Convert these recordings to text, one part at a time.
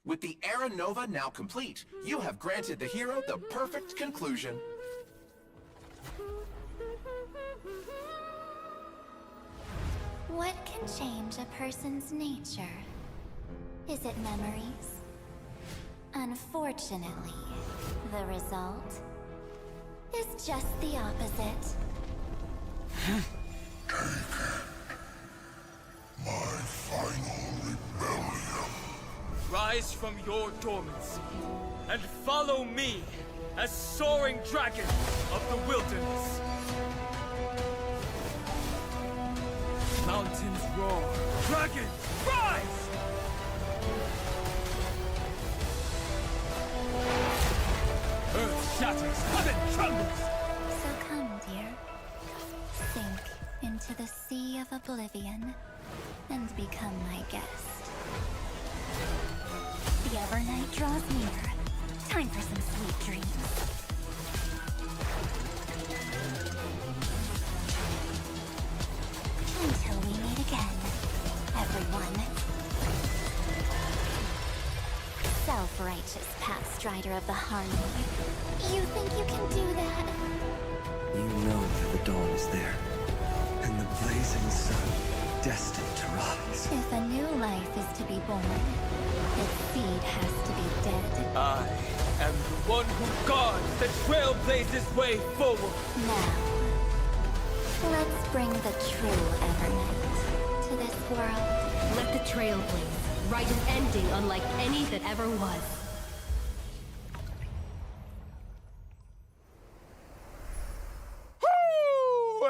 With the Era Nova now complete, you have granted the hero the perfect conclusion. What can change a person's nature? Is it memories? Unfortunately, the result is just the opposite. My final rebellion. Rise from your dormancy and follow me as soaring dragon of the wilderness. Mountains roar, dragons rise! Earth shatters, heaven trembles! So come, dear. Sink into the sea of oblivion and become my guest. The Evernight draws near. Time for some sweet dreams. Until we meet again, everyone. Self-righteous Pathstrider of the Harmony. You think you can do that? You know that the dawn is there, and the blazing sun destined to rise. If a new life is to be born, its seed has to be dead. I am the one who guards the trailblazer's way forward. Now, let's bring the true Evernight to this world. Let the trail blaze, write an ending unlike any that ever was.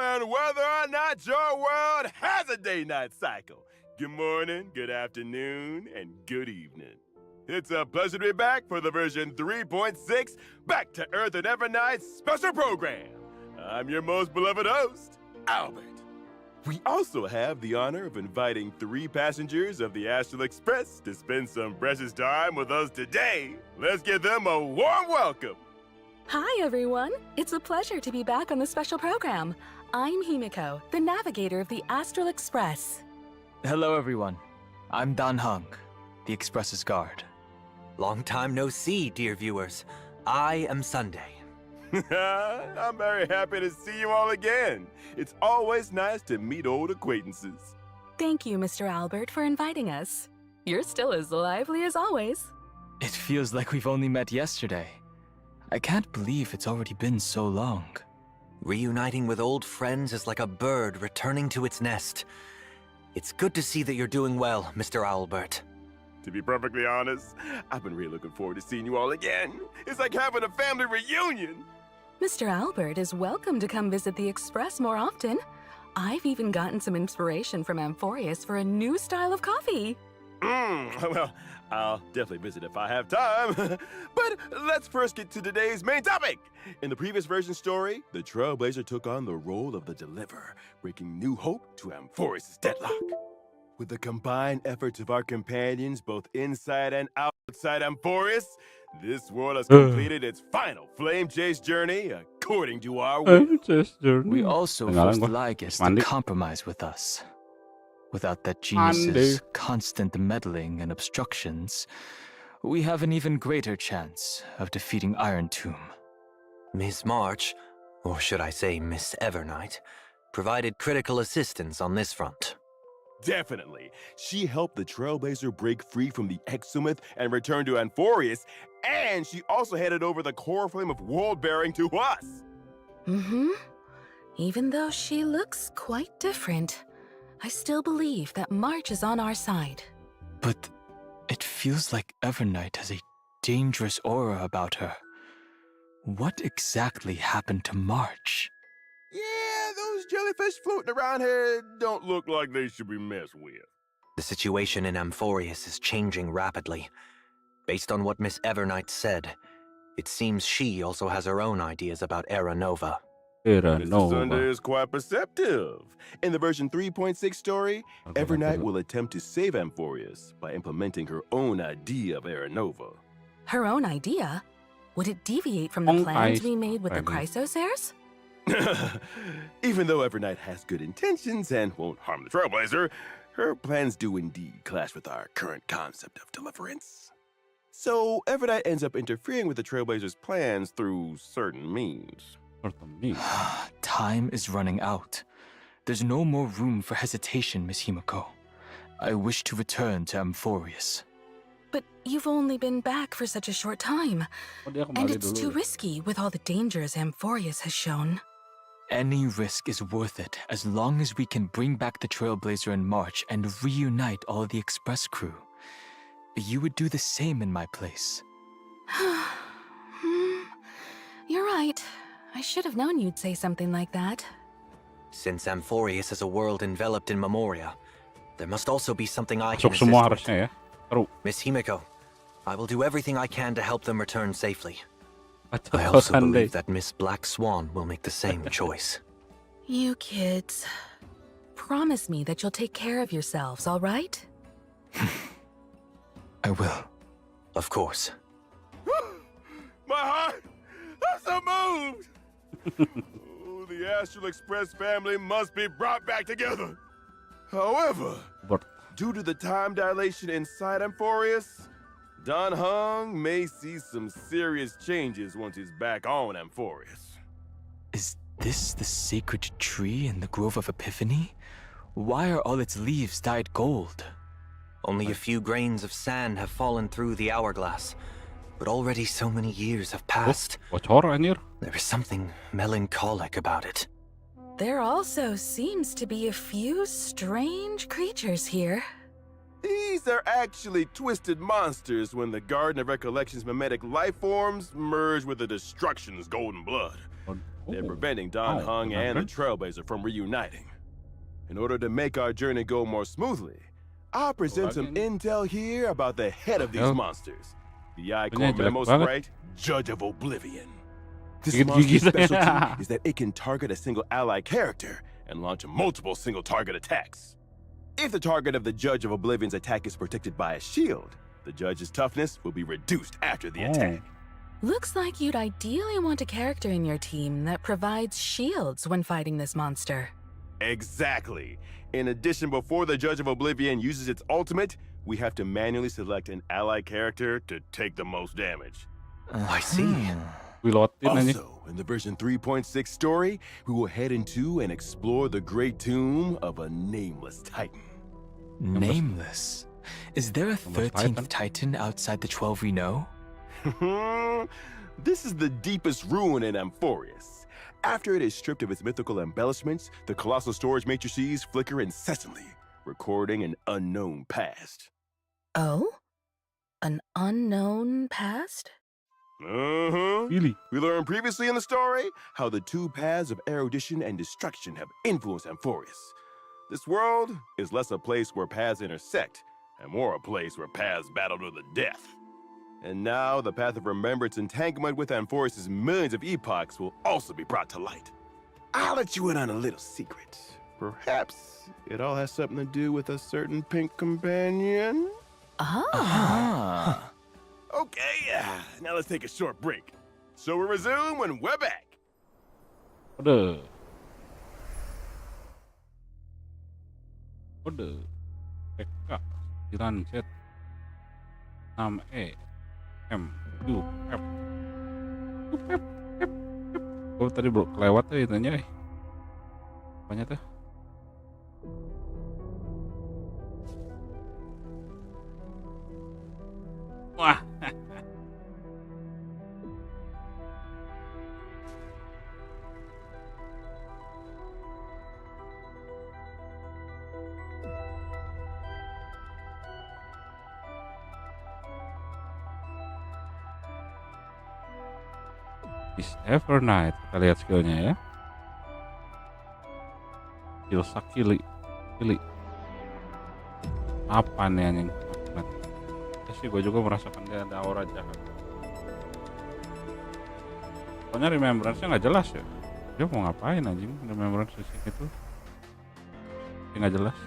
And whether or not your world has a day-night cycle, good morning, good afternoon, and good evening. It's a pleasure to be back for the version 3.6 Back to Earth and Evernight special program. I'm your most beloved host, Albert. We also have the honor of inviting 3 passengers of the Astral Express to spend some precious time with us today. Let's give them a warm welcome. Hi, everyone. It's a pleasure to be back on the special program. I'm Himiko, the navigator of the Astral Express. Hello, everyone. I'm Dan Hung, the Express's guard. Long time no see, dear viewers. I am Sunday. I'm very happy to see you all again. It's always nice to meet old acquaintances. Thank you, Mr. Albert, for inviting us. You're still as lively as always. It feels like we've only met yesterday. I can't believe it's already been so long. Reuniting with old friends is like a bird returning to its nest. It's good to see that you're doing well, Mr. Albert. To be perfectly honest, I've been really looking forward to seeing you all again. It's like having a family reunion. Mr. Albert is welcome to come visit the Express more often. I've even gotten some inspiration from Amphorius for a new style of coffee. Well, I'll definitely visit if I have time. But let's first get to today's main topic. In the previous version story, the Trailblazer took on the role of the Deliverer, bringing new hope to Amphorius' deadlock. With the combined efforts of our companions, both inside and outside Amphorius, this world has completed its final flame chase journey according to our will. We also forced Lygus to compromise with us. Without that genius's constant meddling and obstructions, we have an even greater chance of defeating Iron Tomb. Miss March, or should I say Miss Evernight, provided critical assistance on this front. Definitely. She helped the Trailblazer break free from the Exomyth and return to Amphorius, and she also handed over the core flame of world-bearing to us. Even though she looks quite different, I still believe that March is on our side. But it feels like Evernight has a dangerous aura about her. What exactly happened to March? Yeah, those jellyfish floating around here don't look like they should be messed with. The situation in Amphorius is changing rapidly. Based on what Miss Evernight said, it seems she also has her own ideas about Era Nova. Mr. Sunday is quite perceptive. In the version 3.6 story, Evernight will attempt to save Amphorius by implementing her own idea of Era Nova. Her own idea? Would it deviate from the plans we made with the Chrysosairs? Even though Evernight has good intentions and won't harm the Trailblazer, her plans do indeed clash with our current concept of deliverance. So Evernight ends up interfering with the Trailblazers' plans through certain means. Time is running out. There's no more room for hesitation, Miss Himiko. I wish to return to Amphorius. But you've only been back for such a short time. And it's too risky with all the dangers Amphorius has shown. Any risk is worth it as long as we can bring back the Trailblazer in March and reunite all the Express crew. You would do the same in my place. You're right. I should have known you'd say something like that. Since Amphorius is a world enveloped in Memoria, there must also be something I can assist with. Miss Himiko, I will do everything I can to help them return safely. I also believe that Miss Black Swan will make the same choice. You kids. Promise me that you'll take care of yourselves, all right? I will. Of course. My heart! I'm so moved! Oh, the Astral Express family must be brought back together. However, due to the time dilation inside Amphorius, Don Hung may see some serious changes once he's back on Amphorius. Is this the sacred tree in the Grove of Epiphany? Why are all its leaves dyed gold? Only a few grains of sand have fallen through the hourglass, but already so many years have passed. There is something melancholic about it. There also seems to be a few strange creatures here. These are actually twisted monsters when the Garden of Recollection's mimetic life forms merge with the Destruction's golden blood. They're preventing Don Hung and the Trailblazer from reuniting. In order to make our journey go more smoothly, I'll present some intel here about the head of these monsters. The Icon Memo Sprite, Judge of Oblivion. This monster's specialty is that it can target a single ally character and launch multiple single-target attacks. If the target of the Judge of Oblivion's attack is protected by a shield, the Judge's toughness will be reduced after the attack. Looks like you'd ideally want a character in your team that provides shields when fighting this monster. Exactly. In addition, before the Judge of Oblivion uses its ultimate, we have to manually select an ally character to take the most damage. I see. Also, in the version 3.6 story, we will head into and explore the great tomb of a nameless titan. Nameless? Is there a 13th titan outside the 12 we know? This is the deepest ruin in Amphorius. After it is stripped of its mythical embellishments, the colossal storage matrices flicker incessantly, recording an unknown past. Oh? An unknown past? Really? We learned previously in the story how the two paths of erudition and destruction have influenced Amphorius. This world is less a place where paths intersect, and more a place where paths battle to the death. And now the path of remembrance entanglement with Amphorius' millions of epochs will also be brought to light. I'll let you in on a little secret. Perhaps it all has something to do with a certain pink companion? Okay, now let's take a short break. So we'll resume when we're back. Kode PK 9Z 6E M U F. Oh tadi bro kelewat tuh itunya apanya tuh? Wah. Is Evernight, kita lihat skillnya ya. Skill Sakili, apa nih anjing? Ya sih, gue juga merasakan dia ada aura jahat. Pokoknya remembrance-nya nggak jelas ya. Dia mau ngapain anjing? Remembrance itu nggak jelas.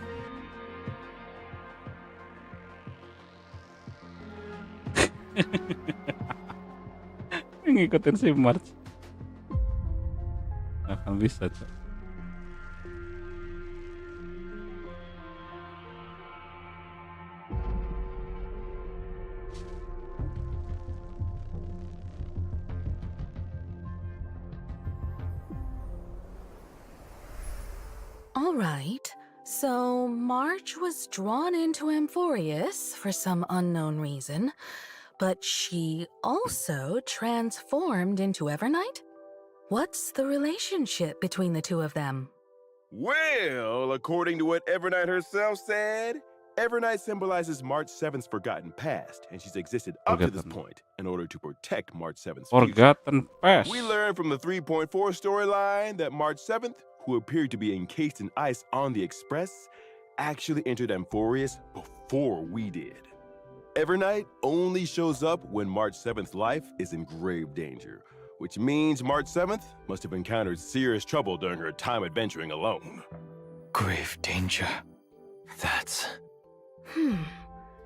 Ngikutin si March nggak akan bisa cok. All right. So March was drawn into Amphorius for some unknown reason, but she also transformed into Evernight? What's the relationship between the two of them? Well, according to what Evernight herself said, Evernight symbolizes March 7th's forgotten past, and she's existed up to this point in order to protect March 7th's future. Forgotten past. We learned from the 3.4 storyline that March 7th, who appeared to be encased in ice on the Express, actually entered Amphorius before we did. Evernight only shows up when March 7th's life is in grave danger, which means March 7th must have encountered serious trouble during her time adventuring alone. Grave danger. That's...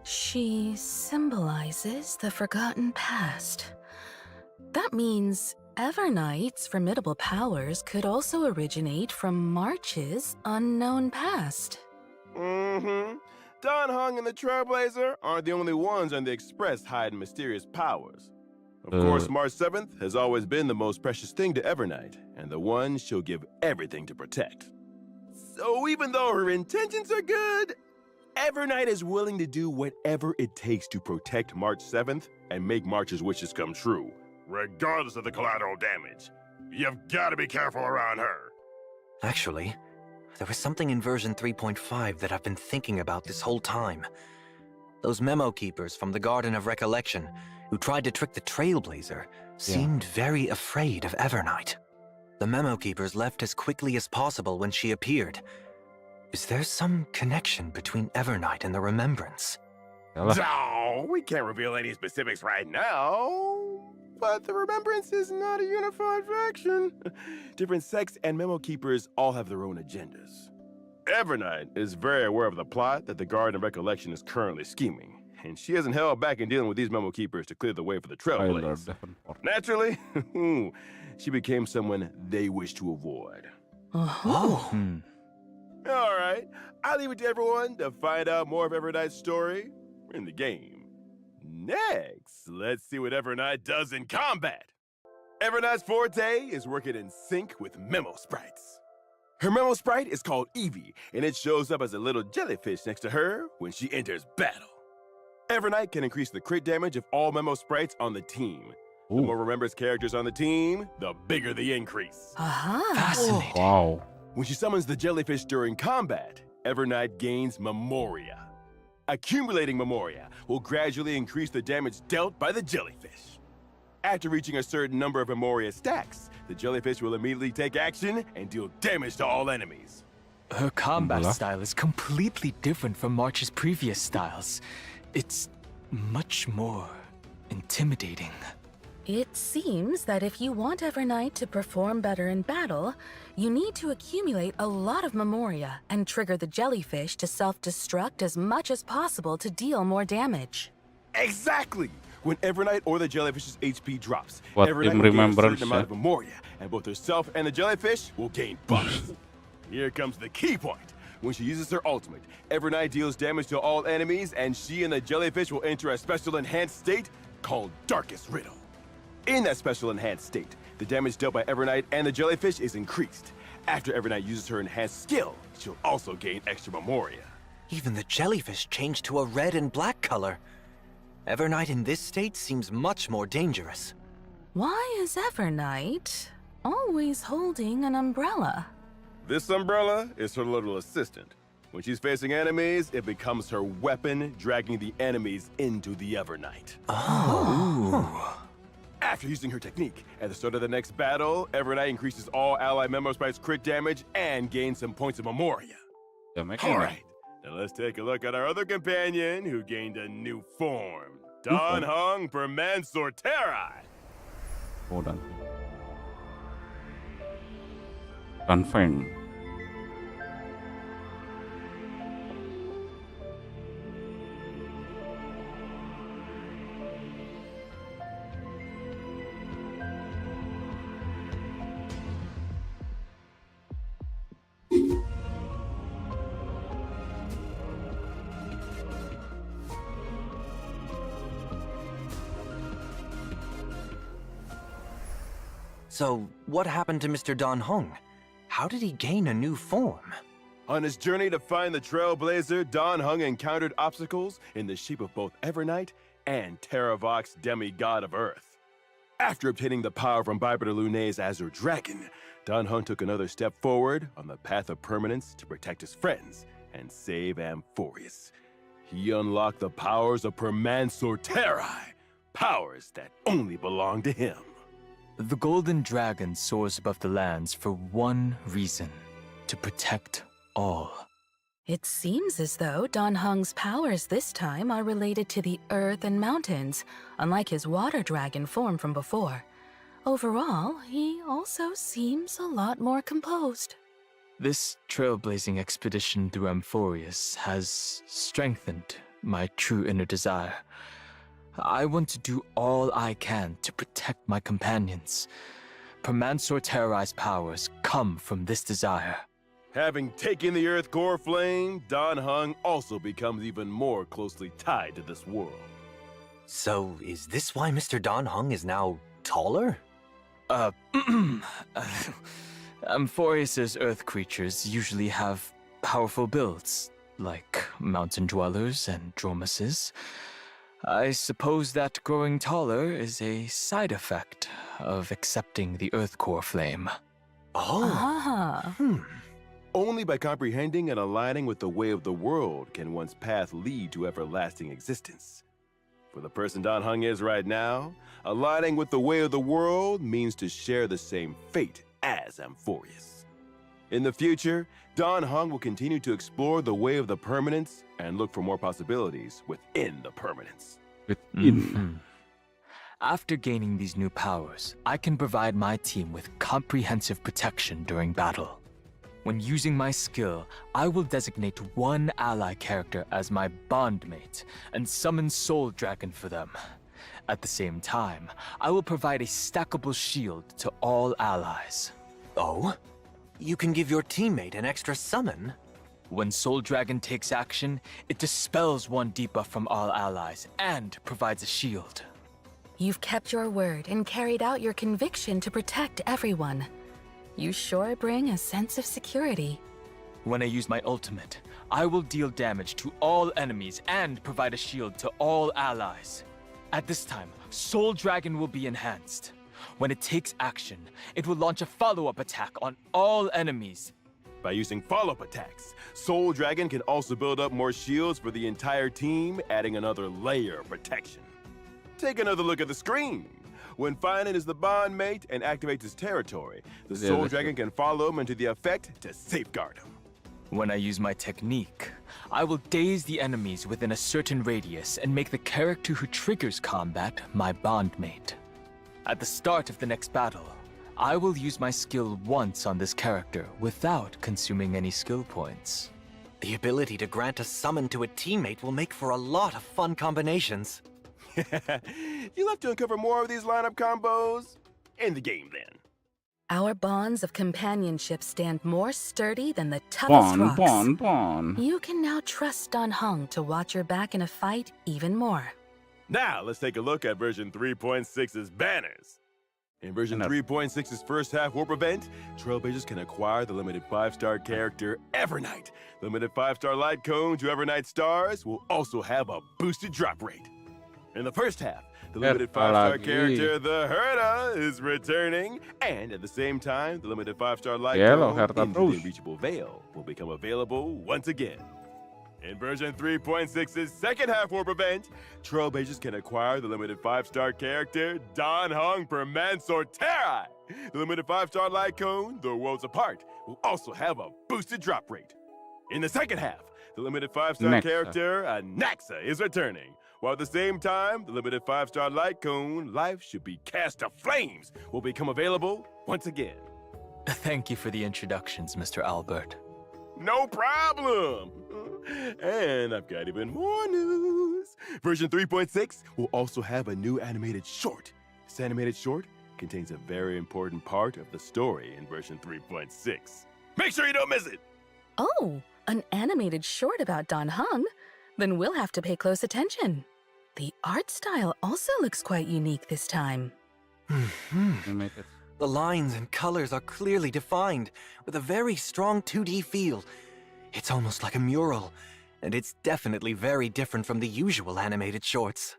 She symbolizes the forgotten past. That means Evernight's formidable powers could also originate from March's unknown past. Mm-hmm. Don Hung and the Trailblazer aren't the only ones on the Express hiding mysterious powers. Of course, March 7th has always been the most precious thing to Evernight, and the one she'll give everything to protect. So even though her intentions are good, Evernight is willing to do whatever it takes to protect March 7th and make March's wishes come true, regardless of the collateral damage. You've got to be careful around her. Actually, there was something in version 3.5 that I've been thinking about this whole time. Those memo keepers from the Garden of Recollection who tried to trick the Trailblazer seemed very afraid of Evernight. The memo keepers left as quickly as possible when she appeared. Is there some connection between Evernight and the Remembrance? No, we can't reveal any specifics right now. But the Remembrance is not a unified faction. Different sects and memo keepers all have their own agendas. Evernight is very aware of the plot that the Garden of Recollection is currently scheming, and she hasn't held back in dealing with these memo keepers to clear the way for the Trailblazers. Naturally, she became someone they wish to avoid. All right, I'll leave it to everyone to find out more of Evernight's story in the game. Next, let's see what Evernight does in combat. Evernight's forte is working in sync with memo sprites. Her memo sprite is called Evie, and it shows up as a little jellyfish next to her when she enters battle. Evernight can increase the crit damage of all memo sprites on the team. The more Remembrance characters on the team, the bigger the increase. Fascinating. Wow. When she summons the jellyfish during combat, Evernight gains Memoria. Accumulating Memoria will gradually increase the damage dealt by the jellyfish. After reaching a certain number of Memoria stacks, the jellyfish will immediately take action and deal damage to all enemies. Her combat style is completely different from March's previous styles. It's much more intimidating. It seems that if you want Evernight to perform better in battle, you need to accumulate a lot of Memoria and trigger the jellyfish to self-destruct as much as possible to deal more damage. Exactly! When Evernight or the jellyfish's HP drops, What Evernight in will gain a remembrance, certain amount of Memoria, and both herself and the jellyfish will gain buffs. Here comes the key point. When she uses her ultimate, Evernight deals damage to all enemies, and she and the jellyfish will enter a special enhanced state called Darkest Riddle. In that special enhanced state, the damage dealt by Evernight and the jellyfish is increased. After Evernight uses her enhanced skill, she'll also gain extra Memoria. Even the jellyfish changed to a red and black color. Evernight in this state seems much more dangerous. Why is Evernight always holding an umbrella? This umbrella is her little assistant. When she's facing enemies, it becomes her weapon, dragging the enemies into the Evernight. After using her technique, at the start of the next battle, Evernight increases all ally memo sprites' crit damage and gains some points of Memoria. Alright, now let's take a look at our other companion who gained a new form. Don Hung for Mansoor Terai. Hold on. Confirm. So, what happened to Mr. Don Hung? How did he gain a new form? On his journey to find the Trailblazer, Dan Heng encountered obstacles in the shape of both Evernight and Terravox, demigod of Earth. After obtaining the power from Bibiter Lunay's Azure Dragon, Dan Heng took another step forward on the path of permanence to protect his friends and save Amphorius. He unlocked the powers of Permansor Terrai, powers that only belong to him. The Golden Dragon soars above the lands for one reason: to protect all. It seems as though Dan Heng's powers this time are related to the earth and mountains, unlike his water dragon form from before. Overall, he also seems a lot more composed. This trailblazing expedition through Amphorius has strengthened my true inner desire. I want to do all I can to protect my companions. Permansor Terrai's powers come from this desire. Having taken the Earth Core Flame, Dan Heng also becomes even more closely tied to this world. So, is this why Mr. Dan Heng is now taller? Amphorius's Earth creatures usually have powerful builds, like mountain dwellers and dromuses. I suppose that growing taller is a side effect of accepting the Earth Core Flame. Only by comprehending and aligning with the way of the world can one's path lead to everlasting existence. For the person Dan Heng is right now, aligning with the way of the world means to share the same fate as Amphorius. In the future, Dan Heng will continue to explore the way of the permanence and look for more possibilities within the permanence. After gaining these new powers, I can provide my team with comprehensive protection during battle. When using my skill, I will designate one ally character as my bondmate and summon Soul Dragon for them. At the same time, I will provide a stackable shield to all allies. Oh? You can give your teammate an extra summon? When Soul Dragon takes action, it dispels one debuff from all allies and provides a shield. You've kept your word and carried out your conviction to protect everyone. You sure bring a sense of security. When I use my ultimate, I will deal damage to all enemies and provide a shield to all allies. At this time, Soul Dragon will be enhanced. When it takes action, it will launch a follow-up attack on all enemies. By using follow-up attacks, Soul Dragon can also build up more shields for the entire team, adding another layer of protection. Take another look at the screen. When Finan is the bondmate and activates his territory, the Soul Dragon can follow him into the effect to safeguard him. When I use my technique, I will daze the enemies within a certain radius and make the character who triggers combat my bondmate. At the start of the next battle, I will use my skill once on this character without consuming any skill points. The ability to grant a summon to a teammate will make for a lot of fun combinations. You'll have to uncover more of these lineup combos in the game then. Our bonds of companionship stand more sturdy than the toughest rocks. You can now trust Dan Heng to watch your back in a fight even more. Now, let's take a look at version 3.6's banners. In version 3.6's first half warp event, Trailblazers can acquire the limited 5-star character Evernight. Limited 5-star light cone to Evernight stars will also have a boosted drop rate. In the first half, the limited 5-star character, the Herta, is returning, and at the same time, the limited 5-star light cone into the Unreachable Veil will become available once again. In version 3.6's second half warp event, Trailblazers can acquire the limited 5-star character, Dan Heng Permansor Terrai. The limited 5-star light cone, The Worlds Apart, will also have a boosted drop rate. In the second half, the limited 5-star character, Anaxa, is returning. While at the same time, the limited 5-star light cone, Life Should Be Cast to Flames, will become available once again. Thank you for the introductions, Mr. Albert. No problem! And I've got even more news. Version 3.6 will also have a new animated short. This animated short contains a very important part of the story in version 3.6. Make sure you don't miss it! Oh, an animated short about Dan Heng? Then we'll have to pay close attention. The art style also looks quite unique this time. The lines and colors are clearly defined, with a very strong 2D feel. It's almost like a mural, and it's definitely very different from the usual animated shorts.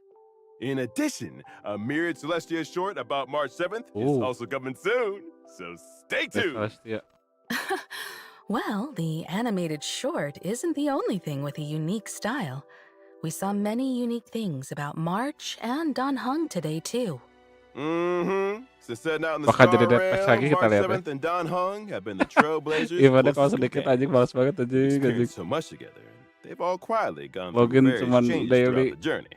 In addition, a mirrored Celestia short about March 7th is also coming soon, so stay tuned. Well, the animated short isn't the only thing with a unique style. We saw many unique things about March and Dan Heng today, too. Mm-hmm. Since setting out in the Star Realm, March 7th and Dan Heng have been the trailblazers. They experienced so much together. They've all quietly gone through various changes throughout the journey.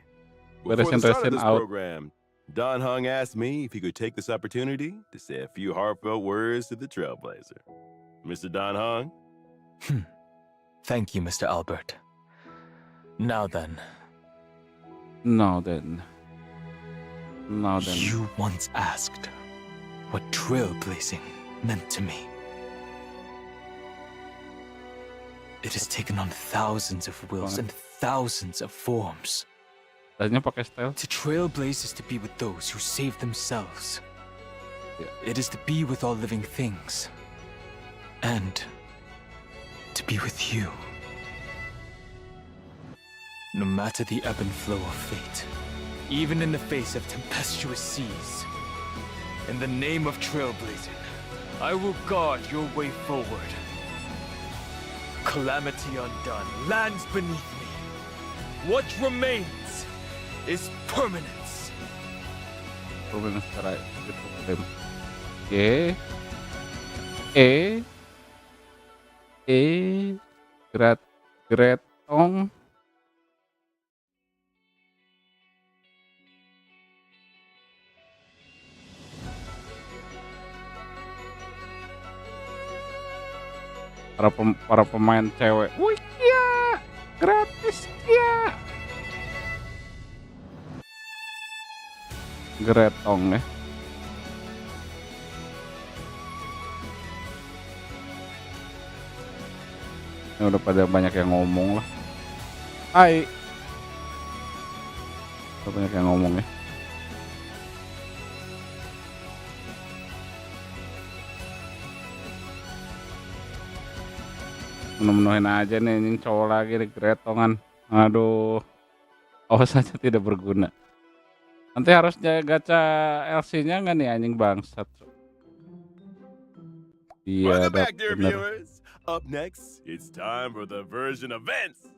Before the start of this program, Dan Heng asked me if he could take this opportunity to say a few heartfelt words to the trailblazer. Mr. Dan Heng? Thank you, Mr. Albert. Now then. You once asked what trailblazing meant to me. It has taken on thousands of wills and thousands of forms. To trailblaze is to be with those who save themselves. It is to be with all living things. And to be with you. No matter the ebb and flow of fate, even in the face of tempestuous seas, in the name of trailblazing, I will guard your way forward. Calamity undone, lands beneath me. What remains is permanence. Permanence secara Gretong. Para pemain cewek. Wih, ya, gratis ya. Gretong ya. Ini udah pada banyak yang ngomong lah. Hai. Udah banyak yang ngomong ya. Menuhin aja nih, ini cowok lagi nih, Gretongan. Aduh, awas saja tidak berguna. Nanti harus gacha LC-nya nggak nih, anjing bangsat. Iya, bener. Up next, it's time for the version events.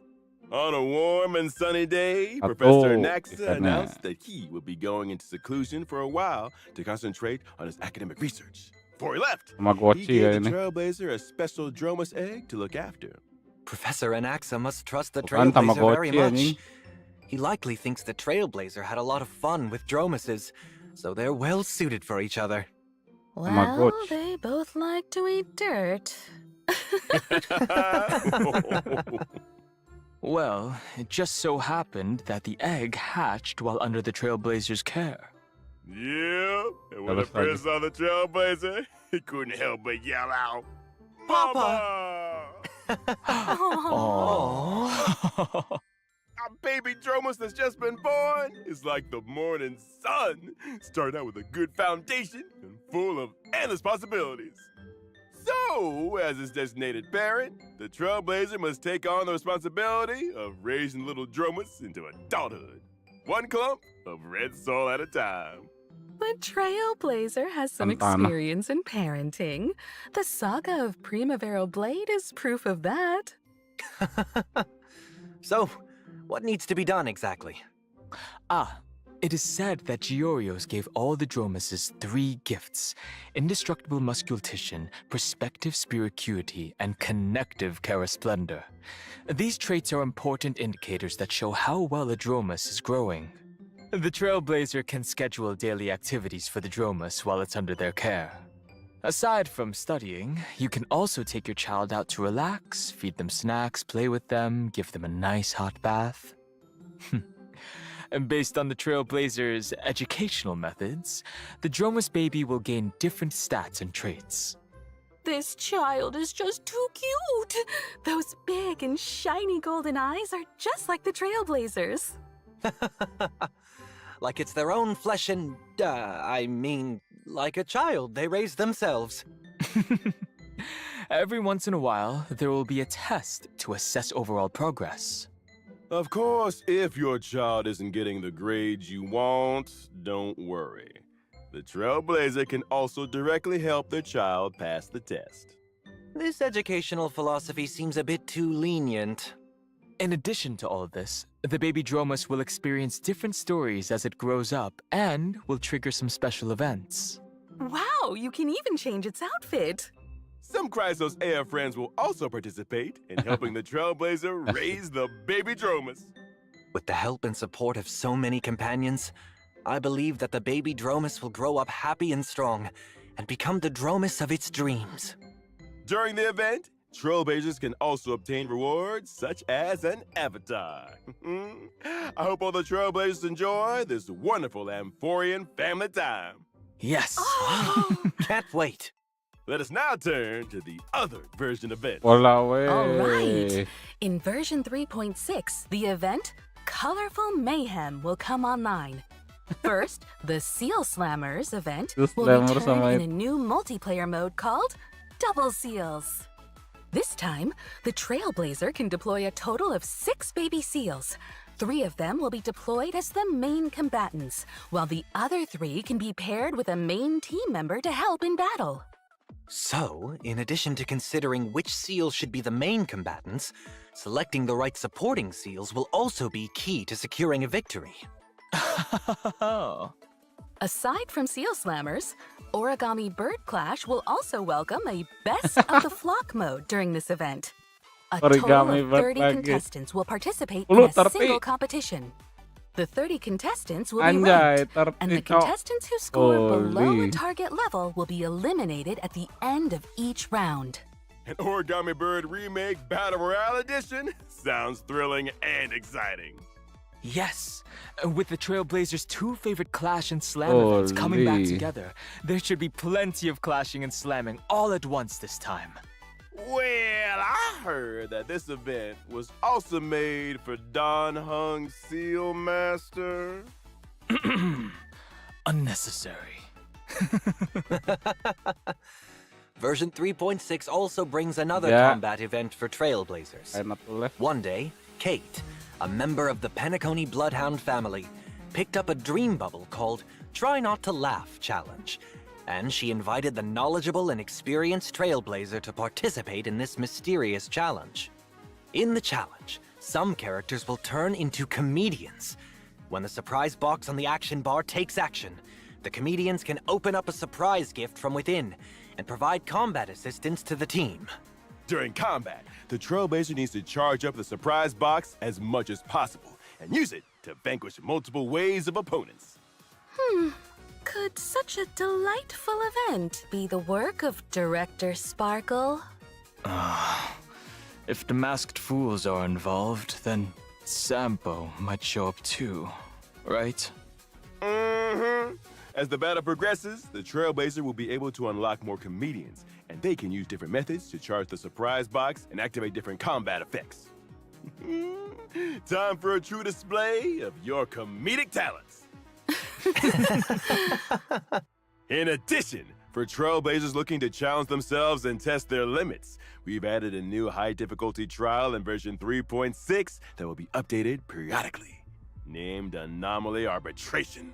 On a warm and sunny day, Professor Naxa announced that he would be going into seclusion for a while to concentrate on his academic research. Before he left, he gave the Trailblazer a special Dromus egg to look after. Professor Anaxa must trust the Trailblazer very much. He likely thinks the Trailblazer had a lot of fun with Dromuses, so they're well suited for each other. Well, they both like to eat dirt. Well, it just so happened that the egg hatched while under the Trailblazer's care. Yeah, and when the prince saw the Trailblazer, he couldn't help but yell out, "Papa!" Aww. Our baby Dromus that's just been born is like the morning sun. Start out with a good foundation and full of endless possibilities. So, as his designated parent, the Trailblazer must take on the responsibility of raising little Dromus into adulthood. One clump of red soil at a time. But Trailblazer has some experience in parenting. The saga of Primaveral Blade is proof of that. So, what needs to be done exactly? It is said that Giorios gave all the Dromuses 3 gifts: indestructible musculation, perspective spiricuity, and connective charasplendor. These traits are important indicators that show how well a Dromus is growing. The Trailblazer can schedule daily activities for the Dromus while it's under their care. Aside from studying, you can also take your child out to relax, feed them snacks, play with them, give them a nice hot bath. And based on the Trailblazer's educational methods, the Dromus baby will gain different stats and traits. This child is just too cute. Those big and shiny golden eyes are just like the Trailblazers. Like it's their own flesh and, like a child they raised themselves. Every once in a while, there will be a test to assess overall progress. Of course, if your child isn't getting the grades you want, don't worry. The Trailblazer can also directly help their child pass the test. This educational philosophy seems a bit too lenient. In addition to all of this, the baby Dromus will experience different stories as it grows up and will trigger some special events. Wow, you can even change its outfit. Some Chrysos AF friends will also participate in helping the Trailblazer raise the baby Dromus. With the help and support of so many companions, I believe that the baby Dromus will grow up happy and strong and become the Dromus of its dreams. During the event, Trailblazers can also obtain rewards such as an avatar. I hope all the Trailblazers enjoy this wonderful Amphorian family time. Yes! Can't wait! Let us now turn to the other version event. All right. In version 3.6, the event Colorful Mayhem will come online. First, the Seal Slammers event will return in a new multiplayer mode called Double Seals. This time, the Trailblazer can deploy a total of 6 baby seals. 3 of them will be deployed as the main combatants, while the other 3 can be paired with a main team member to help in battle. So, in addition to considering which seals should be the main combatants, selecting the right supporting seals will also be key to securing a victory. Aside from Seal Slammers, Origami Bird Clash will also welcome a Best of the Flock mode during this event. A total of 30 contestants will participate in a single competition. The 30 contestants will be ranked, and the contestants who score below a target level will be eliminated at the end of each round. An Origami Bird Remake Battle Royale Edition sounds thrilling and exciting. Yes! With the Trailblazers' 2 favorite Clash and Slam events coming back together, there should be plenty of clashing and slamming all at once this time. Well, I heard that this event was also made for Don Hung Seal Master. Unnecessary. Version 3.6 also brings another combat event for Trailblazers. One day, Kate, a member of the Penacony Bloodhound family, picked up a dream bubble called Try Not to Laugh Challenge, and she invited the knowledgeable and experienced Trailblazer to participate in this mysterious challenge. In the challenge, some characters will turn into comedians. When the surprise box on the action bar takes action, the comedians can open up a surprise gift from within and provide combat assistance to the team. During combat, the Trailblazer needs to charge up the surprise box as much as possible and use it to vanquish multiple waves of opponents. Could such a delightful event be the work of Director Sparkle? If the masked fools are involved, then Sampo might show up too, right? As the battle progresses, the Trailblazer will be able to unlock more comedians, and they can use different methods to charge the surprise box and activate different combat effects. Time for a true display of your comedic talents. In addition, for Trailblazers looking to challenge themselves and test their limits, we've added a new high-difficulty trial in version 3.6 that will be updated periodically, named Anomaly Arbitration.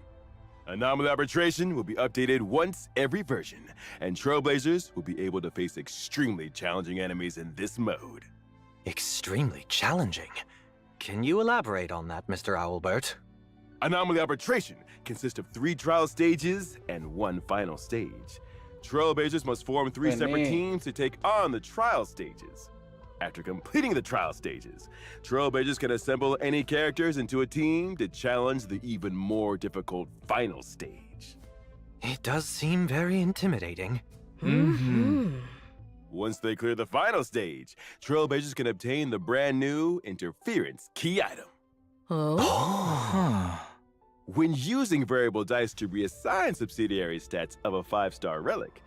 Anomaly Arbitration will be updated once every version, and Trailblazers will be able to face extremely challenging enemies in this mode. Extremely challenging? Can you elaborate on that, Mr. Owlbert? Anomaly Arbitration consists of 3 trial stages and 1 final stage. Trailblazers must form 3 separate teams to take on the trial stages. After completing the trial stages, Trailblazers can assemble any characters into a team to challenge the even more difficult final stage. It does seem very intimidating. Once they clear the final stage, Trailblazers can obtain the brand new Interference key item. When using variable dice to reassign subsidiary stats of a 5-star relic,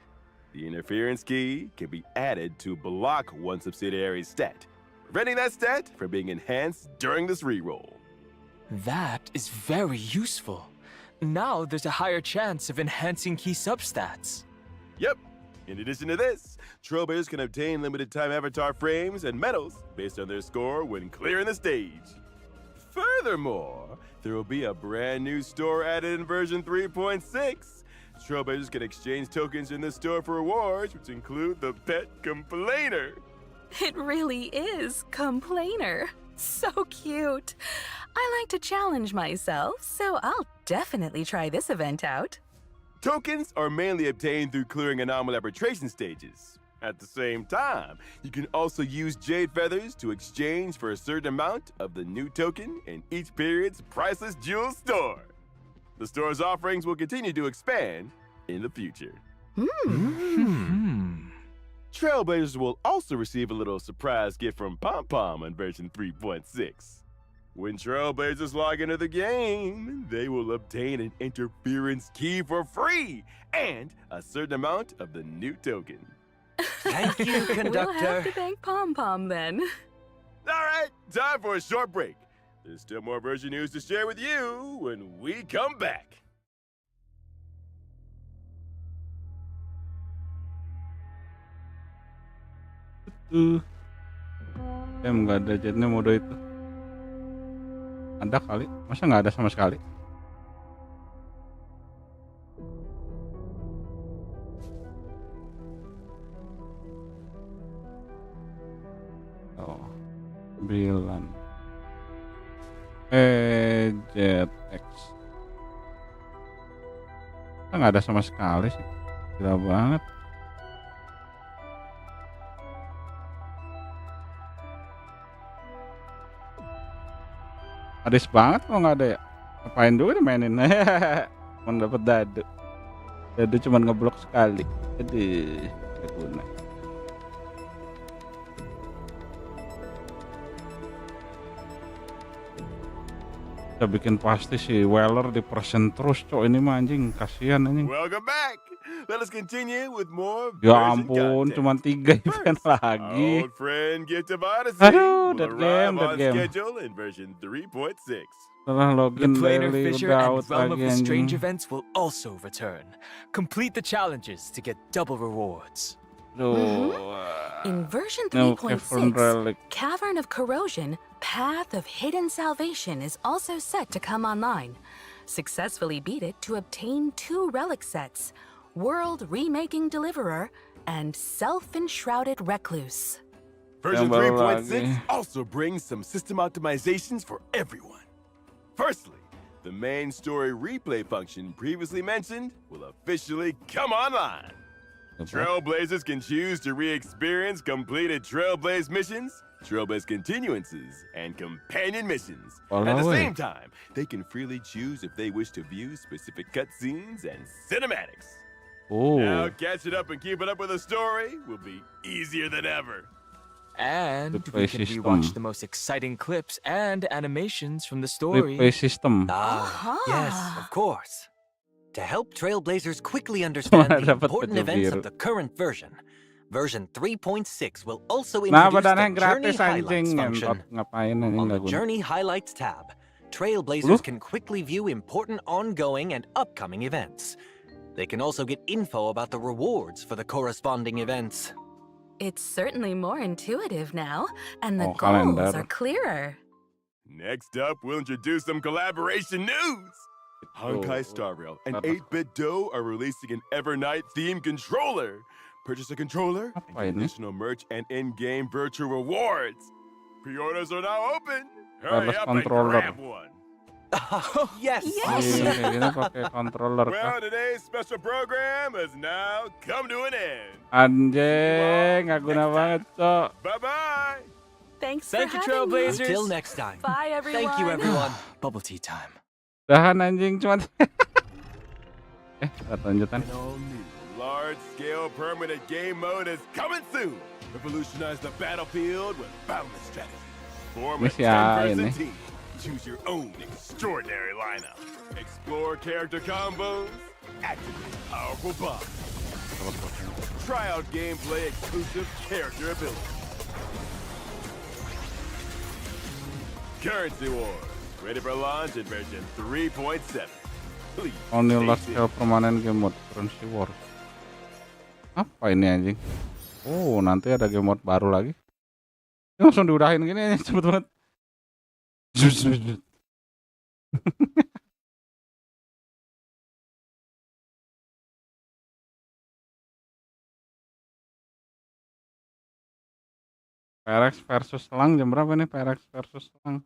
the Interference key can be added to block one subsidiary stat, preventing that stat from being enhanced during this reroll. That is very useful. Now there's a higher chance of enhancing key substats. Yep, In addition to this, Trailblazers can obtain limited-time avatar frames and medals based on their score when clearing the stage. Furthermore, there will be a brand new store added in version 3.6. Trailblazers can exchange tokens in the store for rewards, which include the Pet Complainer. It really is Complainer. So cute. I like to challenge myself, so I'll definitely try this event out. Tokens are mainly obtained through clearing anomaly arbitration stages. At the same time, you can also use Jade Feathers to exchange for a certain amount of the new token in each period's Priceless Jewels store. The store's offerings will continue to expand in the future. Trailblazers will also receive a little surprise gift from Pom Pom in version 3.6. When Trailblazers log into the game, they will obtain an interference key for free and a certain amount of the new token. Thank you, Conductor. We'll have to thank Pom Pom then. All right, time for a short break. There's still more version news to share with you when we come back. Nggak ada jetnya mode itu. Ada kali, masa nggak ada sama sekali? Oh, 9. Jet X. Nggak ada sama sekali sih. Gila banget. Adis banget kalau nggak ada ya. Ngapain dulu dimainin? Mau dapet dadu. Dadu cuma ngeblok sekali. Aduh, gak guna. Kita bikin pasti si Weller di persen terus, cok. Ini mah anjing, kasihan anjing. Welcome back. Let us continue with more ya ampun, cuma 3 event lagi. Our old friend Gift of Odyssey Aduh, will arrive on schedule in version 3.6. Setelah login Planar daily Fissure udah and out Realm of lagi the anjing. Strange events will also return. Complete the challenges to get double rewards. In version No, 3.6, Relic. Cavern of Corrosion, Path of Hidden Salvation is also set to come online. Successfully beat it to obtain 2 relic sets, World Remaking Deliverer and Self-Enshrouded Recluse. Version 3.6 also brings some system optimizations for everyone. Firstly, the main story replay function previously mentioned will officially come online. Trailblazers can choose to re-experience completed Trailblaze missions, Trailblaze continuances, and companion missions. At the same time, they can freely choose if they wish to view specific cutscenes and cinematics. Now catching up and keeping up with the story will be easier than ever. And we can rewatch the most exciting clips and animations from the story. Replay system. Yes, of course. To help Trailblazers quickly understand the important events of the current version, version 3.6 will also introduce the Journey Highlights function. On the Journey Highlights tab, Trailblazers can quickly view important ongoing and upcoming events. They can also get info about the rewards for the corresponding events. It's certainly more intuitive now, and the goals are clearer. Next up, we'll introduce some collaboration news. Honkai Star Rail and 8-Bit Dough are releasing an Evernight themed controller. Purchase a controller, and additional merch and in-game virtual rewards. Pre-orders are now open. Hurry up and grab one. Yes! Well, today's special program has now come to an end. Anjing, gak guna banget, Cok. Bye-bye. Thank you, Trailblazers. Until next time. Bye, everyone. Thank you, everyone. Bubble tea time. Dahan anjing cuman. Lanjutan. An all-new, large-scale permanent game mode is coming soon. Revolutionize the battlefield with boundless strategy. Form a 10-person team. Choose your own extraordinary lineup. Explore character combos. Activate powerful bombs. Try out gameplay exclusive character abilities. Currency Wars. Ready for launch in version 3.7. Please Only large scale permanent game mode Currency Wars. Apa ini anjing? Oh, nanti ada game mode baru lagi. Ini langsung diudahin gini aja cepet banget. Prx versus Selang jam berapa nih Prx versus Selang?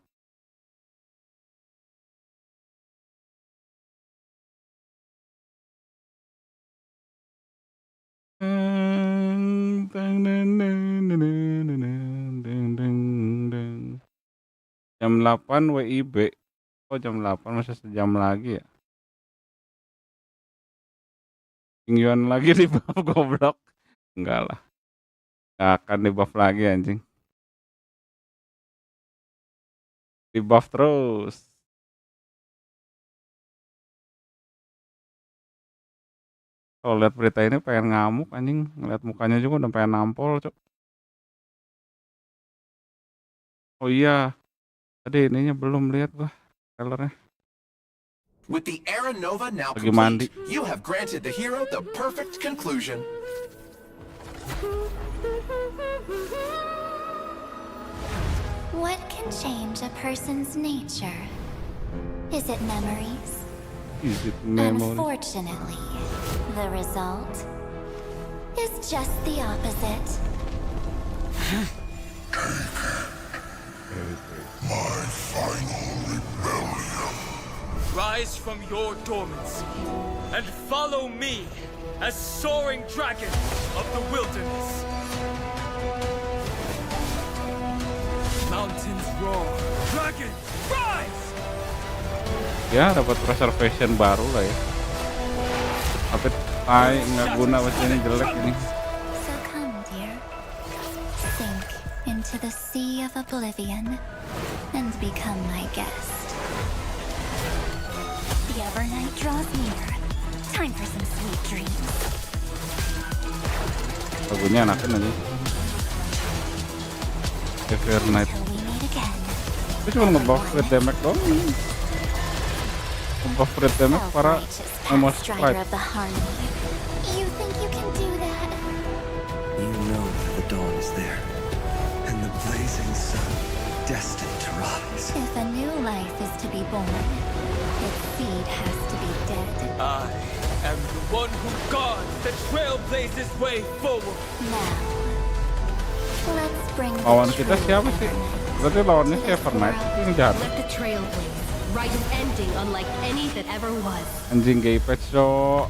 Jam 8 WIB. Oh jam 8 masih sejam lagi ya. Yuan lagi di buff goblok. Enggak lah. Gak akan di buff lagi anjing. Di buff terus. Kalau lihat berita ini pengen ngamuk anjing. Ngeliat mukanya juga udah pengen nampol, cok. Oh iya. Tadi ininya belum lihat gua trailernya. With the Era Nova now Lagi mandi. complete, you have granted the hero the perfect conclusion. What can change a person's nature? Is it memories? Is it memory? Unfortunately, the result is just the opposite. My final rebellion. Rise from your dormancy and follow me as soaring dragon of the wilderness. Mountains roar, dragons rise! Ya dapat preservation baru lah ya. Tapi nggak guna masih ini jelek ini. So come, dear. Sink into the sea of oblivion and become my guest. The Evernight draws near. Time for some sweet dreams. Lagunya enakan aja. Evernight. Till we meet again. Itu cuma ngebuff crit damage doang. Ngebuff crit damage para emosi Strider of the harmony. You think you can do that? You know that the dawn is there, and the blazing sun destined to rise. If a new life is to be born, its seed has to be dead. I am the one who guards the trailblazer's way forward. Now, let's bring the Lawan kita true siapa sih? Evernight Berarti lawannya to si this Evernight world. itu yang jahat. Let the trail blaze. Write an ending unlike any that ever was. Anjing gay patch cok.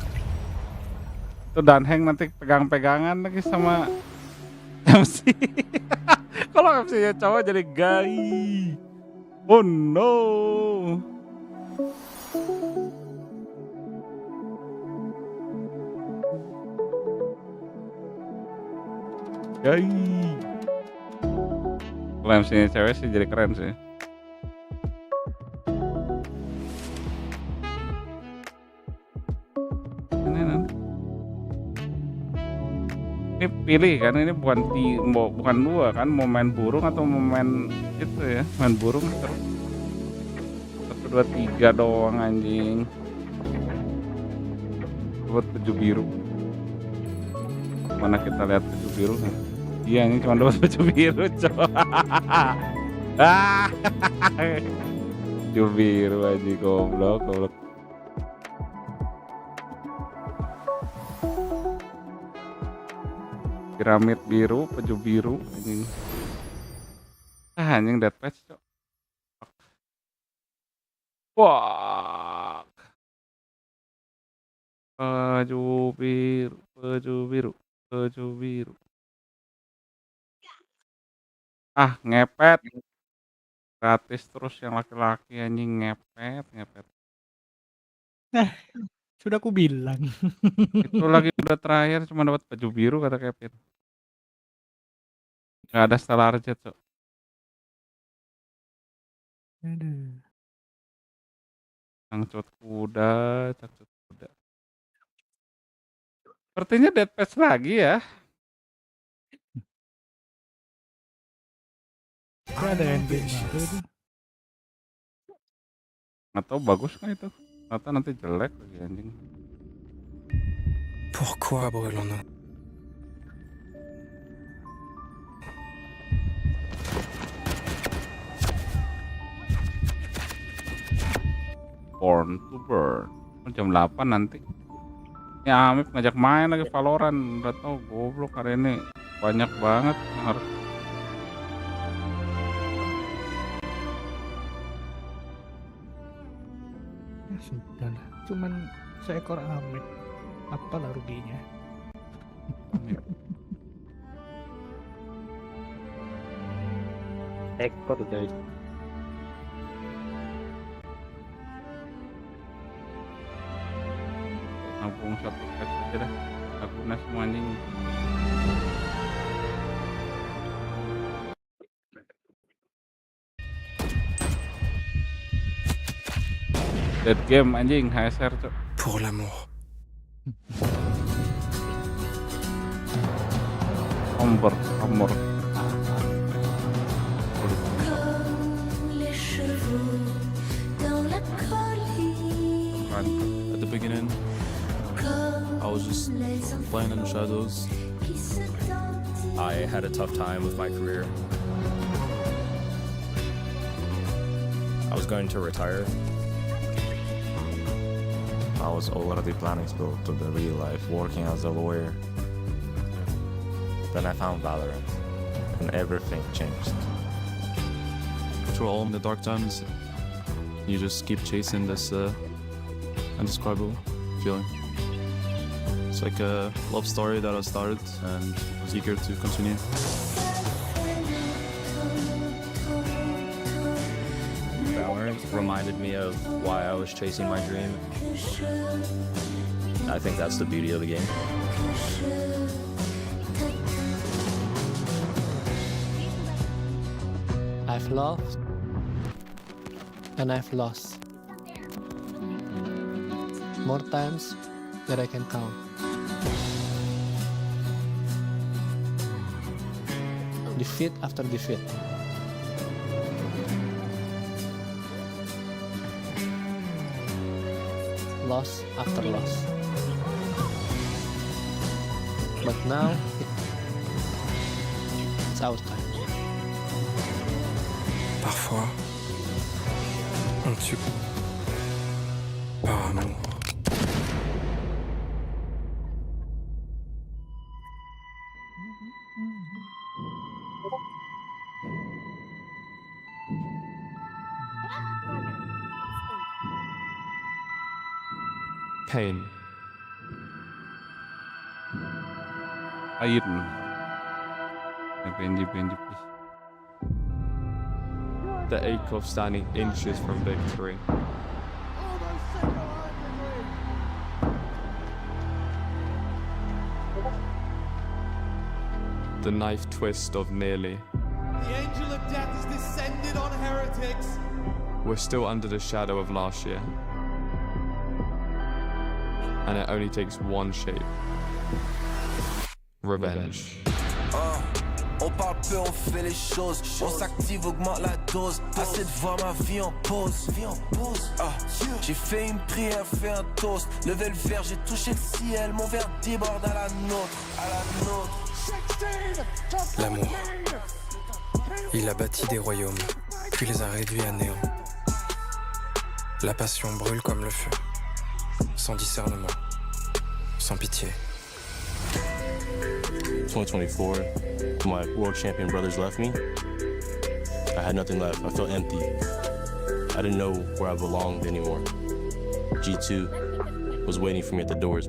Itu Danheng nanti pegang-pegangan lagi sama MC. Kalau MC-nya cowok jadi gay. Oh no. Gay. Kalau MC-nya cewek sih jadi keren sih. Ini pilih kan, ini bukan dua kan, mau main burung atau mau main itu ya, main burung terus 1, 2, 3 doang anjing. Buat baju biru, mana kita lihat baju biru kan? Iya ini cuma dapat baju biru coba. Baju biru aja goblok. Piramid biru, baju biru anjing. Anjing dead patch, cok. Wah. Baju biru. Ah, ngepet. Gratis terus yang laki-laki anjing ngepet. Nah, sudah aku bilang. Itu lagi udah terakhir cuma dapat baju biru kata Kevin. Gak ada stellar jet, cok. Aduh. Cangcut kuda. Sepertinya dead patch lagi ya. Itu ada endgame baru tuh. Atau bagus kan itu? Atau nanti jelek lagi anjing. Pourquoi brûlons-nous? Born to Burn. Jam 8 nanti. Ya Amip ngajak main lagi Valorant. Udah tau goblok hari ini banyak banget yang harus. Ya sudah lah, cuman seekor Amip. Apalah ruginya? Ekor guys. Nampung satu patch aja dah. Aku semua anjing. Dead game anjing HSR cok. Pour l'amour. Omber. At the beginning, I was just playing in the shadows. I had a tough time with my career. I was going to retire. I was already planning to go to the real life, working as a lawyer. Then I found Valorant, and everything changed. Through all the dark times, you just keep chasing this indescribable feeling. It's like a love story that I started and was eager to continue. Valorant reminded me of why I was chasing my dream. I think that's the beauty of the game. I've loved and I've lost more times than I can count. Defeat after defeat. Loss after loss. But now, it's our time. Parfois, on tue par amour. Pain. Air. Benji please. The ache of standing inches from victory. The knife twist of nearly. The angel of death has descended on heretics. We're still under the shadow of last year. And it only takes one shape. Revenge. On parle peu, on fait les choses. On s'active, augmente la dose. Assez de voir ma vie en pause. J'ai fait une prière, fait un toast. Levé le verre, j'ai touché le ciel. Mon verre déborde à la nôtre. L'amour. Il a bâti des royaumes, puis les a réduits à néant. La passion brûle comme le feu, sans discernement, sans pitié. 2024, my world champion brothers left me. I had nothing left. I felt empty. I didn't know where I belonged anymore. G2 was waiting for me at the doors.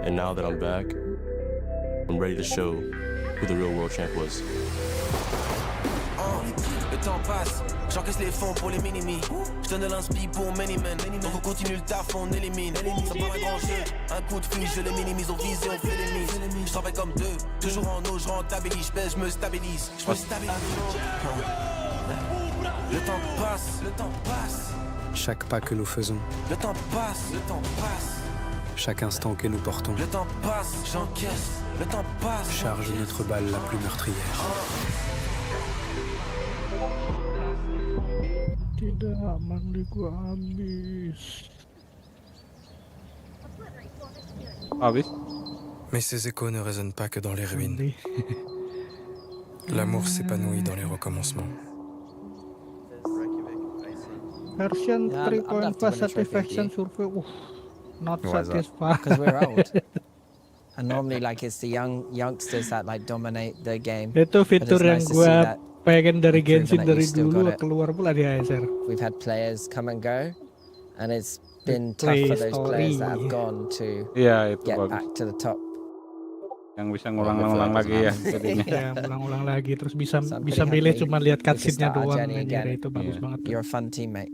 And now that I'm back, I'm ready to show who the real world champ was. Le temps passe, j'encaisse les fonds pour les minimis. J'donne de l'inspi pour many men. Donc on continue le taf, on élimine. Ça part un grand jeu, un coup de fil, je les minimise. On vise et on fait les mises. J'travaille comme deux, toujours en eau, j'rentabilise. J'pèse, j'me stabilise. Le temps passe. Chaque pas que nous faisons, Le temps passe. chaque instant que nous portons, Le temps passe, j'encaisse. Le temps passe. charge notre balle la plus meurtrière. Tidak, mandi gua habis. Habis? Mais ces échos ne résonnent pas que dans les ruines. L'amour s'épanouit dans les recommencements. Version Yeah, I'd love to 3.5 win a trophy with satisfaction you. survey. Not Why is that? satisfied. Because we're old. And normally, like, it's the youngsters that, like, dominate the game. Itu But fitur it's yang nice to see gua that pengen dari you've proven Genshin that you dari still got dulu it. keluar pula di ASR. We've had players come and go, and it's been tough Play for those players that story. have gone to Iya, itu get bagus. back to the top. Yang bisa ngulang-ngulang lagi ya jadinya. Ya, ulang-ulang lagi terus bisa So I'm bisa pretty milih happy cuma lihat we can cutscene-nya start our doang journey anjir, again. itu bagus banget. You're a fun teammate.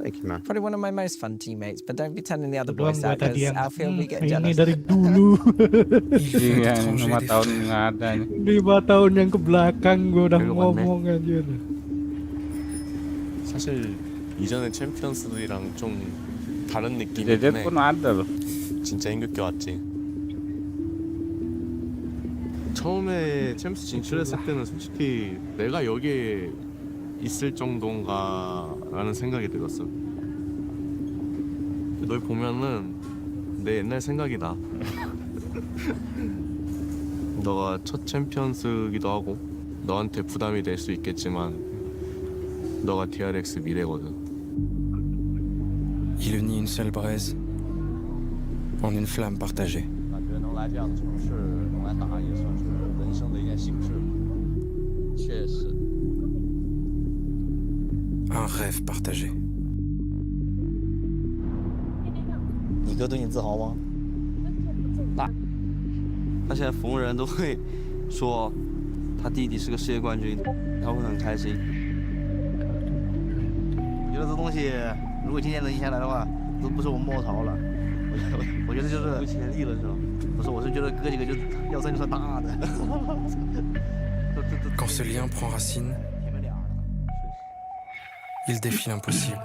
Thank you, man. Probably one of my most fun teammates, but don't be telling the other Itu doang boys gua that tadi because yang Alfie will get ini jealous. dari dulu. Iya, 5 tahun nggak ada nih. 5 tahun yang ke belakang gua udah ngomong aja. 사실 이전에 챔피언스들이랑 좀 다른 느낌이긴 제젯 해. pun ada loh. 진짜 힘겹게 왔지. 처음에 챔스 진출했을 때는 솔직히 내가 여기에 있을 정도인가라는 생각이 들었어. 널 보면은 내 옛날 생각이 나. 너가 첫 챔피언스기도 하고 너한테 부담이 될 수 있겠지만 너가 DRX 미래거든. Il unit une seule braise en une flamme partagée. Un rêve partagé. 你哥对你自豪吗？他现在逢人都会说他弟弟是个世界冠军，他会很开心。我觉得这东西如果今天能赢下来的话，都不是我们末朝了。我觉得就是有潜力了，是吧？不是，我是觉得哥几个就要算就算大的。Quand ce lien prend racine, il défie l'impossible.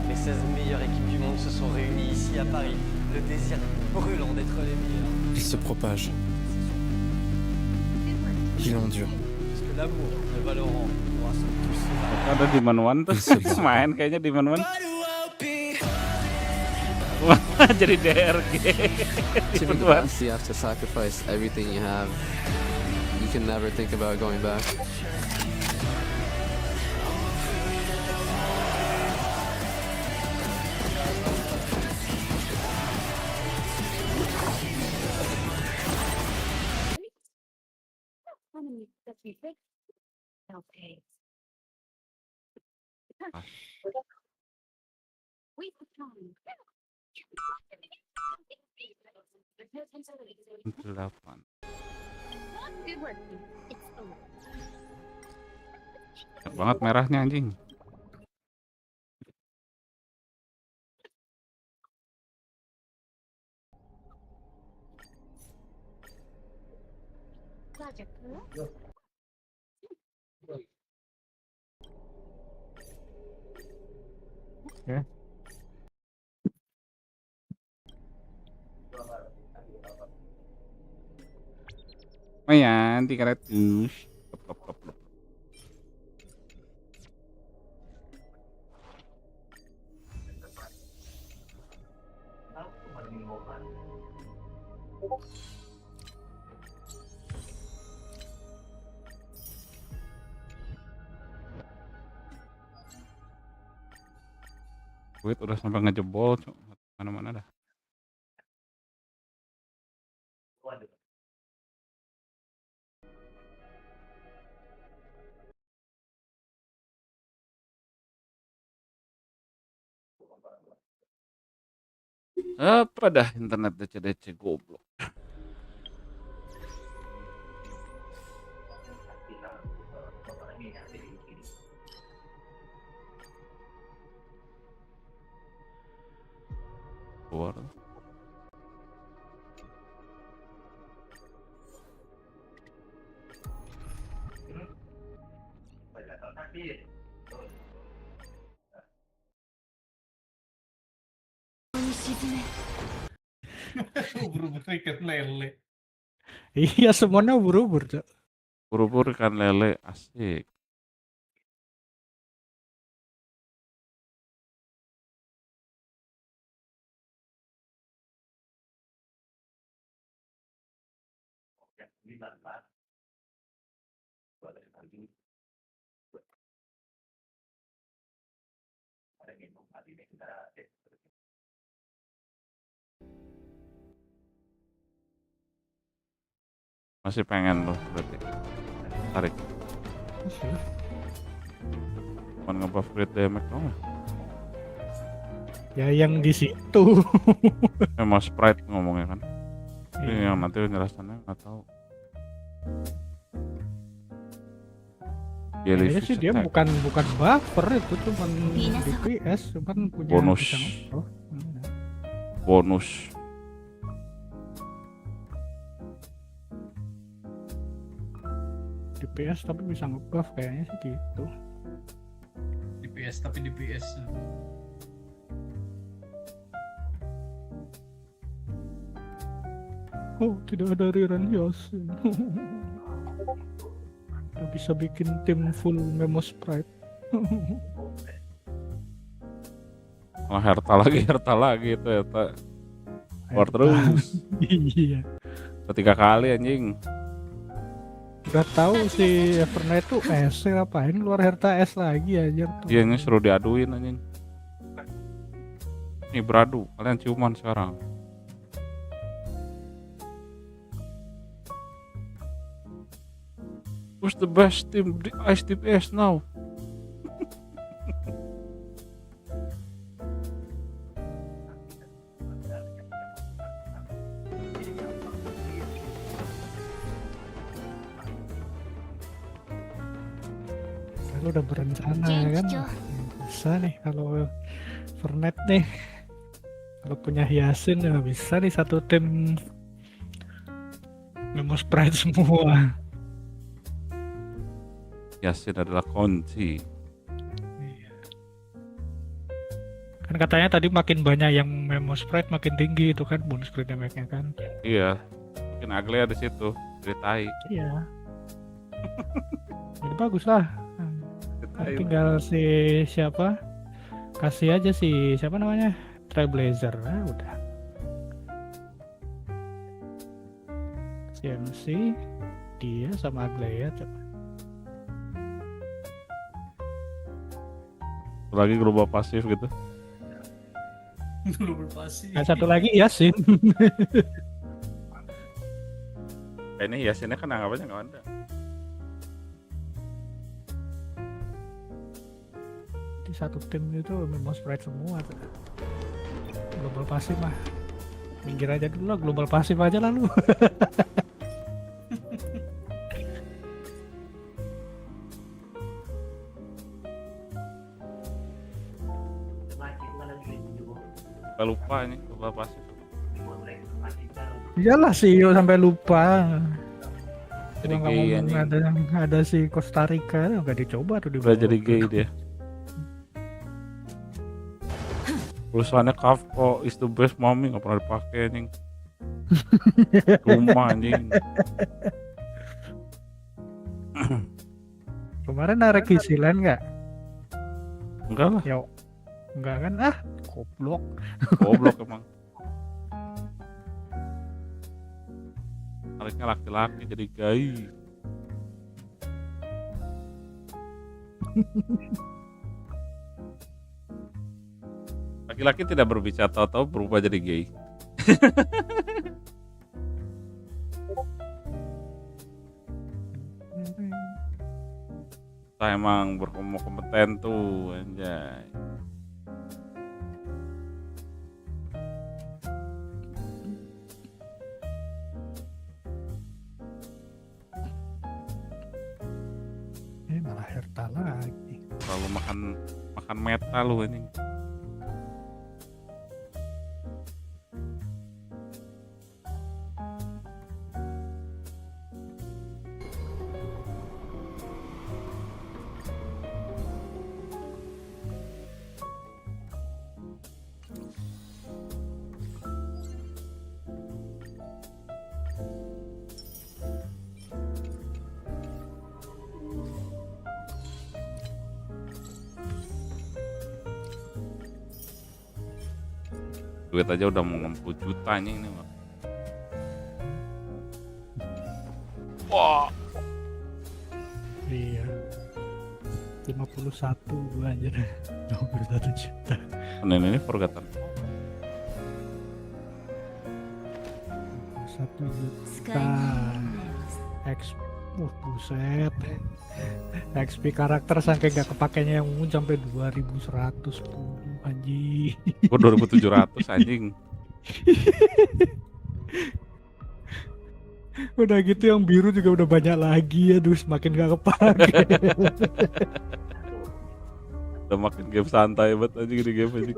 Les 16 meilleures équipes du monde se sont réunies ici à Paris. Le désir brûlant d'être les meilleurs. Il se propage. Il endure. Parce que l'amour de Valorant nous rassemble tous. Ada di manuan tuh main kayaknya di manuan. Jadi DRG. To be the best, you have to sacrifice everything you have. You can never think about going back. Banyak banget merahnya anjing. Ya. Lumayan 300. Duit udah sampai ngejebol, mana-mana dah. Apa dah internet DC-DC goblok. Keluar. Ubur-ubur ikan lele. Iya, semuanya ubur-ubur, Cok. Ubur-ubur ikan lele, asik. Masih pengen loh berarti. Tarik. Cuman nge-buff crit damage dong. Ya yang di situ. Emang sprite ngomongnya kan. Ini yang nanti penjelasannya nggak tahu. Kayaknya sih dia bukan buffer, itu cuman DPS, cuman punya bonus. Bonus. DPS tapi bisa nge-buff kayaknya sih gitu. DPS tapi DPS. Oh, tidak ada Riran Yasin. Udah bisa bikin tim full Memo Sprite. Herta lagi itu ya, keluar terus. Iya. 3 kali anjing. Udah tahu si Evernight tuh S ngapain keluar Herta S lagi aja tuh. Iya, ini suruh diaduin anjing. Nih beradu, kalian ciuman sekarang. Who's the best team di Ice DPS now? Lu udah berencana kan? Bisa nih kalau Fernet nih. Kalau punya Yasin ya bisa nih satu tim Memo Sprite semua. Yasin adalah kunci. Kan katanya tadi makin banyak yang Memo Sprite makin tinggi itu kan bonus crit damage-nya kan. Iya. Makin ugly di situ, ceritai. Iya. Jadi bagus lah. Tinggal si siapa? Kasih aja si siapa namanya? Trailblazer. Nah, udah. CMC dia sama Aglaya coba. Lagi global pasif gitu. Global pasif. Nah, satu lagi Yasin. Ini Yasinnya kan anggapannya nggak ada. Di satu tim itu memang sprite semua tuh. Global pasif mah. Minggir aja dulu lah, global pasif aja lalu. Lupa ini global pasif. Iyalah CEO sampai lupa. Jadi gay ada si Costa Rica nggak dicoba tuh di bawah. Jadi gay dia. Tulisannya Kafko is the best mommy, nggak pernah dipakai anjing. Rumah anjing. Kemarin narik kisilan nggak? Enggak lah. Yo, enggak kan? Goblok. Goblok emang. Nariknya laki-laki jadi gay. Laki-laki tidak berbicara tahu-tahu berubah jadi gay. Saya emang berkompeten tuh, anjay. Malah Herta lagi. Kalau makan meta lu ini. Duit aja udah mau 60 juta ini. Wah. Iya. 51 gua aja 21 juta. Ini Forgotten. 1 juta. Buset. XP karakter saking gak kepakainya yang umum sampai 2110 anjing. Gua 2700 anjing. Udah gitu yang biru juga udah banyak lagi, aduh semakin gak kepake. Udah makin game santai banget anjing di game anjing.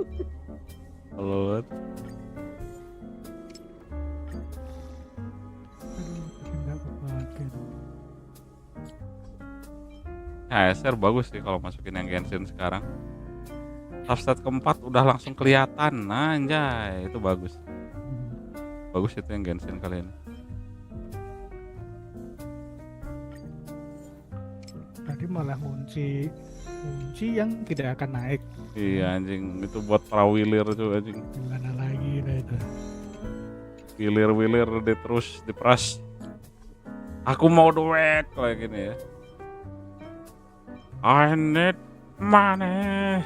Halo banget. HSR bagus sih kalau masukin yang Genshin sekarang. Substat keempat udah langsung kelihatan, nah anjay itu bagus. Bagus itu yang Genshin kalian. Tadi malah kunci yang tidak akan naik. Iya anjing, itu buat prawilir tuh anjing. Gimana lagi dah itu. Wilir terus diperas. Aku mau duit kayak gini ya. I need money.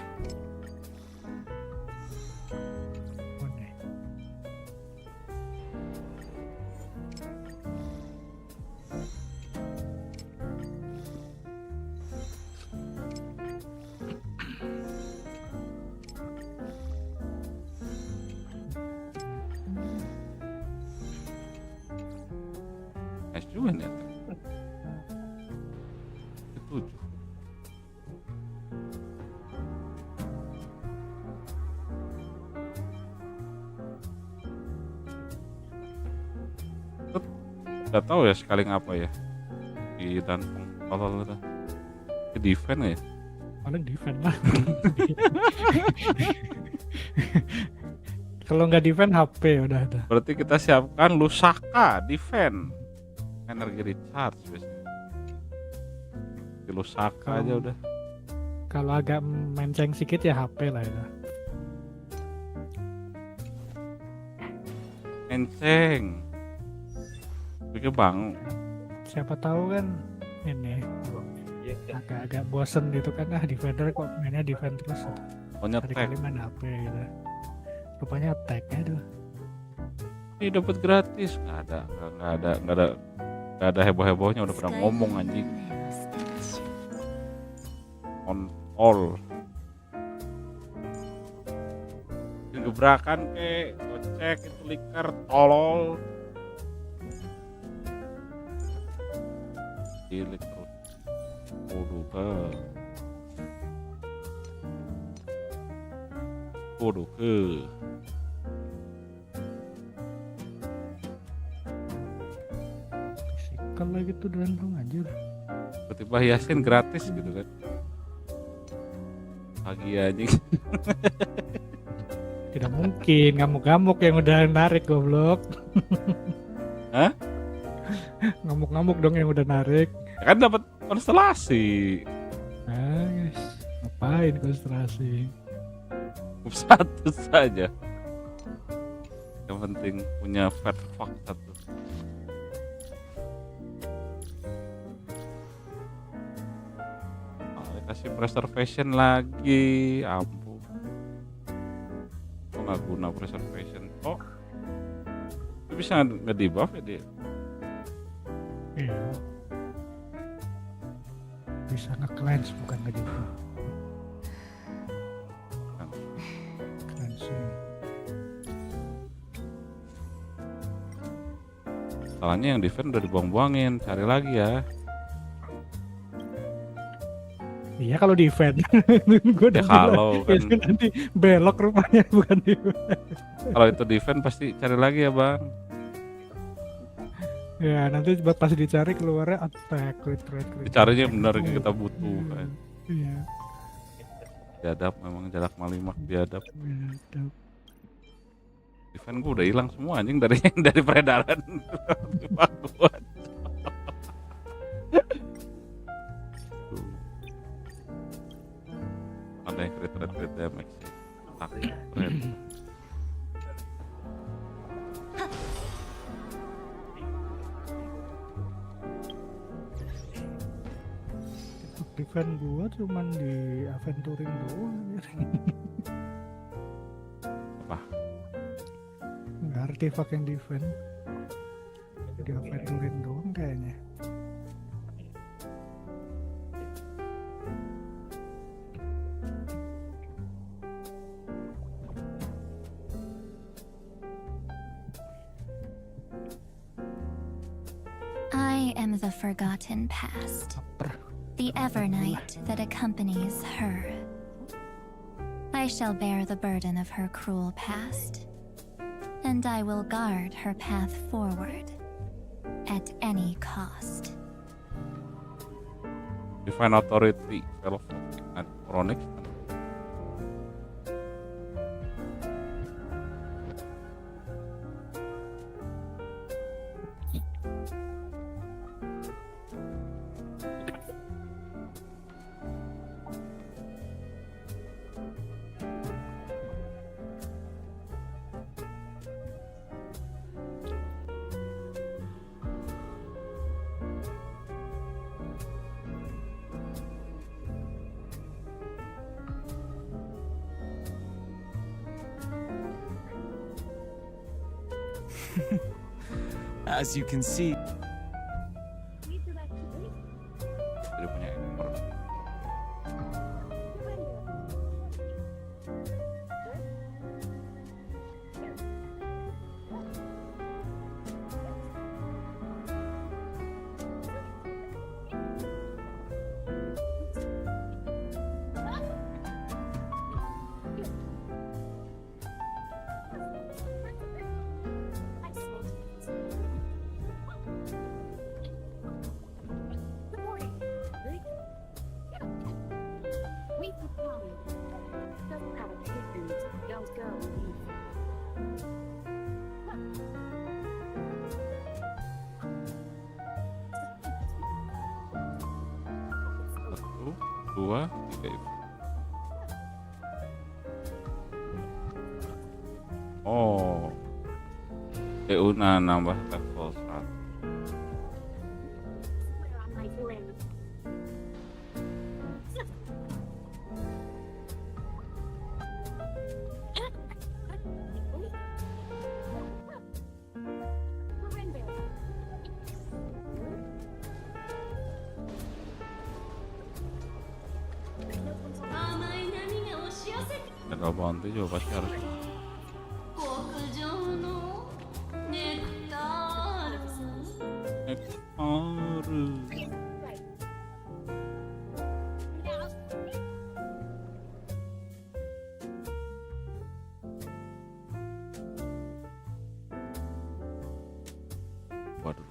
Nice juga nih. Setuju. Gak tahu ya sekali ngapa ya di Danpong tolol itu ke defend ya paling defend lah. Kalau nggak defend HP udah. Berarti kita siapkan Lusaka defend energi recharge biasanya di Lusaka aja udah. Kalau agak menceng sedikit ya HP lah itu. Enceng pikir bang, siapa tahu kan ini agak bosen gitu kan, defender kok mainnya defend terus. Pokoknya kali main HP gitu. Rupanya attack-nya tuh. Ini dapat gratis, nggak ada heboh-hebohnya, udah pernah ngomong anjing. On all. Gebrakan ke, gocek itu liker tolol. Ilik terus. Waduh ke. Kalau lagi tuh Danpong anjir. Tiba-tiba hiasin gratis gitu kan. Pagi anjing. Tidak mungkin, ngamuk-ngamuk yang udah narik goblok. Hah? Ngamuk-ngamuk dong yang udah narik. Ya kan dapat konstelasi. Guys, ngapain konstelasi? Satu saja. Yang penting punya fat fuck satu. Kasih preservation lagi, ampun. Kok nggak guna preservation? Oh, bisa nge-debuff ya dia? Iya. Bisa nge-cleanse bukan nge-debuff. Cleansing. Salahnya yang defend udah dibuang-buangin, cari lagi ya. Iya kalau defend. Gue ya kalau kan itu nanti belok rupanya bukan defend. Kalau itu defend pasti cari lagi ya bang. Ya nanti pas dicari keluarnya attack, crit. Dicarinya benar yang kita butuh kan. Iya. Biadab memang jalak malimak biadab. Biadab. Defend gue udah hilang semua anjing dari peredaran. Bagus. Ada yang crit damage sih. Keren. Defend gua cuman di aventuring doang. Apa? Nggak artefak yang defend. Di aventuring doang kayaknya. I am the forgotten past, the Evernight that accompanies her. I shall bear the burden of her cruel past, and I will guard her path forward at any cost. Divine Authority, Spell of Chronic. As you can see, Tidak punya ekor. Satu, dua, tiga itu. Oh, Euna nambah level 1. Ada bounty juga pasti harus. Waduh.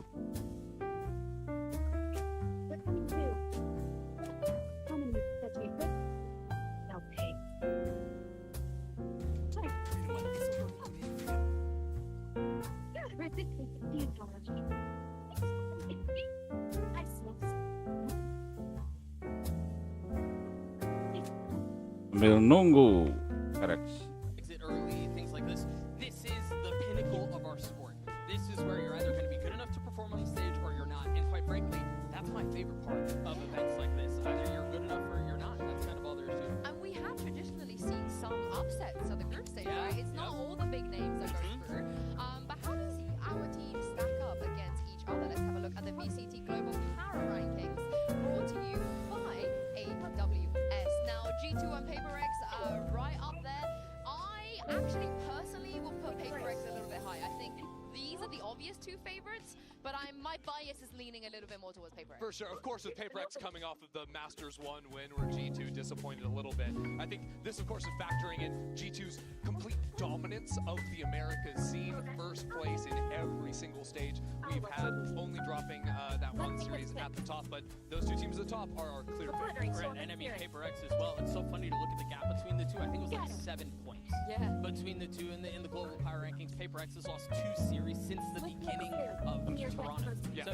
Sambil nunggu Prx. Exit early, things like this. This is the pinnacle of our sport. This is where you're either going to be good enough to perform on the stage or you're not. And quite frankly, that's my favorite part of events like this. Either you're good enough or you're not. That's kind of all there is to it. And we have traditionally seen some upsets at the group stage, right? It's not all the big names that go through. But how does our team stack up against each other? Let's have a look at the VCT Global Power Rankings brought to you by AWS. Now, G2 and PaperX are right up there. I actually personally will put PaperX a little bit high. I think these are the obvious two favorites, but my bias is leaning a little bit more towards PaperX. For sure. Of course, with PaperX coming off of the Masters 1 win where G2 disappointed a little bit. I think this, of course, is factoring in G2's complete dominance of the Americas scene. First place in every single stage we've had, only dropping that one series at the top. But those two teams at the top are our clear favorites. Right, and I mean PaperX as well. It's so funny to look at the gap between the two. I think it was like 7 points. Yeah. Between the two in the global power rankings, PaperX has lost 2 series since the beginning of Toronto. Yeah. So,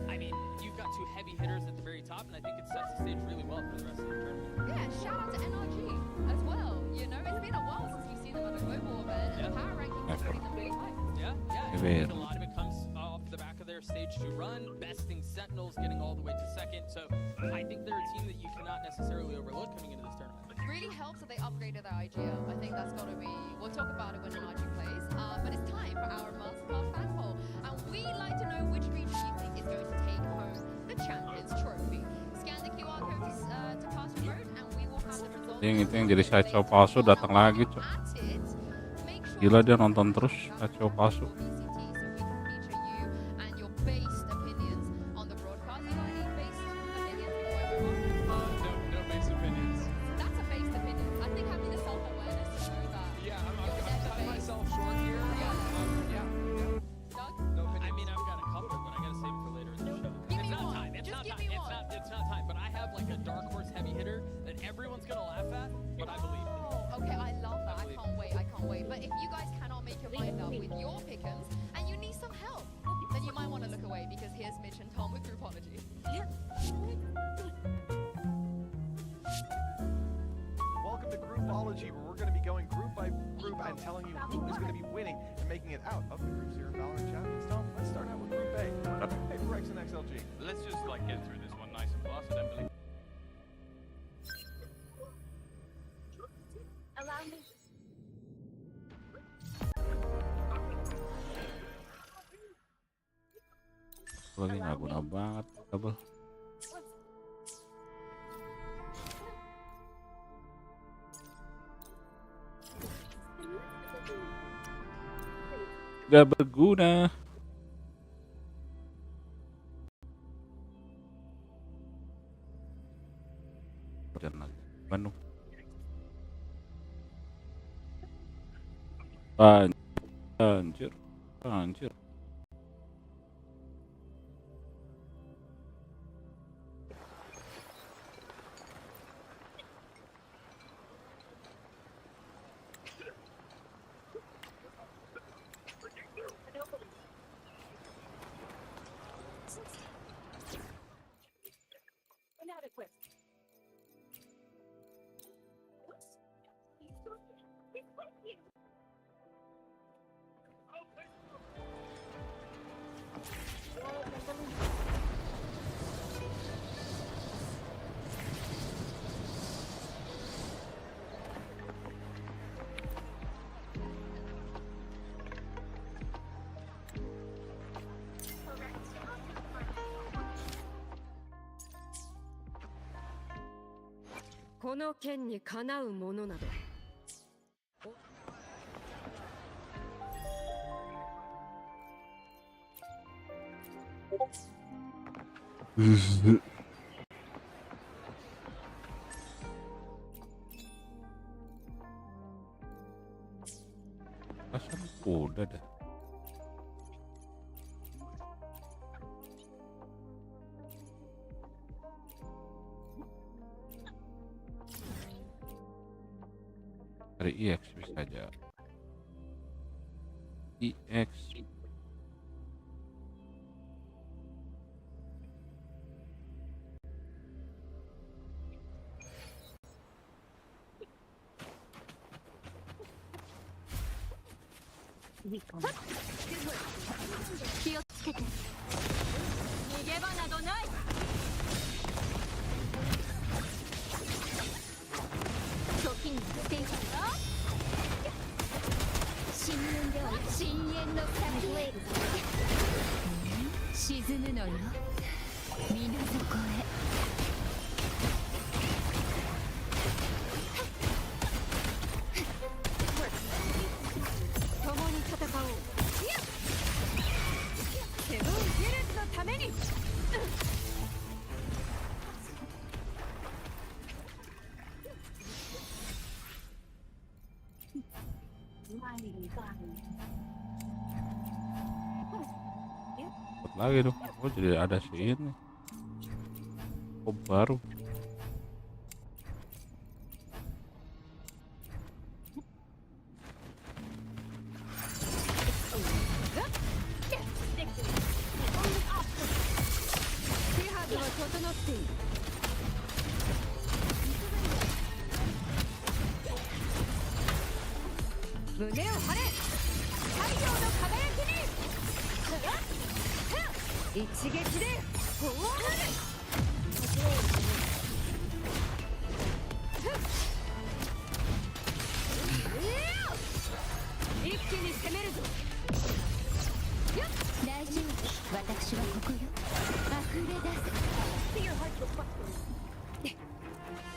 I mean, you've got 2 heavy hitters at the very top, and I think it sets the stage really well for the rest of the tournament. Yeah, shout out to NRG as well. You know, it's been a while since we've seen them at a global event, and the power rankings are putting them really high. Yeah. I think a lot of it comes off the back of their stage 2 run, besting Sentinels, getting all the way to second. So I think they're a team that you can necessarily overlook coming into this tournament. It really helps that they upgraded their IGL. I think that's got to be. We'll talk about it when an IG plays. But it's time for our Mastercard fan poll, and we like to know which region you think is going to take home the Champions Trophy. Scan the QR code to pass the road, and we will have the results. Itu yang jadi sideshow palsu datang lagi, Cok. Gila dia nonton terus sideshow palsu. Welcome to Groupology, where we're going to be going group by group and telling you who is going to be winning and making it out of the groups here in Valorant Champions. Tom, let's start out with Group A. Hey, Prx and XLG. Let's just get through this one nice and fast, I don't believe. Allow me. Lagi nggak guna banget double. Gak berguna. Bandung. Anjir. Pasang udah dah. Dari EX bisa aja. EX. Lagi dong, oh jadi ada si ini. Oh baru.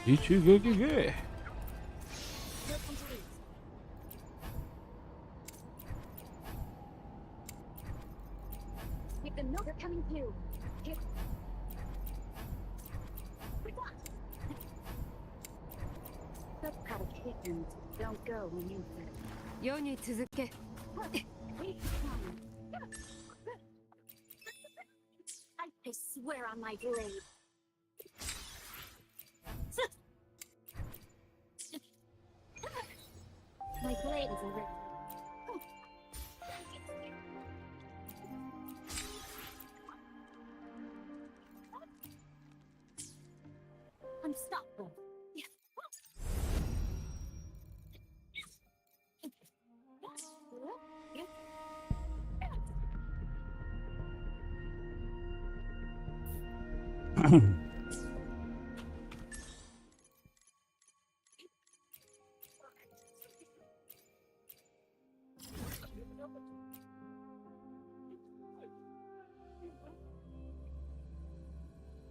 G2 GG. With the milk coming through. Don't go when you said. 世に続け I swear on my blade. My blade is a rip. Unstoppable.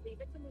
Leave it to me.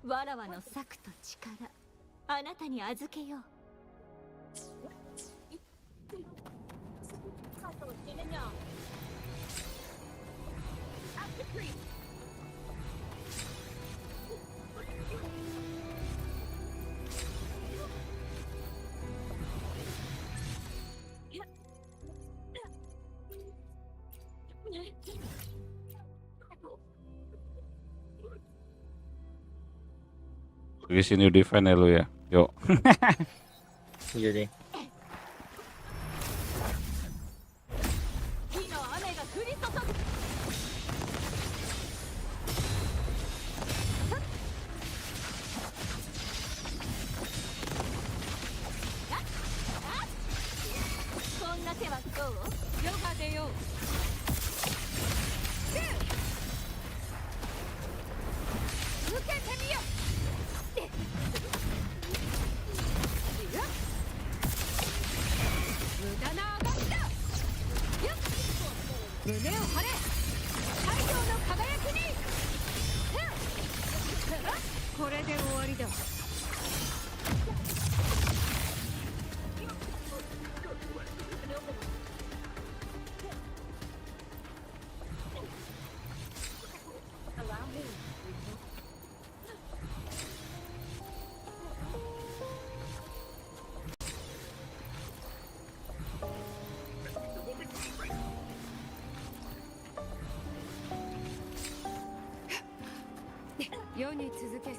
Warawa わらわの策と力、あなたに預けよう。Di sini defend ya lu ya. Yuk. Iya deh.世に続け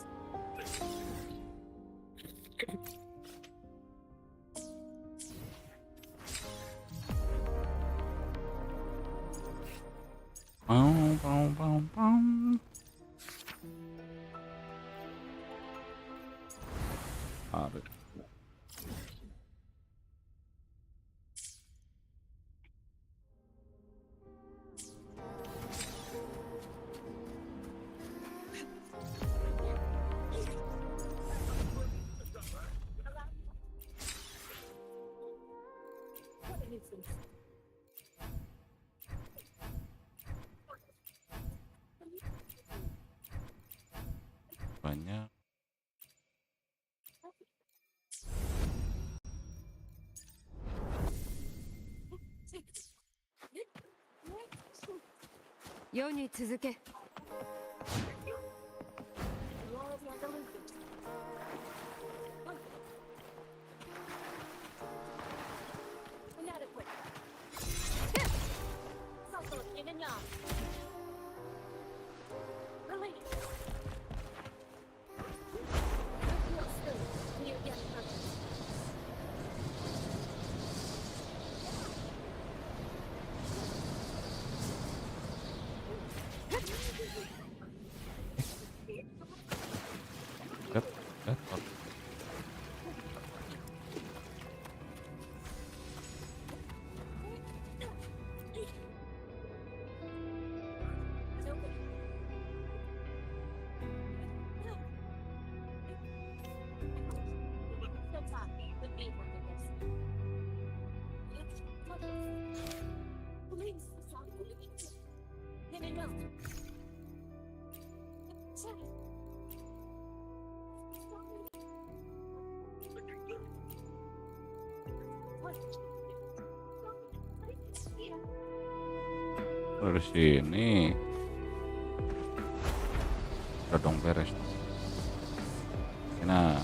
What an instance. 世に続け。Dari sini udah dong beres. Nah,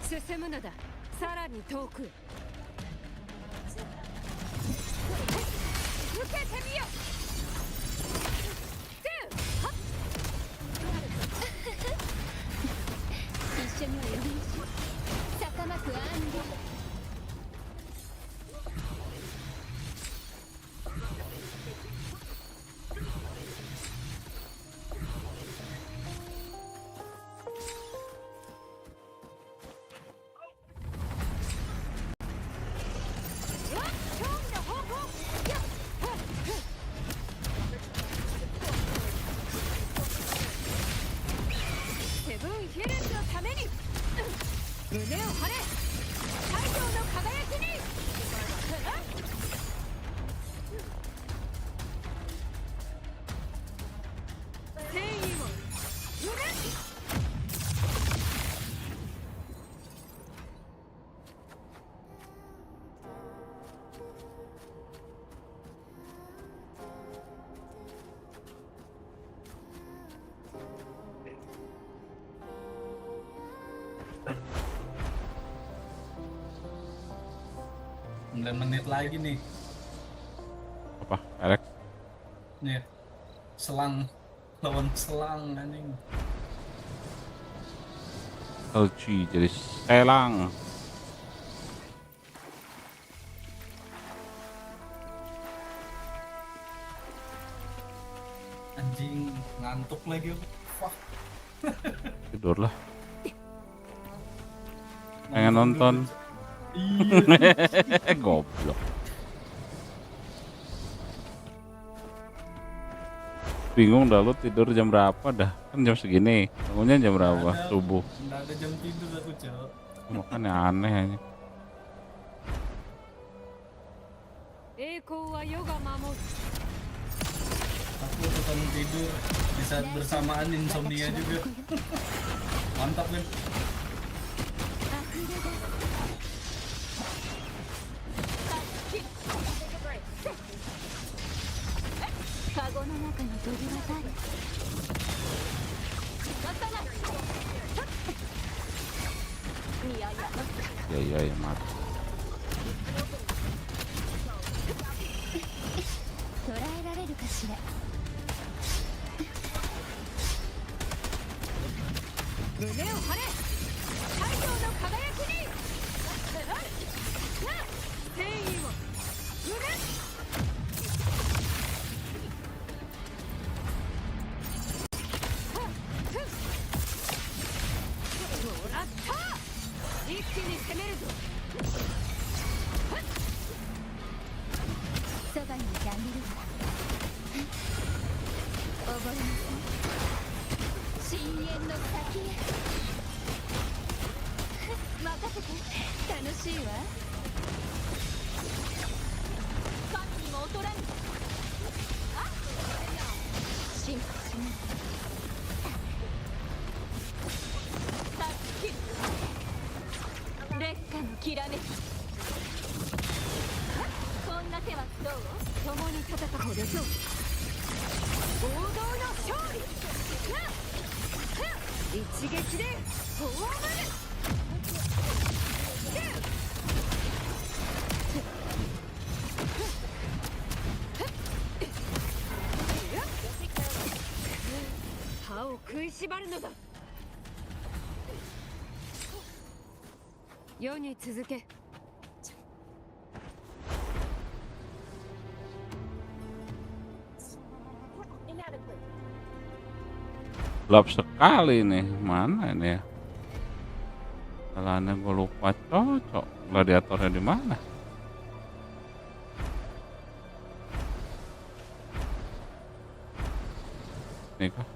進むのだ。さらに遠くへ。受けてみよ。一緒には呼び出し。坂巻アンド。Menit lagi nih. Apa? Alex? Nih. Selang lawan selang anjing. LG jadi selang. Anjing ngantuk lagi. Fuck. Tidur lah. Pengen nonton. Iya. Goblok. Bingung dah lu tidur jam berapa dah? Kan jam segini. Bangunnya jam berapa? Subuh. Nggak ada jam tidur aku, Cok. Makanya aneh aja. Aku ikutan tidur di saat bersamaan insomnia juga. Mantap kan? Ya mati. しいわ。神にも劣らぬ。あ、進化しない。さっき劣化のきらめき。こんな手はどう？共に戦うでしょう。王道の勝利。一撃でフォアマル。歯を食いしばるのだ。世に続け。Gelap sekali nih. Mana ini ya? Jalannya gue lupa cocok. Gladiatornya di mana? Nih kah?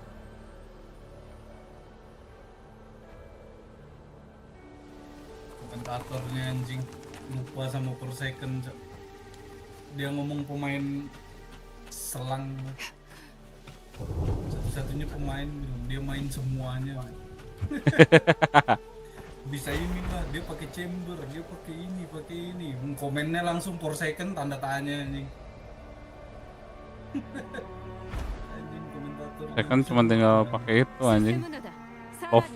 Komentatornya anjing lupa sama per second. Dia ngomong pemain selang. Satu-satunya pemain dia main semuanya. Bisa ini lah, dia pakai chamber, dia pakai ini. Komennya langsung per second tanda tanya anjing. Anjing komentator. Saya kan cuma tinggal pakai itu anjing. Off.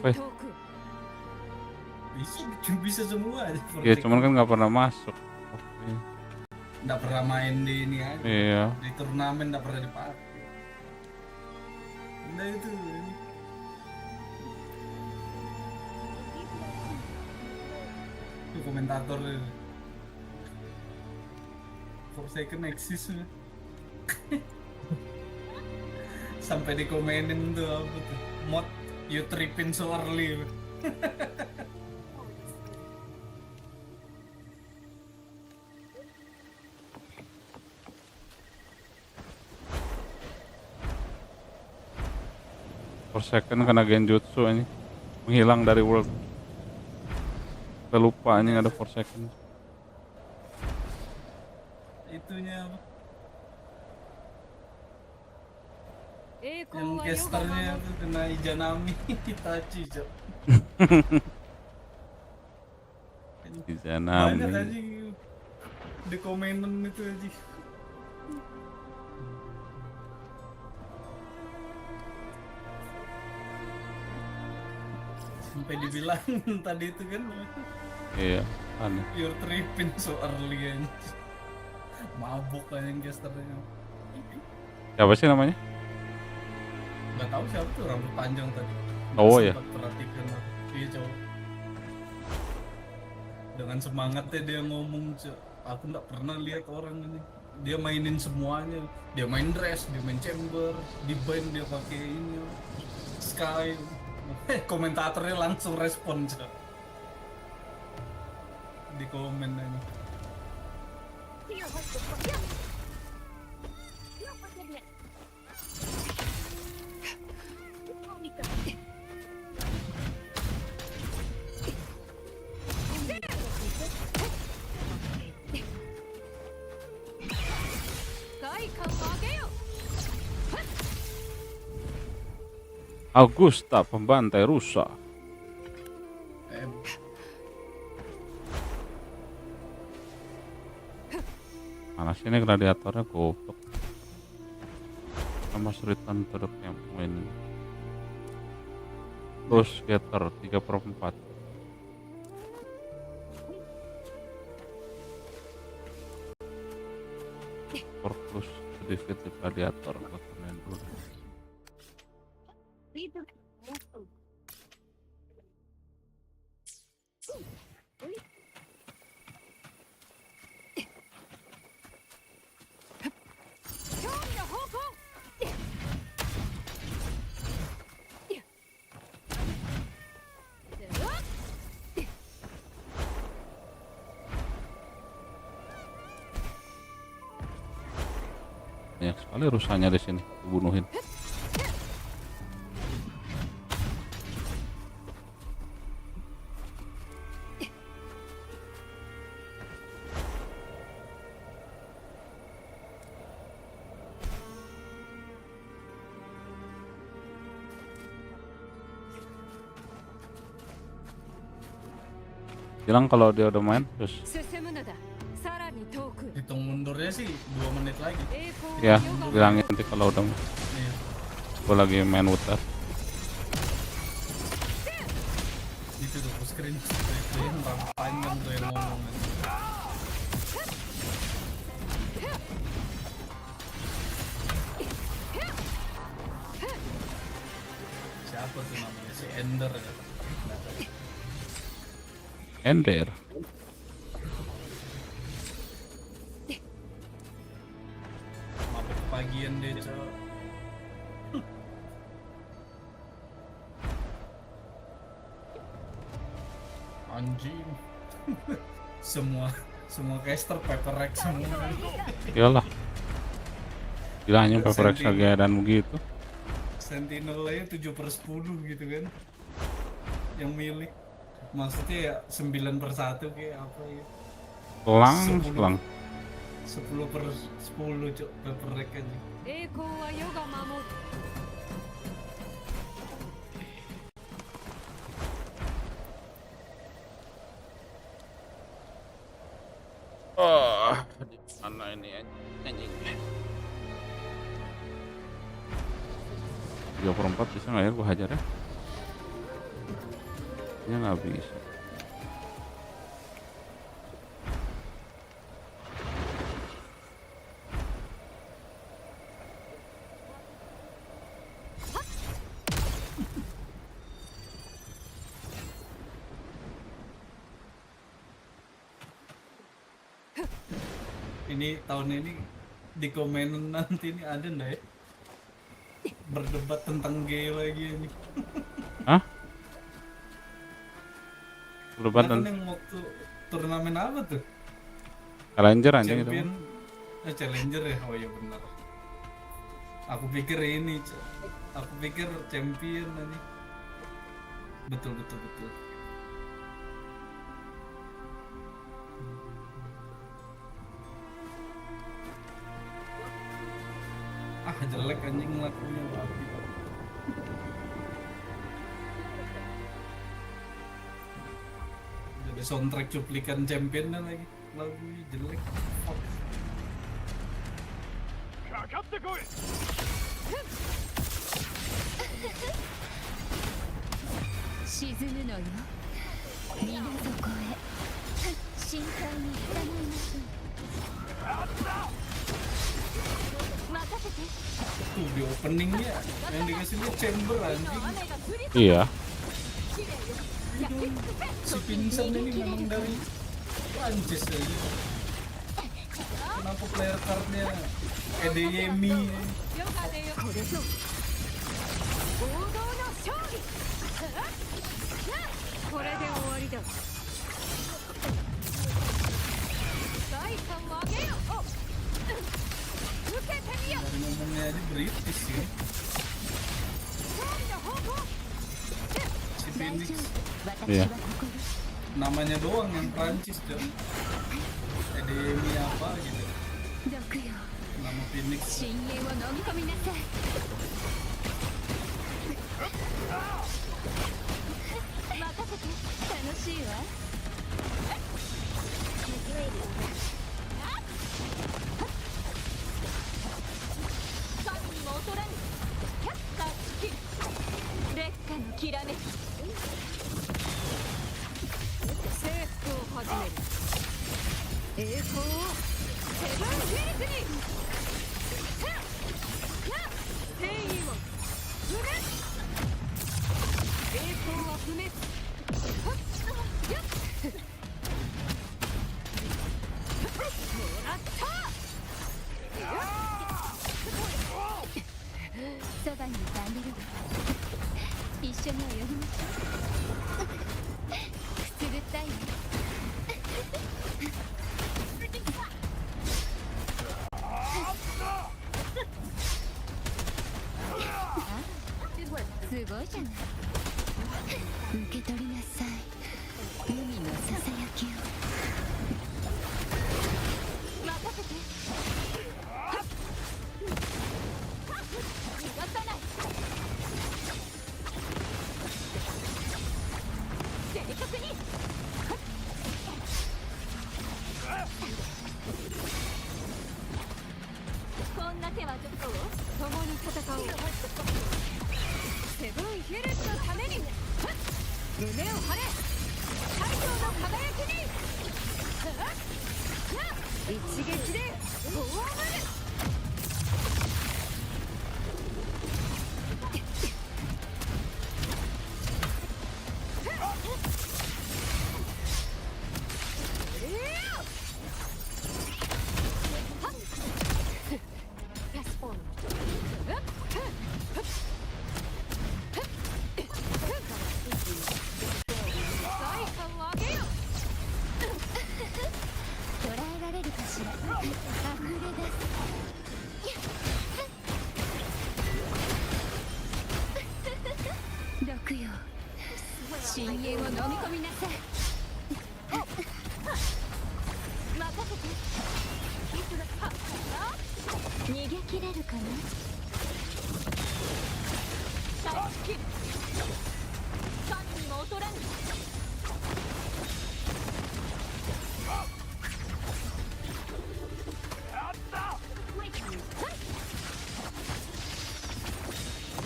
Bisa semua aja. Ya cuman kan nggak pernah masuk. Nggak pernah main di ini aja. Iya. Di turnamen nggak pernah dipakai. Nah itu. Itu komentator. For second exist. Sampai dikomenin tuh apa tuh. Mod you tripping so early. Per second kena genjutsu ini menghilang dari world. Kita lupa ini ada for second. Itunya apa? Yang casternya tuh kena Izanami Itachi, Cok. Izanami. Banyak aja di komenan itu aja. Sampai dibilang tadi itu kan. Iya, aneh. You're tripping so early aja. Mabuk aja yang casternya. Siapa sih namanya? Gak tahu siapa tuh, rambut panjang tadi. Oh ya. Perhatikan. Iya cowok. Dengan semangatnya dia ngomong, aku nggak pernah lihat orang ini. Dia mainin semuanya. Dia main dress, dia main chamber, di band dia pakai ini, sky. Komentatornya langsung respon di komen ini. Augusta, pembantai rusa. Mana sini gladiatornya goblok. Sama Return to the Camp Win. Terus getter 3/4. Plus sedikit di gladiator buat main dulu. Banyak sekali rusanya di sini dibunuhin. Bilang kalau dia udah main terus. Hitung mundurnya sih 2 menit lagi. Ya, bilangin nanti kalau udah. Iya. Gue lagi main Wutar. Itu tuh screen itu yang panjang tuh yang ngomong. Siapa tuh namanya? Si Ender ya? Ender. Mabuk pagian deh, cowok. Anjing. semua caster Prx semua. Iyalah. Bilangnya Prx dan begitu. Sentinel-nya 7/10 gitu kan. Yang milih. Maksudnya ya 9/1 kayak apa ya? Selang. 10/10 cok Prx aja. Di mana ini anjing? 34 bisa nggak ya gua hajar ya? Ya nggak bisa. Ini tahun ini di komen nanti ini ada nggak ya? Berdebat tentang gay lagi ini. Hah? Berdebat tentang yang waktu turnamen apa tuh? Challenger anjing itu. Challenger ya? Oh iya benar. Aku pikir ini, aku pikir champion tadi. Betul. Jelek anjing lagunya babi. Jadi soundtrack cuplikan champion lagi lagunya jelek. Tuh di openingnya yang dikasih lihat chamber anjing. Iya. Si Vincent ini memang dari Prancis aja. Kenapa player cardnya Edeyemi? Ngomongnya aja British ya. Si Phoenix. Iya. Namanya doang yang Prancis dong. Edeyemi apa gitu. Nama Phoenix. 毒よ、深淵を飲み込みなさい。任せて。逃げ切れるかな。大スキル神にも劣らぬ。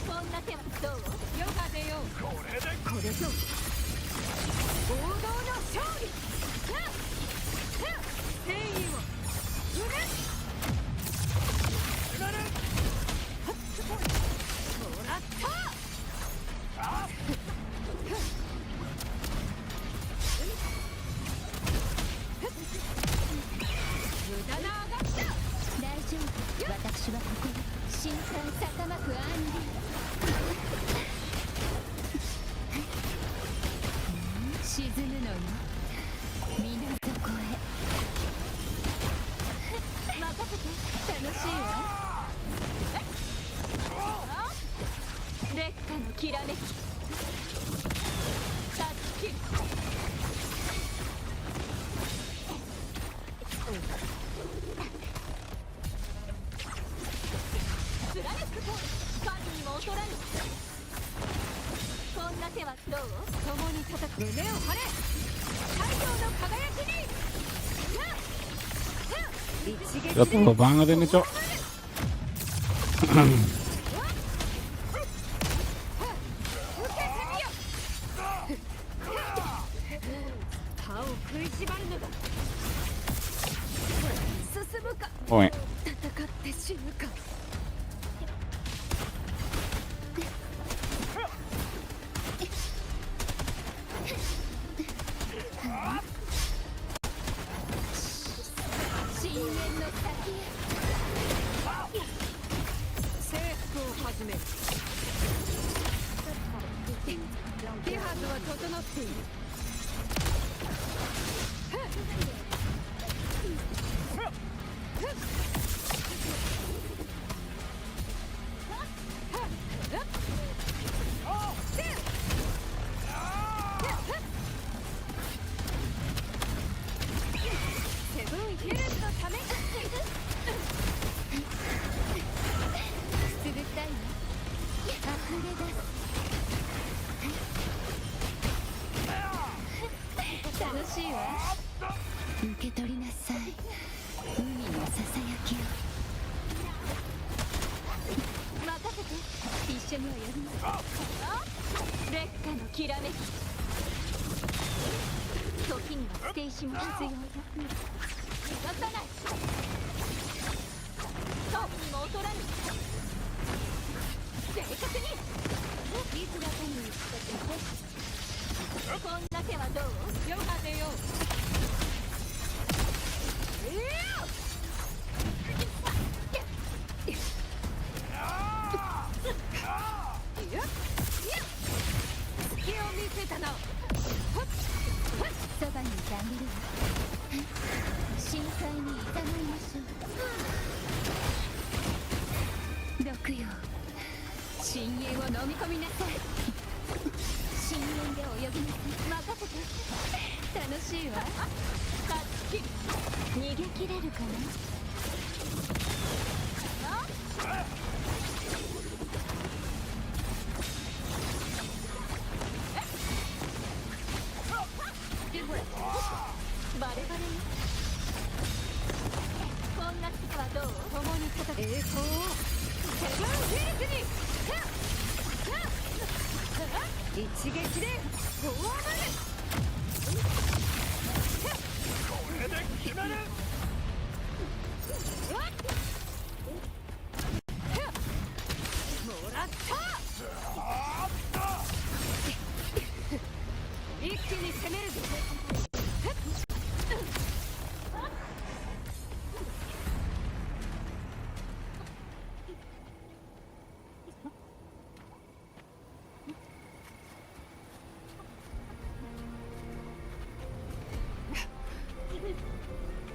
こんな手はどう？よかぜよ。これぞ王道の勝利。正義を受けもらった。無駄なあがきだ。大丈夫、私はここで新刊ささまくアンディ。沈むのよ、水底へ。任せて、楽しいわ。烈火のきらめき。タッチキル。スラネックポール、神にも劣らぬ。こんな手はどう？共に戦く。胸を張れ、太陽の輝きに。Gatel banget ini, Cok. Oh,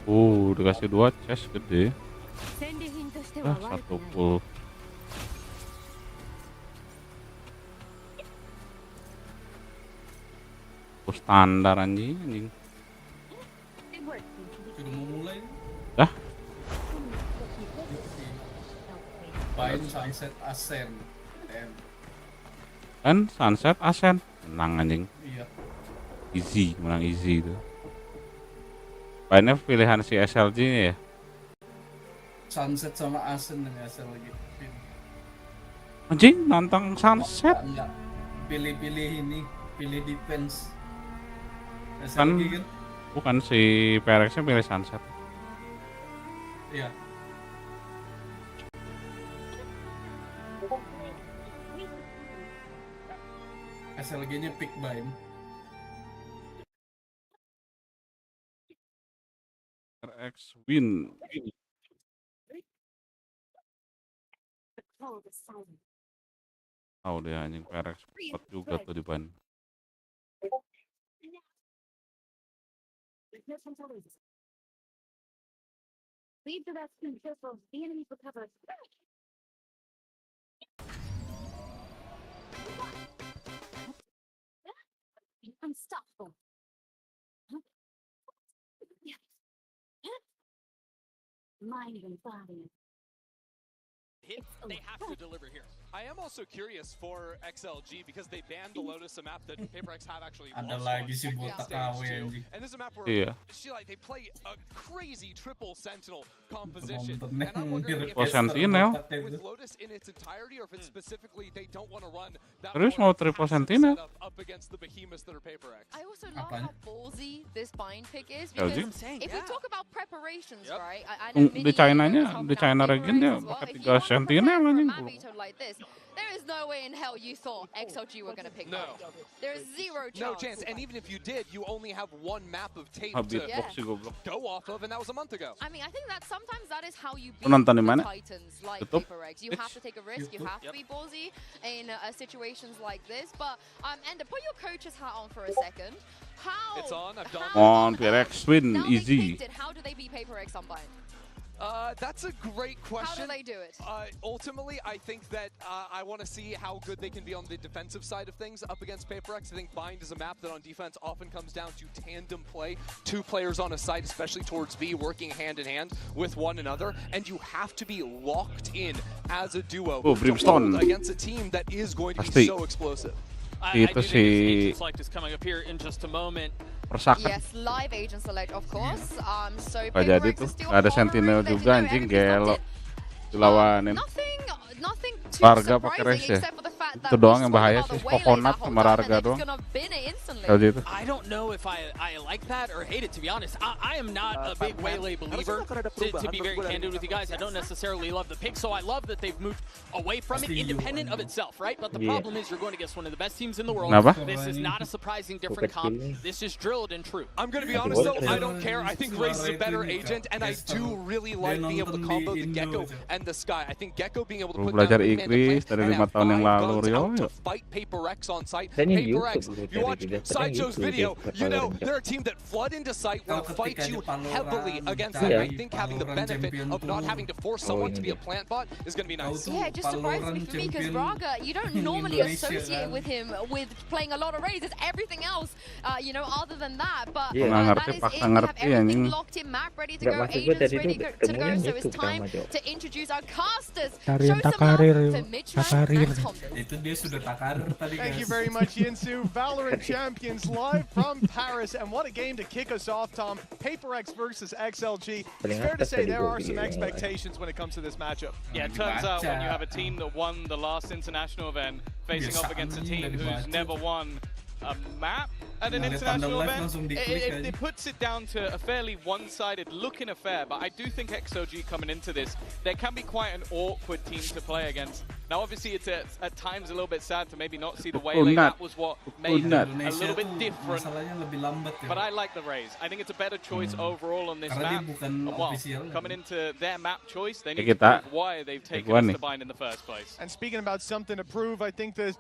Dikasih 2 chest gede. Satu full. Standar anjing. Sudah mau mulai. Dah. Main Sunset Ascent. Kan Sunset Ascent menang anjing. Iya. Easy, menang easy itu. Mainnya pilihan si SLG ya. Sunset sama Ascent dan SLG. Anjing nantang Sunset. Enggak. Pilih-pilih ini, pilih defense. Kan, SLG kan? bukan si Prx-nya pilih Sunset. Iya. SLG-nya pick bind. Prx Win. Dia anjing Prx cepat juga tuh di ban. Leave the restroom careful. The enemy's recovered. Unstoppable. Mind and body. They have to deliver here. I am also curious for XLG because they banned the Lotus, a map that Prx have actually Ada lost lagi on si botak stage KW two. anjing. And this is a map where they play a crazy triple sentinel composition. And I'm wondering if it's Sentinel. with Lotus in its entirety or if it's specifically they don't want to run that Terus mau triple Sentinel? up against the behemoths that are Prx. I also love how ballsy this bind pick is LG? because if we talk about preparations, right? Di China-nya, di China region dia pakai 3 Sentinel anjing. Like this, there is no way in hell you thought XLG were going to pick No. that. There is zero chance. No chance. And even if you did, you only have one map of tape to go off of, and that was a month ago. I mean, I think that sometimes that is how you beat Nonton di the mana? Titans like YouTube? Prx. You have to take a risk. You have to be ballsy in situations like this. But and put your coach's hat on for a second. How? It's on. I've done. On Prx Win Now easy. they picked it. How do they beat Prx unbind? That's a great question. How do they do it? Ultimately, I think that I want to see how good they can be on the defensive side of things up against Prx. I think Bind is a map that on defense often comes down to tandem play. 2 players on a site, especially towards B, working hand in hand with one another. And you have to be locked in as a duo Brimstone against a team that is going to be so explosive. I do think Agent Select is coming up here in just a moment. Yes, live agent select, of course. So Gak jadi tuh, gak ada Sentinel juga anjing, gelo dilawanin. Rarga pakai race ya. Itu doang yang bahaya sih, Coconut sama Rarga doang. LG itu. I don't know if I like that or hate it, to be honest. I am not a big Waylay believer, to be very candid with you guys. I don't necessarily love the pick, so I love that they've moved away from it, independent of itself, right? But the problem is you're going against one of the best teams in the world. This is not a surprising different comp. This is drilled and true. I'm going to be honest though, I don't care. I think Race is a better agent, and I do really like being able to combo the Gecko and the Sky. I think Gecko being able to put belajar down Inggris dari 5 tahun yang lalu, to fight Prx on site. Prx, you watch Sideshow's video, you know they're a team that flood into site, will fight you heavily against them. I think having the benefit of not having to force someone to be a plant bot is going to be nice. Yeah, it just surprised me for me because Raga, you don't normally associate with him with playing a lot of raids. It's everything else, you know, other than that. But that is it. We have everything locked in, map ready to go, agents ready to go. So it's time to introduce our casters. Show some love to Mitch and Tom. Itu dia sudah takarir tadi, guys. Thank you very much, Yinsu. Valorant Champions live from Paris, and what a game to kick us off, Tom. Prx versus XLG. It's fair to say there are some expectations when it comes to this matchup. Yeah, it turns out when you have a team that won the last international event facing off against a team who's never won a map at an international event, it puts it down to a fairly one-sided looking affair. But I do think XOG coming into this, there can be quite an awkward team to play against. Now obviously it's at times a little bit sad to maybe not see the Waylay. That was what made it a little bit different. But I like the Rays. I think it's a better choice overall on this map. And well, coming into their map choice, they need to prove why they've taken us to bind in the first place. And speaking about something to prove, I think the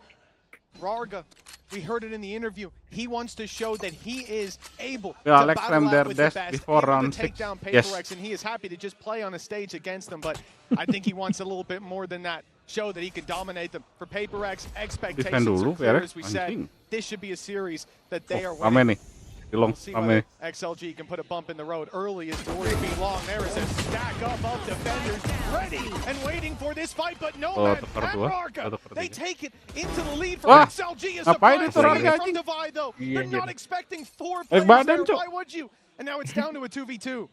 Rarga, we heard it in the interview, he wants to show that he is able Yeah, to Alex battle there out with the dash best, before able round to take 6. down Yes. Prx, and he is happy to just play on a stage against them, but I think he wants a little bit more than that. Show that he can dominate them. For Prx, expectations are clear, as we said. This should be a series that they are winning. We'll see whether XLG can put a bump in the road. Early is going to be long. There is a stack up of defenders ready and waiting for this fight, but no man and Rarga, they take it into the lead for XLG. Is surprised from Divide, though. They're not expecting 4 players there. Why would you? And now it's down to a 2v2.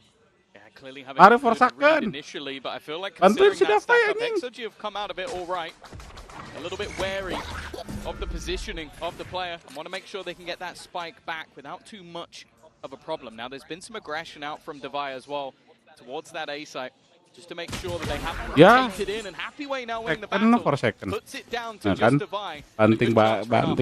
Yeah, clearly having a good read initially, but I feel like considering that stack up, XLG have come out of it all right. A little bit wary of the positioning of the player and want to make sure they can get that spike back without too much of a problem. Now, there's been some aggression out from Devi as well towards that A site, just to make sure that they haven't rotated in, and Happy Way now winning the battle. Puts it down to just Devi. Banting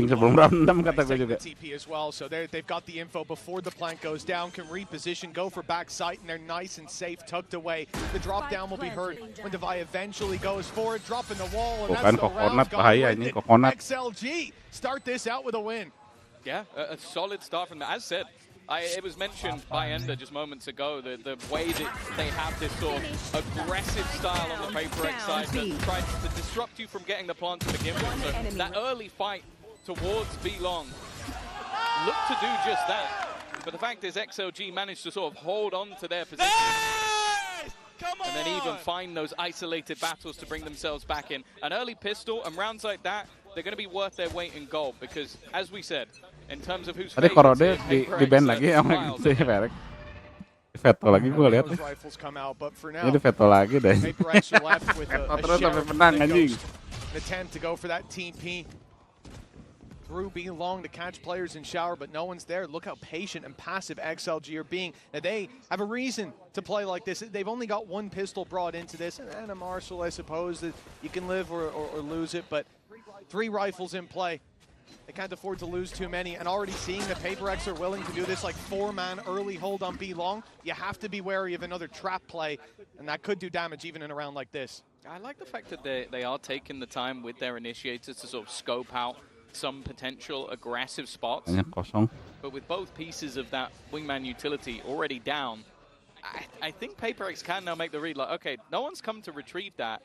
sebelum round 6 kata gue juga. TP as well, so they've got the info before the plank goes down, can reposition, go for back sight, and they're nice and safe, tucked away. The drop down will be heard when Devi eventually goes for it, dropping the wall, and that's the round gone with it. XLG start this out with a win. Yeah, a solid start from that. As said, it was mentioned by Ender just moments ago that the way that they have this sort of aggressive style on the Prx side that tries to disrupt you from getting the plant to begin with. So that early fight towards B-Long looked to do just that. But the fact is XLG managed to sort of hold on to their position. And then even find those isolated battles to bring themselves back in. An early pistol and rounds like that, they're going to be worth their weight in gold because, as we said, in terms of who's tadi Korode di band lagi sama si Prx. Veto lagi gue lihat nih. Ini veto lagi deh. Veto terus sampai menang anjing. Attempt to go for that TP. Through being long to catch players in shower, but no one's there. Look how patient and passive XLG are being. Now they have a reason to play like this. They've only got one pistol brought into this, and a Marshall, I suppose, that you can live or lose it, but 3 rifles in play. They can't afford to lose too many, and already seeing that Prx are willing to do this like 4-man early hold on B-Long, you have to be wary of another trap play, and that could do damage even in a round like this. I like the fact that they are taking the time with their initiators to sort of scope out some potential aggressive spots. But with both pieces of that wingman utility already down, I think Prx can now make the read like, okay, no one's come to retrieve that.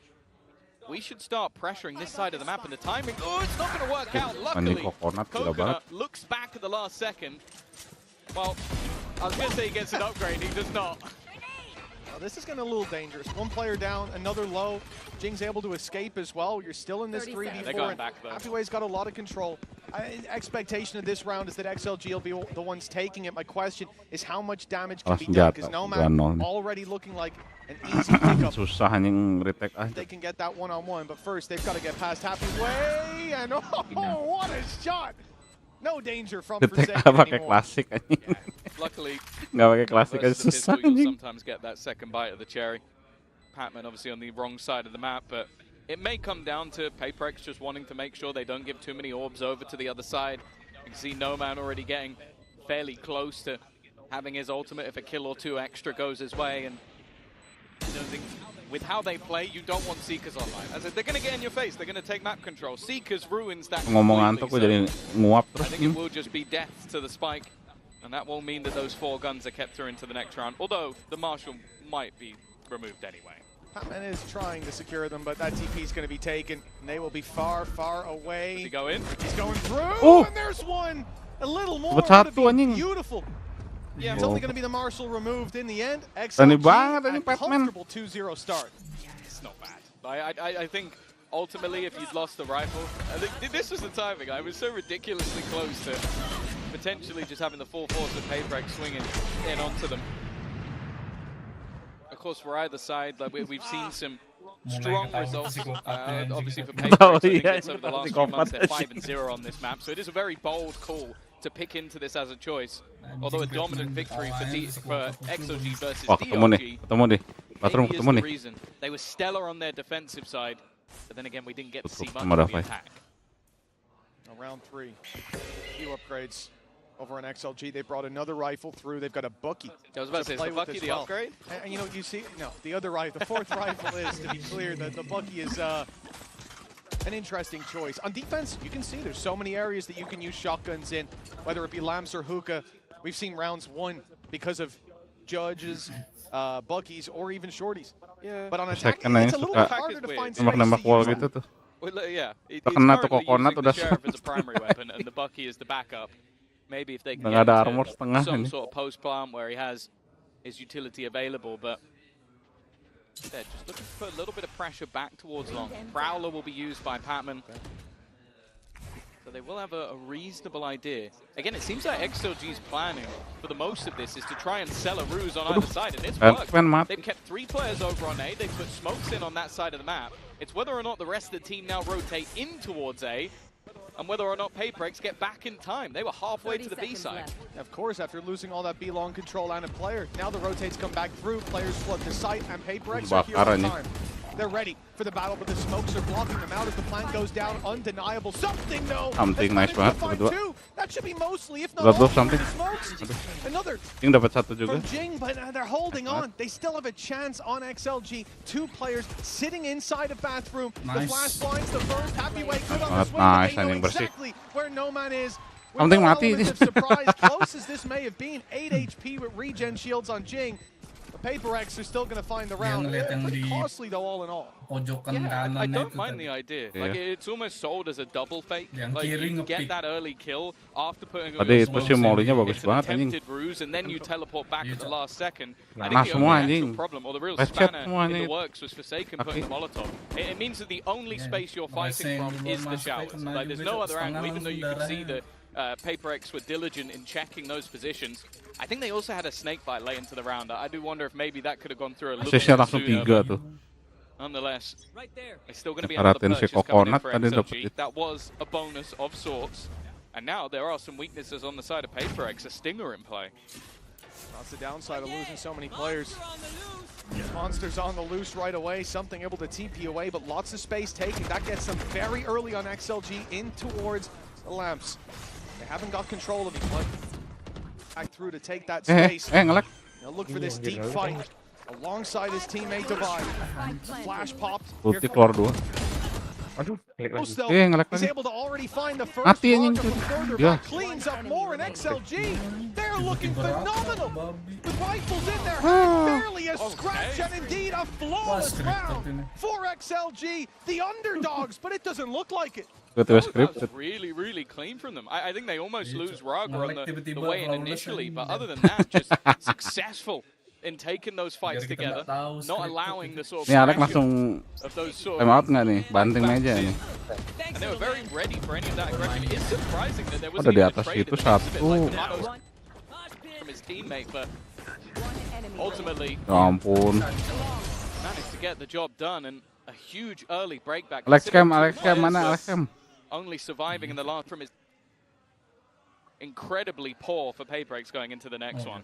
We should start pressuring this side of the map, and the timing, it's not going to work out. Luckily, Coconut looks back at the last second. Well, I was going to say he gets an upgrade, he does not. Well, this is getting a little dangerous. 1 player down, another low. Jing's able to escape as well. You're still in this 3v4. They're going back, though. Happyway's got a lot of control. Expectation of this round is that XLG will be the ones taking it. My question is how much damage can be done, because Nomad already looking like an easy pickup. Susah anjing retake aja. They can get that one-on-one, but first they've got to get past Happy Way, and oh, what a shot! No danger from Forsaken anymore. Klasik anjing. Yeah, luckily, nggak pakai klasik aja susah you'll anjing. sometimes get that second bite of the cherry. Patman obviously on the wrong side of the map, but it may come down to Prx just wanting to make sure they don't give too many orbs over to the other side. You can see No Man already getting fairly close to having his ultimate if a kill or 2 extra goes his way. And I don't think, with how they play, you don't want Seekers online. As I said, they're going to get in your face. They're going to take map control. Seekers ruins that Ngomong ngantuk gue jadi nguap I terus. think it will just be death to the spike. And that will mean that those 4 guns are kept through into the next round. Although the Marshal might be removed anyway. Patman is trying to secure them, but that TP is going to be taken, and they will be far, far away. Does he go in? He's going through, and there's one! A little more would have been beautiful. Yeah, it's only going to be the Marshal removed in the end. XLG, a comfortable 2-0 start. Yeah, it's not bad. I think ultimately if you'd lost the rifle, I think this was the timing. I was so ridiculously close to potentially just having the full force of Prx swinging in onto them. Of course, for either side, like we've seen some strong results. Obviously, for Prx, I think it's over the last few months, they're 5-0 on this map. So it is a very bold call to pick into this as a choice. Although a dominant victory for XOG versus DRG. Maybe is the reason. They were stellar on their defensive side, but then again, we didn't get to see much of the attack. Round 3, few upgrades over on XLG. They brought another rifle through. They've got a Bucky. I was about to say, is the Bucky the upgrade? And you know, you see, no, the other rifle, the 4th rifle is, to be clear, that the Bucky is an interesting choice. On defense, you can see there's so many areas that you can use shotguns in, whether it be Lamps or Hookah. We've seen rounds won because of Judges, Buggies, or even Shorties. Yeah. But on attack, it's a little bit harder to find space to use gitu tuh. Well, yeah, it's Kena tuh currently coconut using udah the Sheriff as a primary weapon and the Bucky is the backup. Maybe if they can Nggak get ada armor into setengah some ini. sort of post plant where he has his utility available, but they're just looking to put a little bit of pressure back towards long. Prowler will be used by Patman. So they will have a reasonable idea. Again, it seems like XLG's planning for the most of this is to try and sell a ruse on either side, and it's worked. They've kept 3 players over on A, they've put smokes in on that side of the map. It's whether or not the rest of the team now rotate in towards A, and whether or not Prx get back in time. They were halfway to the B side. Of course, after losing all that B-long control and a player, now the rotates come back through, players flood the site, and Prx are here on time. They're ready for the battle, but the smokes are blocking them out as the plant goes down. Undeniable. Something, though. Something nice banget berdua. That should be mostly, if not all, something. Another Jing dapat 1 juga. from Jing, but they're holding on. They still have a chance on XLG. 2 players sitting inside a bathroom. The flash blinds the first. Happy way good on the swing. Nice, They know anjing bersih. exactly where No Man is. Something mati. Surprise, close as this may have been. 8 HP with regen shields on Jing. Prx are still going to find the round. Pretty costly though, all in all. Yeah, I don't mind the idea. Like it's almost sold as a double fake. Like you get that early kill after putting on your smokes in. It's an attempted ruse, and then you teleport back at the last second. I think the only actual problem, or the real spanner in the works, was Forsaken putting the Molotov. It means that the only space you're fighting from is the showers. Like there's no other angle, even though you could see that Prx were diligent in checking those positions. I think they also had a snake bite late into the round. I do wonder if maybe that could have gone through a little bit sooner. Nonetheless, it's still going to be another purchase coming in for XLG. That was a bonus of sorts. And now there are some weaknesses on the side of Prx. A Stinger in play. That's the downside of losing so many players. Monsters on the loose right away. Something able to TP away, but lots of space taken. That gets them very early on XLG in towards the Lamps. They haven't got control of each one. Back through to take that space. Ngelak. Now look for this deep fight alongside his teammate Divide. Flash popped. Ulti keluar 2. Aduh, ngelak He's lagi. able to already find the first Mati anjing from tuh. further Ya. back. Cleans up more in XLG. They're looking phenomenal. With rifles in there. Barely a scratch and indeed a flawless round for XLG. The underdogs, but it doesn't look like it. That was really, really clean from them. I think they almost lose Raga on the way in initially, but other than that, just successful in taking those fights together, not allowing the sort of Nih Alek langsung of those sort time of out nggak nih? Banting meja nih. and they were very ready for any of that aggression. It's surprising that there was Udah di even a atas trade itu in the midst of it, like satu. Tomatoes from his teammate, but ultimately Ya ampun. managed to get the job done and a huge early breakback. Alex Cam, Considering two Alex Cam, mana players Alex Cam? only surviving in the last from his incredibly poor for Prx going into the next one.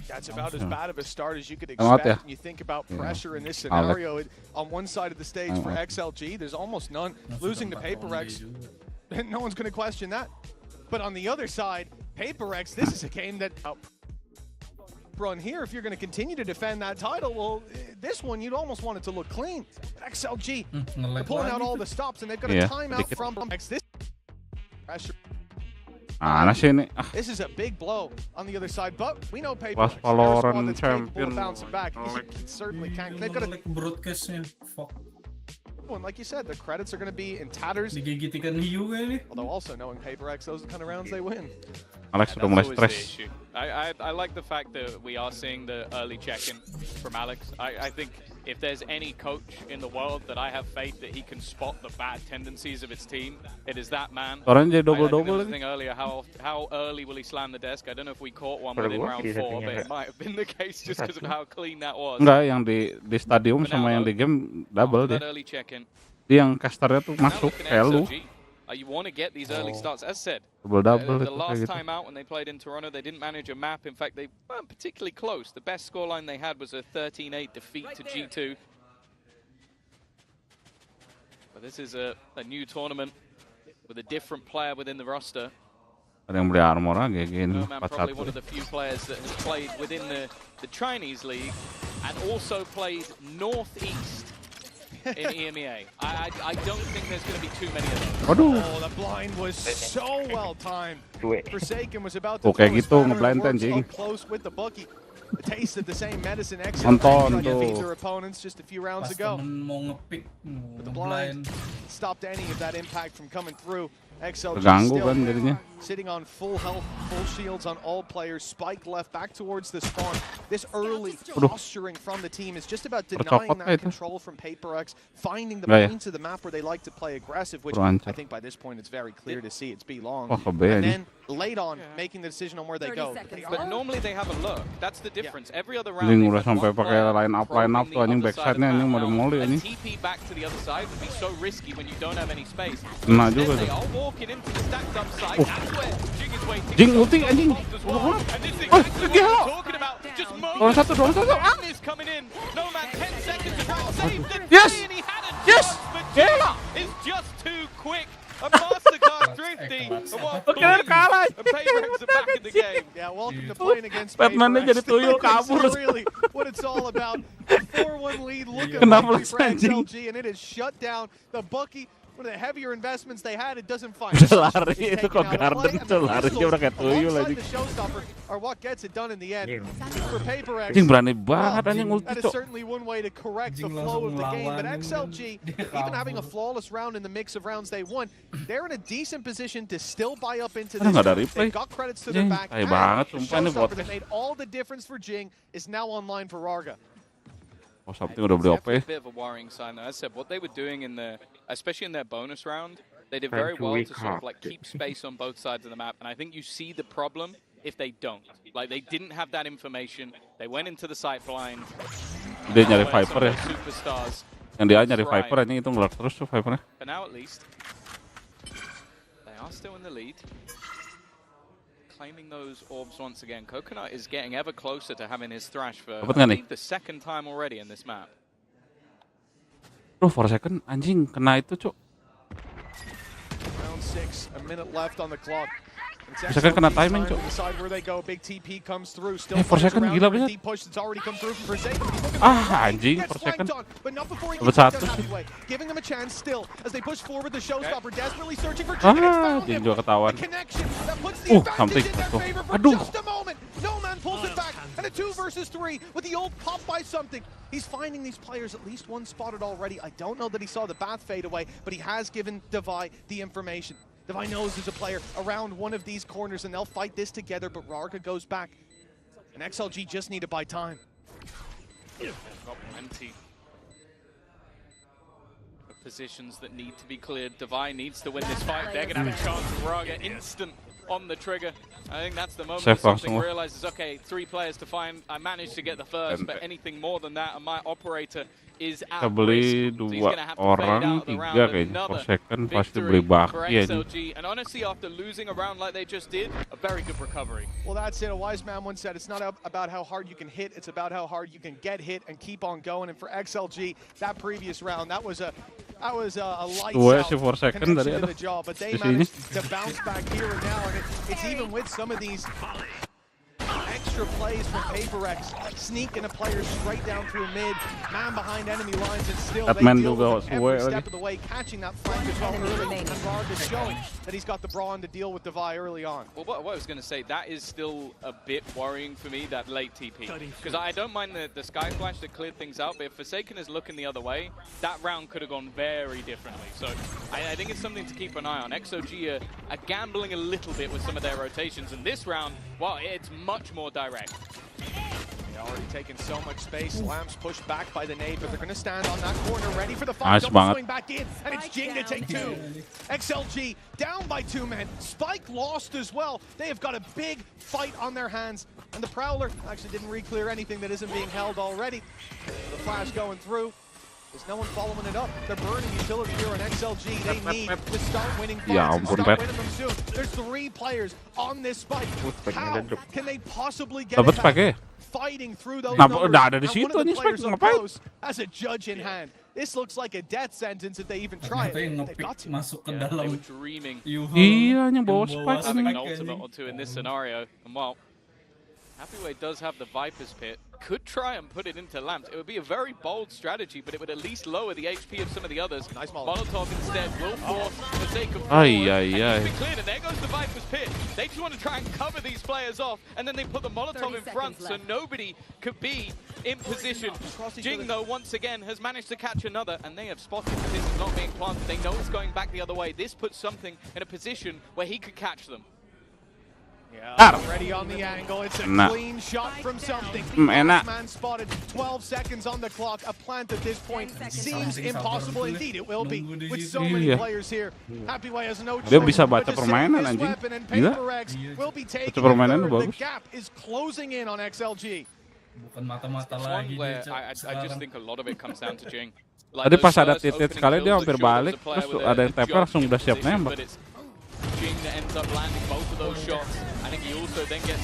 That's about as bad of a start as you could Out expect there. when you think about Yeah. pressure in this Alec. scenario. On one side of the stage for XLG, there's almost none. Losing to Prx, no one's going to question that. But on the other side, Prx, this is a game that run here. If you're going to continue to defend that title, well, this one you'd almost want it to look clean. XLG, they're pulling out all the stops, and they've got a timeout from X. This pressure. Mana sih ini? This is a big blow on the other side, but we know Prx. Pas Valorant champion. Bouncing back. He certainly can. They've got a broadcastnya. Fuck. one, like you said, the credits are going to be in tatters. Digigitikan hiu kali. Although also knowing Prx, those are the kind of rounds they win. Alex udah mulai stres. I like the fact that we are seeing the early check-in from Alex. I think if there's any coach in the world that I have faith that he can spot the bad tendencies of its team, it is that man. Orang jadi I double-double was lagi. thinking earlier, how early will he slam the desk? I don't know if we caught one within round 4, but it might have been the case just because of how clean that was. Enggak, yang di stadium sama yang di game double That deh. early check-in. Dia yang casternya tuh Now masuk looking at kayak lu. XLG, you want to get these early starts. As said, Double-double the itu kayak last gitu. time out when they played in Toronto, they didn't manage a map. In fact, they weren't particularly close. The best scoreline they had was a 13-8 defeat to G2. But this is a new tournament with a different player within the roster. Ada yang beli armor aja gini No Man probably 4-1. one of the few players that has played within the Chinese league and also played Northeast in EMEA. I don't think there's going to be too many of them. Waduh. Oh, the blind was so well timed. Forsaken was about to Tuh kayak throw his gitu banner ngeblind to works anjing. up close with the bookie. Tasted the same medicine Nonton tried to feed tuh. their opponents just a few rounds Pas ago. temen mau ngepick, But the blind stopped any of that impact from coming through. XLG Terganggu still kan jadinya. sitting on full health, full shields on all players. Spike left back towards the spawn. This early posturing from the team is just about denying that control from Prx, finding the points of the map where they like to play aggressive, which I think by this point it's very clear to see it's B long. And then late on, making the decision on where they go. But normally they have a look. That's the difference. Every other round, Anjing udah sampai pakai line up tuh anjing backside-nya anjing mau dimoli a anjing. TP back to the other side would be so risky when you don't have any space. Kena juga They tuh. are walking into the stacked up side. That's where Jing is waiting. Jing ulti anjing. And this is exactly what we're talking about. Just Dorong satu. Ah! is coming in. No man, 10 seconds to try and save the Yes! tree, and he had a Yes! chance, but Gila! Jing is just too quick. A Mastercard thrifty. And what kalah. and Prx are back in the game. Yeah, welcome to playing against Batman-nya jadi tuyul kabur. That's really what it's all about. A 4-1 lead looking Kenapa likely for anjing? XLG, and it has shut down the Bucky. One of the heavier investments they had, it doesn't find. Udah lari itu kok Garden tuh larinya udah kayak tuyul anjing. The showstopper are what gets it done in the end. For Prx, Anjing berani banget anjing ulti that is cok. certainly one way to correct the flow of the game. But XLG, even having a flawless round in the mix of rounds they won, they're in a decent position to still buy up into this. Nggak ada replay. They've got credits to their back. Tai banget The sumpah ini showstopper bot. that made all the difference for Jing is now online for Rarga. Oh something udah beli OP. A bit of a worrying sign. As I said, what they were doing in the, especially in their bonus round, they did very well to sort of like keep space on both sides of the map. And I think you see the problem if they don't. Like they didn't have that information. They went into the site blind. Dia nyari Viper ya. Superstars. Yang dia nyari Viper anjing itu ngelak terus tuh Vipernya. But now at least they are still in the lead. Claiming those orbs once again. Coconut is getting ever closer to having his thrash for I believe the second time already in this map. Bro, for a second anjing kena itu cok. Round 6, a minute left on the clock. For second kena timing cok. Decide where they go. Big TP comes through. Still For second gila banget. deep push that's already come through from Forsaken. Ah anjing for second. But not before he Dapat gets satu done sih. anyway. Giving them a chance still as they push forward. The showstopper desperately searching for Ah, Jing juga ketahuan. connection that puts the advantage Something. in their favor for Aduh. just a moment. No man pulls it back, and a 2 versus 3 with the old pop by something. He's finding these players, at least one spotted already. I don't know that he saw the Bath fade away, but he has given Devi the information. Devi knows there's a player around one of these corners, and they'll fight this together, but Rarga goes back. And XLG just need to buy time. Got plenty of positions that need to be cleared. Devi needs to win this fight. They're going to have a chance. Raga instant on the trigger. I think that's the moment that something realizes, okay, 3 players to find. I managed to get the first, but anything more than that, and my operator is at Kita beli risk. So he's 2 gonna have to fade orang, out of the 3 round. kayaknya. For Another second pasti victory beli for Baki anjing. XLG. And honestly, after losing a round like they just did, a very good recovery. Well, that's it. A wise man once said, it's not about how hard you can hit, it's about how hard you can get hit and keep on going. And for XLG, that previous round, that was a lights out connection to the jaw, but they managed to bounce back here and now, and it's even with some of these extra plays from Prx, sneaking a player straight down through mid, man behind enemy lines, and still they deal with him every step of the way, catching that flank as well early, and Rarga showing that he's got the brawn to deal with Devi early on. Well, what I was going to say, that is still a bit worrying for me, that late TP. Because I don't mind the Sky Flash that cleared things out, but if Forsaken is looking the other way, that round could have gone very differently. So I think it's something to keep an eye on. XOG are gambling a little bit with some of their rotations, and this round, well, it's much more direct. They're already taking so much space. Lamps pushed back by the nade, but they're going to stand on that corner, ready for the fight. Double swing back in, and it's Jing to take 2. XLG down by 2 men. Spike lost as well. They have got a big fight on their hands, and the Prowler actually didn't re-clear anything that isn't being held already. The flash going through. There's no one following it up. They're burning utility here on XLG. They need to start winning fights and start winning them soon. There's 3 players on this spike. How can they possibly get it back? Fighting through those numbers, and one of the players up close has a judge in hand. This looks like a death sentence if they even try it. They got to. They were dreaming Iya, yang bawa spike having an ultimate or 2 in this scenario. And well, Happyway does have the Viper's Pit. could try and put it into lamps. It would be a very bold strategy, but it would at least lower the HP of some of the others. Nice Molotov instead will force the sake of Ay, forward. ay, And ay. it's been cleared, and there goes the Viper's pit. They just want to try and cover these players off, and then they put the Molotov in front, so nobody could be in position. Jing, though, once again, has managed to catch another, and they have spotted that this is not being planted. They know it's going back the other way. This puts something in a position where he could catch them. Yeah, already on the angle. It's a clean shot from something. Enak. Man spotted. 12 seconds on the clock. A plant at this point seems impossible. Indeed, it will be with so many players here. Happy Way has no choice. Dia bisa baca permainan anjing. Gila. Baca permainan lu bagus. The gap is closing in on XLG. Bukan mata-mata It's lagi one where dia, I just think a lot of it comes down to Jing. Tadi pas ada titit sekali dia hampir balik, terus ada yang tepel langsung udah siap nembak. Jing that ends up landing both of those shots. I think he also then gets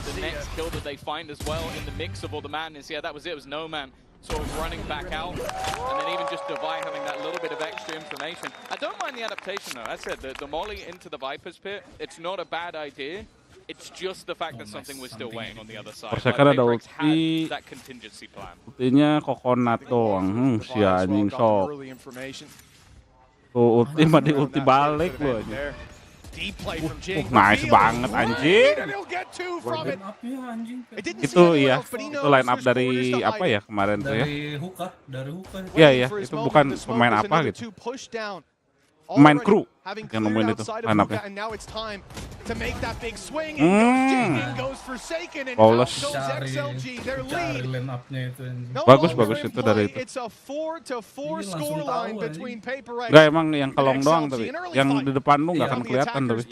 the next kill that they find as well in the mix of all the madness. Yeah, that was it. It was No Man sort of running back out. And then even just Devi having that little bit of extra information. I don't mind the adaptation though. As I said, the molly into the Viper's pit, it's not a bad idea. It's just the fact that something was still weighing on the other side. Persekan ada Prx had ulti. that contingency plan. Ultinya coconut doang. Si anjing sok. Tuh ulti mah di ulti balik loh anjing. Nice banget anjing. Itu iya, itu line up dari apa ya kemarin tuh ya? Dari hookah. Iya iya, itu bukan pemain apa gitu. Pemain kru yang nemuin itu line up-nya. Polos. Bagus itu dari itu. Enggak emang yang kelong doang tapi yang di depan lu nggak akan kelihatan tapi.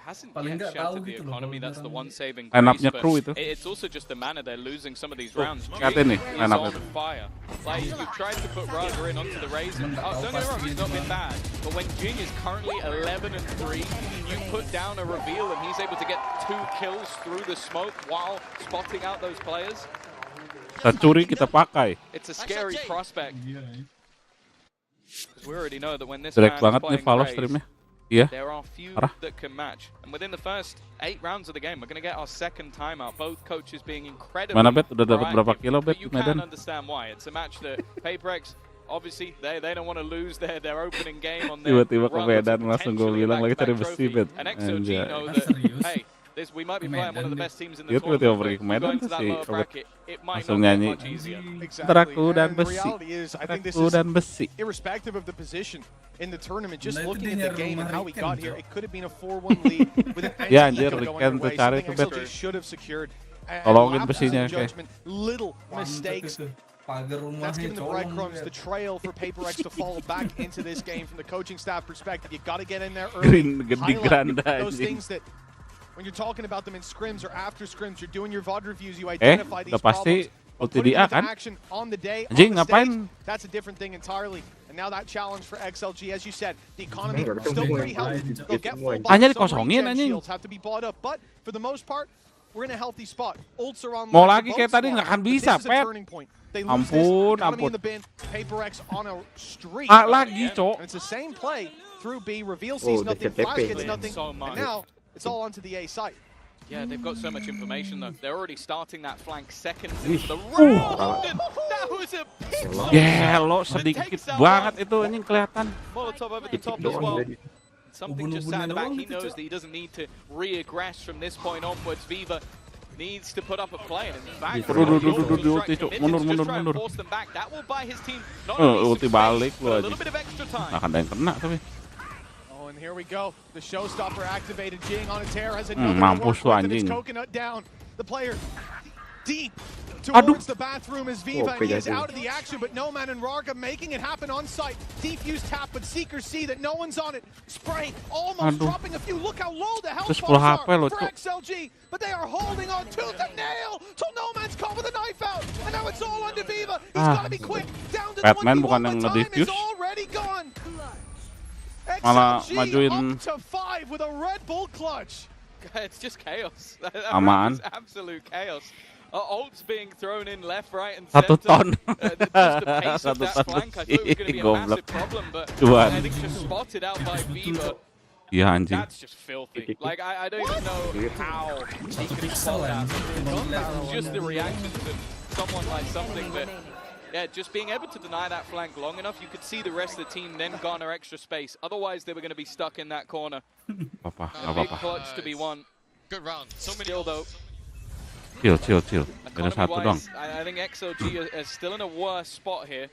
Paling nggak tahu gitu loh. That's the one saving line up-nya kru itu. It's also just the mana they're losing some of these rounds. Lihat ini line up itu. Like you tried to put Raga in onto the Razor. Don't get me wrong, he's not been bad. But when Jing is currently 11-3, you put down a reveal and he's able to get 2 kills through the smoke while spotting out those players. Kita curi, kita pakai. It's a scary prospect. Because we already know that when this Jelek man's banget nih playing Valo Raze, streamnya. Iya. there are few Parah. that can match. And within the first 8 rounds of the game, we're going to get our second timeout. Both coaches being incredibly Mana Bet udah dapat berapa proactive. kilo Bet But you Medan? can understand why. It's a match that Prx, obviously, they don't want to lose their opening game on their Tiba-tiba ke run Medan to langsung gue potentially bilang lagi cari back-to-back besi trophy. Bet. And XOG know that, hey, we might be playing one of the best teams in the Dia tiba-tiba tournament. pergi ke But Medan going to tuh that si lower Robert bracket, it might langsung not get nyanyi. much easier. Teraku dan besi. Teraku dan besi. Irrespective of the position in the tournament, just Nah, itu looking dia at the game and rumah how we Riken, got here, Cok. it could have been a 4-1 lead with an Ya, anti-eco anjir, going Riken your tuh way, cari something tuh, Bet. XLG should have secured. And Tolongin lapses in besinya, kayak. judgment, little mistakes. Pagar That's rumahnya given the colong breadcrumbs, dia. the trail for Prx to fall back into this game from the coaching staff perspective. You got to get in there early. Gede granda Highlight those anjing. things that when you're talking about them in scrims or after scrims, you're doing your VOD reviews, you identify these udah pasti problems. ulti Putting dia them into kan? action on the day, Anjing, on the ngapain? stage, that's a different thing entirely. And now that challenge for XLG, as you said, the economy still pretty healthy. They'll get full Hanya buffs, some dikosongin, regen anjing. shields have to be bought up, but for the most part, we're in a healthy spot. Ults are on Mau line lagi for kayak both tadi squads, nggak akan but bisa, this is a Pep. turning point. They lose this, Ampun, economy ampun. in the bin, Prx on a streak. Lagi, Cok. And it's the same play through B. Reveal sees nothing, Flash gets nothing, So much. and now it's all onto the A site. Yeah, they've got so much information though. They're already starting that flank seconds into the round. And that was a pick. Gelo sedikit banget itu anjing kelihatan. Molotov over the top as well. Something just sat in the back. He knows that he doesn't need to re-aggress from this point onwards. Viva needs to put up a play. And in fact, mundur. force them back. That will buy his team not only Ulti some balik space, lu but a aja. little bit of extra time. Nah, ada yang kena tapi. Oh, and here we go. The showstopper activated. Jing on a tear has another Mampus lu work with it. It's anjing. coconut down. The player deep towards the bathroom is Viva, and he is out of the action, but No Man and Rarga making it happen on site. Defuse tap, but Seekers see that no one's on it. Spray almost dropping a few. Look how low the health Terus bars 10 HP are loh, for Cok. XLG, but they are holding on tooth and nail till No Man's caught with a knife out, and now it's all under Viva. He's got to be quick. Down to the Batman 1v1, bukan yang but time is nge-defuse. already gone. Malah XLG majuin. up to 5 with a Red Bull clutch. It's just chaos. That Aman. is absolute chaos. Ults being thrown in left, right, and Satu center. ton. Just the pace of Satu that ton flank, I thought it was going to be a goblok. massive problem, but Cuan. I think just spotted out by Viva. Iya anjing. That's just filthy. Like I don't even know how he can spot that. Just the reaction to someone like something, but yeah, just being able to deny that flank long enough, you could see the rest of the team then garner extra space. Otherwise, they were going to be stuck in that corner. Big clutch to be won. Good round. So many Still though. Chill. Beda satu dong. I think XLG is still in a worse spot here.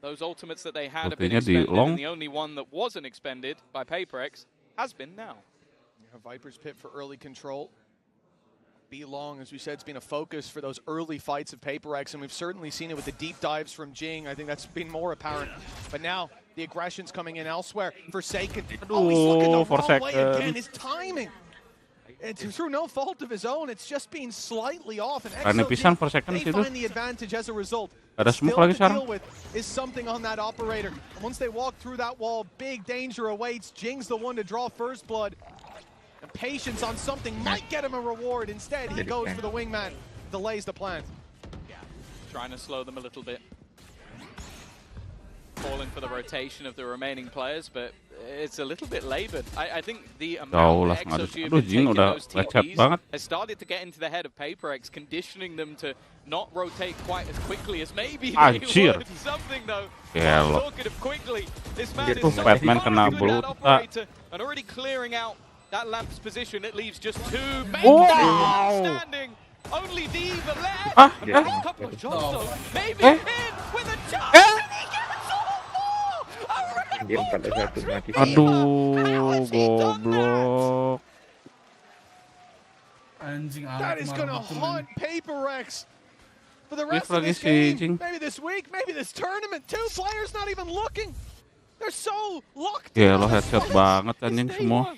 Those ultimates that they had have been expended, and the only one that wasn't expended by Prx has been now. Viper's Pit for early control. B long, as we said, it's been a focus for those early fights of Prx, and we've certainly seen it with the deep dives from Jing. I think that's been more apparent. But now the aggression's coming in elsewhere. Forsaken. Oh, he's looking the wrong way again. His timing. It's through no fault of his own. It's just being slightly off. And XLG, they find the advantage as a result. Still to deal with is something on that operator. And once they walk through that wall, big danger awaits. Jing's the one to draw first blood. And patience on something might get him a reward. Instead, he goes for the wingman. Delays the plant. Yeah, trying to slow them a little bit. Calling for the rotation of the remaining players, but it's a little bit labored. I think the amount that XLG have been taking those TPs has started to get into the head of Prx, conditioning them to not rotate quite as quickly as maybe they would. Something though, talking of quickly, this man is so good operator and already clearing out that lamp's position. It leaves just two. Standing. Only Diva left. A couple of shots though. Maybe a pin with a jump. Aduh, goblok. That is gonna haunt Prx for the rest of this game. Maybe this week, maybe this tournament. Two players not even looking. They're so locked in. Lo headshot banget anjing semua.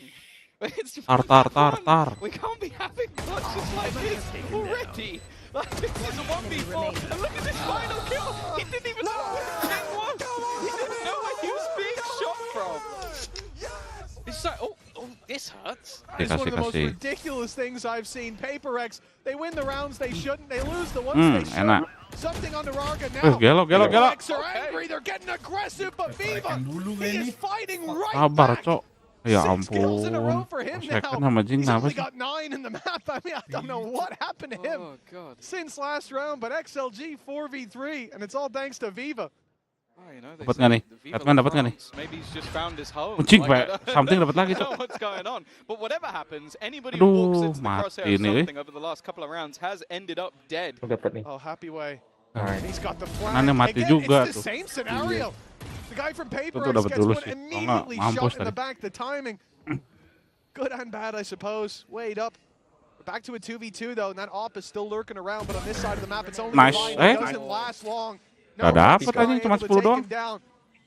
Tar. We can't be having clutches like this already. Like, this is a 1v4, and look at this final kill. He didn't even know where the thing was. He didn't know where he was being shot from. It's like, oh, this hurts. It's one of the most ridiculous things I've seen. Prx, they win the rounds they shouldn't. They lose the ones they shouldn't. Something under Arga now. Prx are angry. They're getting aggressive, but Viva, he is fighting right back. Ya 6 kills in a row ampun. for him Second now. sama Jing He's kenapa only sih? got 9 in the map. I mean, I don't know what happened to him since last round, but XLG 4v3, and it's all thanks to Viva. Dapat nggak nih? Batman dapat nggak nih? Maybe he's just found his home. Kucing, Pak. Something dapat lagi, I don't Cok. know what's going on. But whatever happens, anybody who walks into the crosshair of something over the last couple of rounds has ended up dead. Oh, happy way. He's got the flag. Nane mati Again, juga it's the tuh. same scenario. The guy from Itu Prx dapat gets dulu one sih. immediately Mampus shot in the tadi. back. The timing, good and bad, I suppose. Wait up. Back to a 2v2 though, and that op is still lurking around. But on this side of the map, it's only Nice. line. It doesn't last long. Gak dapet anjing, cuma 10 doang.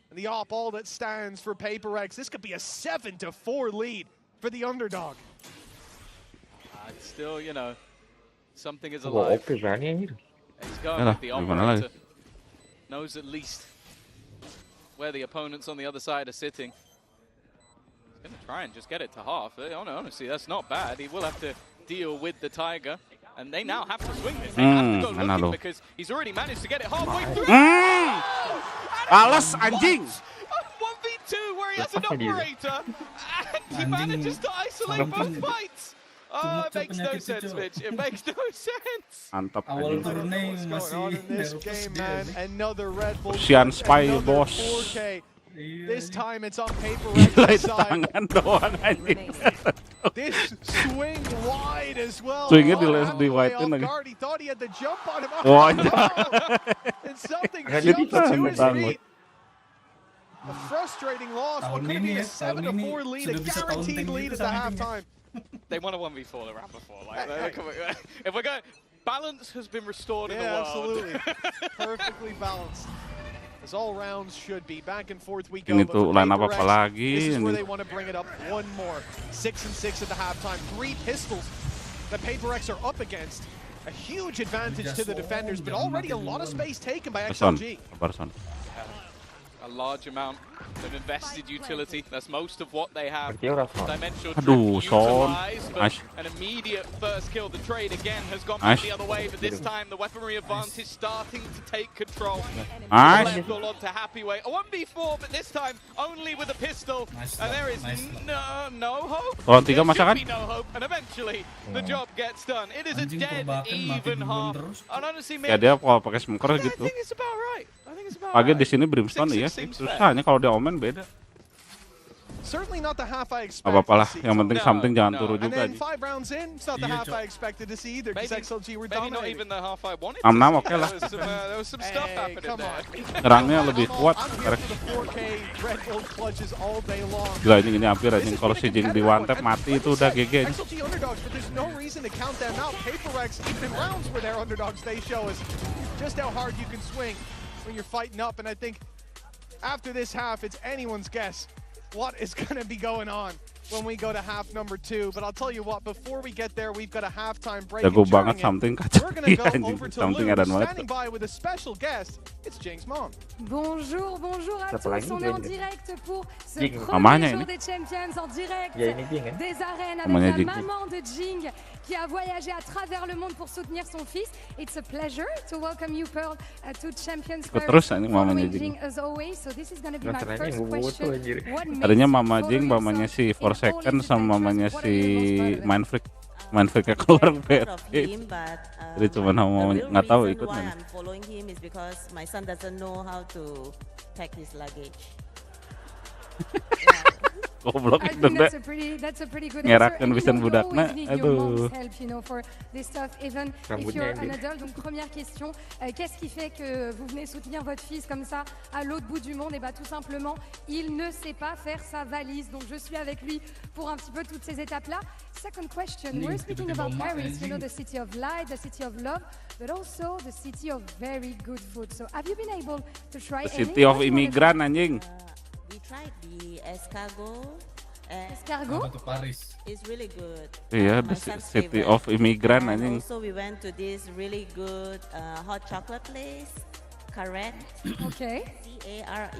And the op all that stands for Prx. This could be a 7-4 lead for the underdog. It's still, you know, something is alive. He's going with the operator. Knows at least where the opponents on the other side are sitting. He's going to try and just get it to half. Honestly, that's not bad. He will have to deal with the Tiger. And they now have to swing this. They have to go looking because he's already managed to get it halfway through. Alas, anjing! 1v2 where he has an operator. And he manages to isolate both fights. It makes no sense, Mitch. It makes no sense. Mantap. Awal turunnya What's masih going on in this game, man? Another Red Bull. Usian spy, another bos. 4K. This time it's on Gila Prx's itu side. tangan doang anjing. This swing wide as well. Swingnya All the di way white-in off lagi. guard. He thought he had the jump on him. Wah, And something jumps to his feet. A frustrating loss. What could have been a 7-4 lead, a guaranteed lead at the halftime. They won a 1v4 the round before. Like, if we're going, balance has been restored in the world. Absolutely. Perfectly balanced. As all rounds should be. Back and forth we go. Ini But tuh for line up Prx, apa lagi? this is where they want to bring it up one more. 6-6 at the halftime. 3 pistols that Prx are up against. A huge advantage to the defenders, but already a lot of space taken by XLG. a large amount of invested utility. That's most of what they have. Dimensional Aduh, Son. utilized, Nice. but an immediate first kill. The trade again has gone back the other way, but this time the weaponry advantage starting to take control. Nice. Left all on to Happy Way. A 1v4, but this time only with a pistol. And there is no hope. Lawan 3 There masa should kan? be no hope, and eventually the job gets done. It is a dead even half. And honestly, Ya dia kalau pakai smoker gitu. it's about right. I think it's about Lagi right. di sini Brimstone ya. Susahnya kalau dia omen beda. Certainly not the half I expected. Apa-apalah, to see. yang penting something jangan turu And juga. then 5 rounds in, it's not the half I expected to see either, because XLG were Maybe not dominating. even the half I wanted. 6-6 oke lah. There was some stuff happening there. Nyerangnya lebih kuat. I'm here for the 4K Red Bull clutches all day long. Gila ini hampir anjing kalau si Jing di one tap mati itu udah GG. XLG underdogs, but there's no reason to count them out. Prx, even in rounds where they're underdogs, they show us just how hard you can swing when you're fighting up. And I think after this half, it's anyone's guess what is going to be going on when we go to half number 2. But I'll tell you what, before we get there, we've got a halftime break. Jago banget something kacau. We're going to go Anjing, over to something Lou, ada standing by with a special guest. It's Jing's mom. Bonjour, bonjour à tous. On est en direct pour ce Mamanya premier jour ini. des Champions, en direct Ya, ini Jing, ya. des arènes Mamanya avec la Jing. maman de Jing qui a voyagé à travers le monde pour soutenir son fils. It's a pleasure to welcome you, Pearl, to Champions Ikut Square. terus anjing mamanya Following Jing. as always. So this is going to be my Masalahnya first yang question. What makes Tadinya you Mama follow Jing, yourself mamanya si in 4 all second these sama mamanya adventures? What are you si most proud of? Mindfreak. Mindfreaknya keluar BRT. him, but Jadi cuma mau the real nggak tahu reason ikut why mana. I'm following him is because my son doesn't know how to pack his luggage. Goblok I itu think deh. that's a pretty good answer. Ngerakan And you pisan know, you budakna. always need your Aduh. mom's help, you know, for this stuff, even if Rambutnya you're ini. an adult. Donc première question, qu'est-ce qui fait que vous venez soutenir votre fils comme ça à l'autre bout du monde? Et bah tout simplement, il ne sait pas faire sa valise. Donc je suis avec lui pour un petit peu toutes ces étapes-là. Second question, we're speaking about Paris, you know, the city of light, the city of love, but also the city of very good food. So have you been able to try The city of immigrant anjing. We tried the escargot. Escargot? It's really good. Iya, My the son's city favorite. of immigrant And anjing. also we went to this really good hot chocolate place, Carrette. Okay. Carette.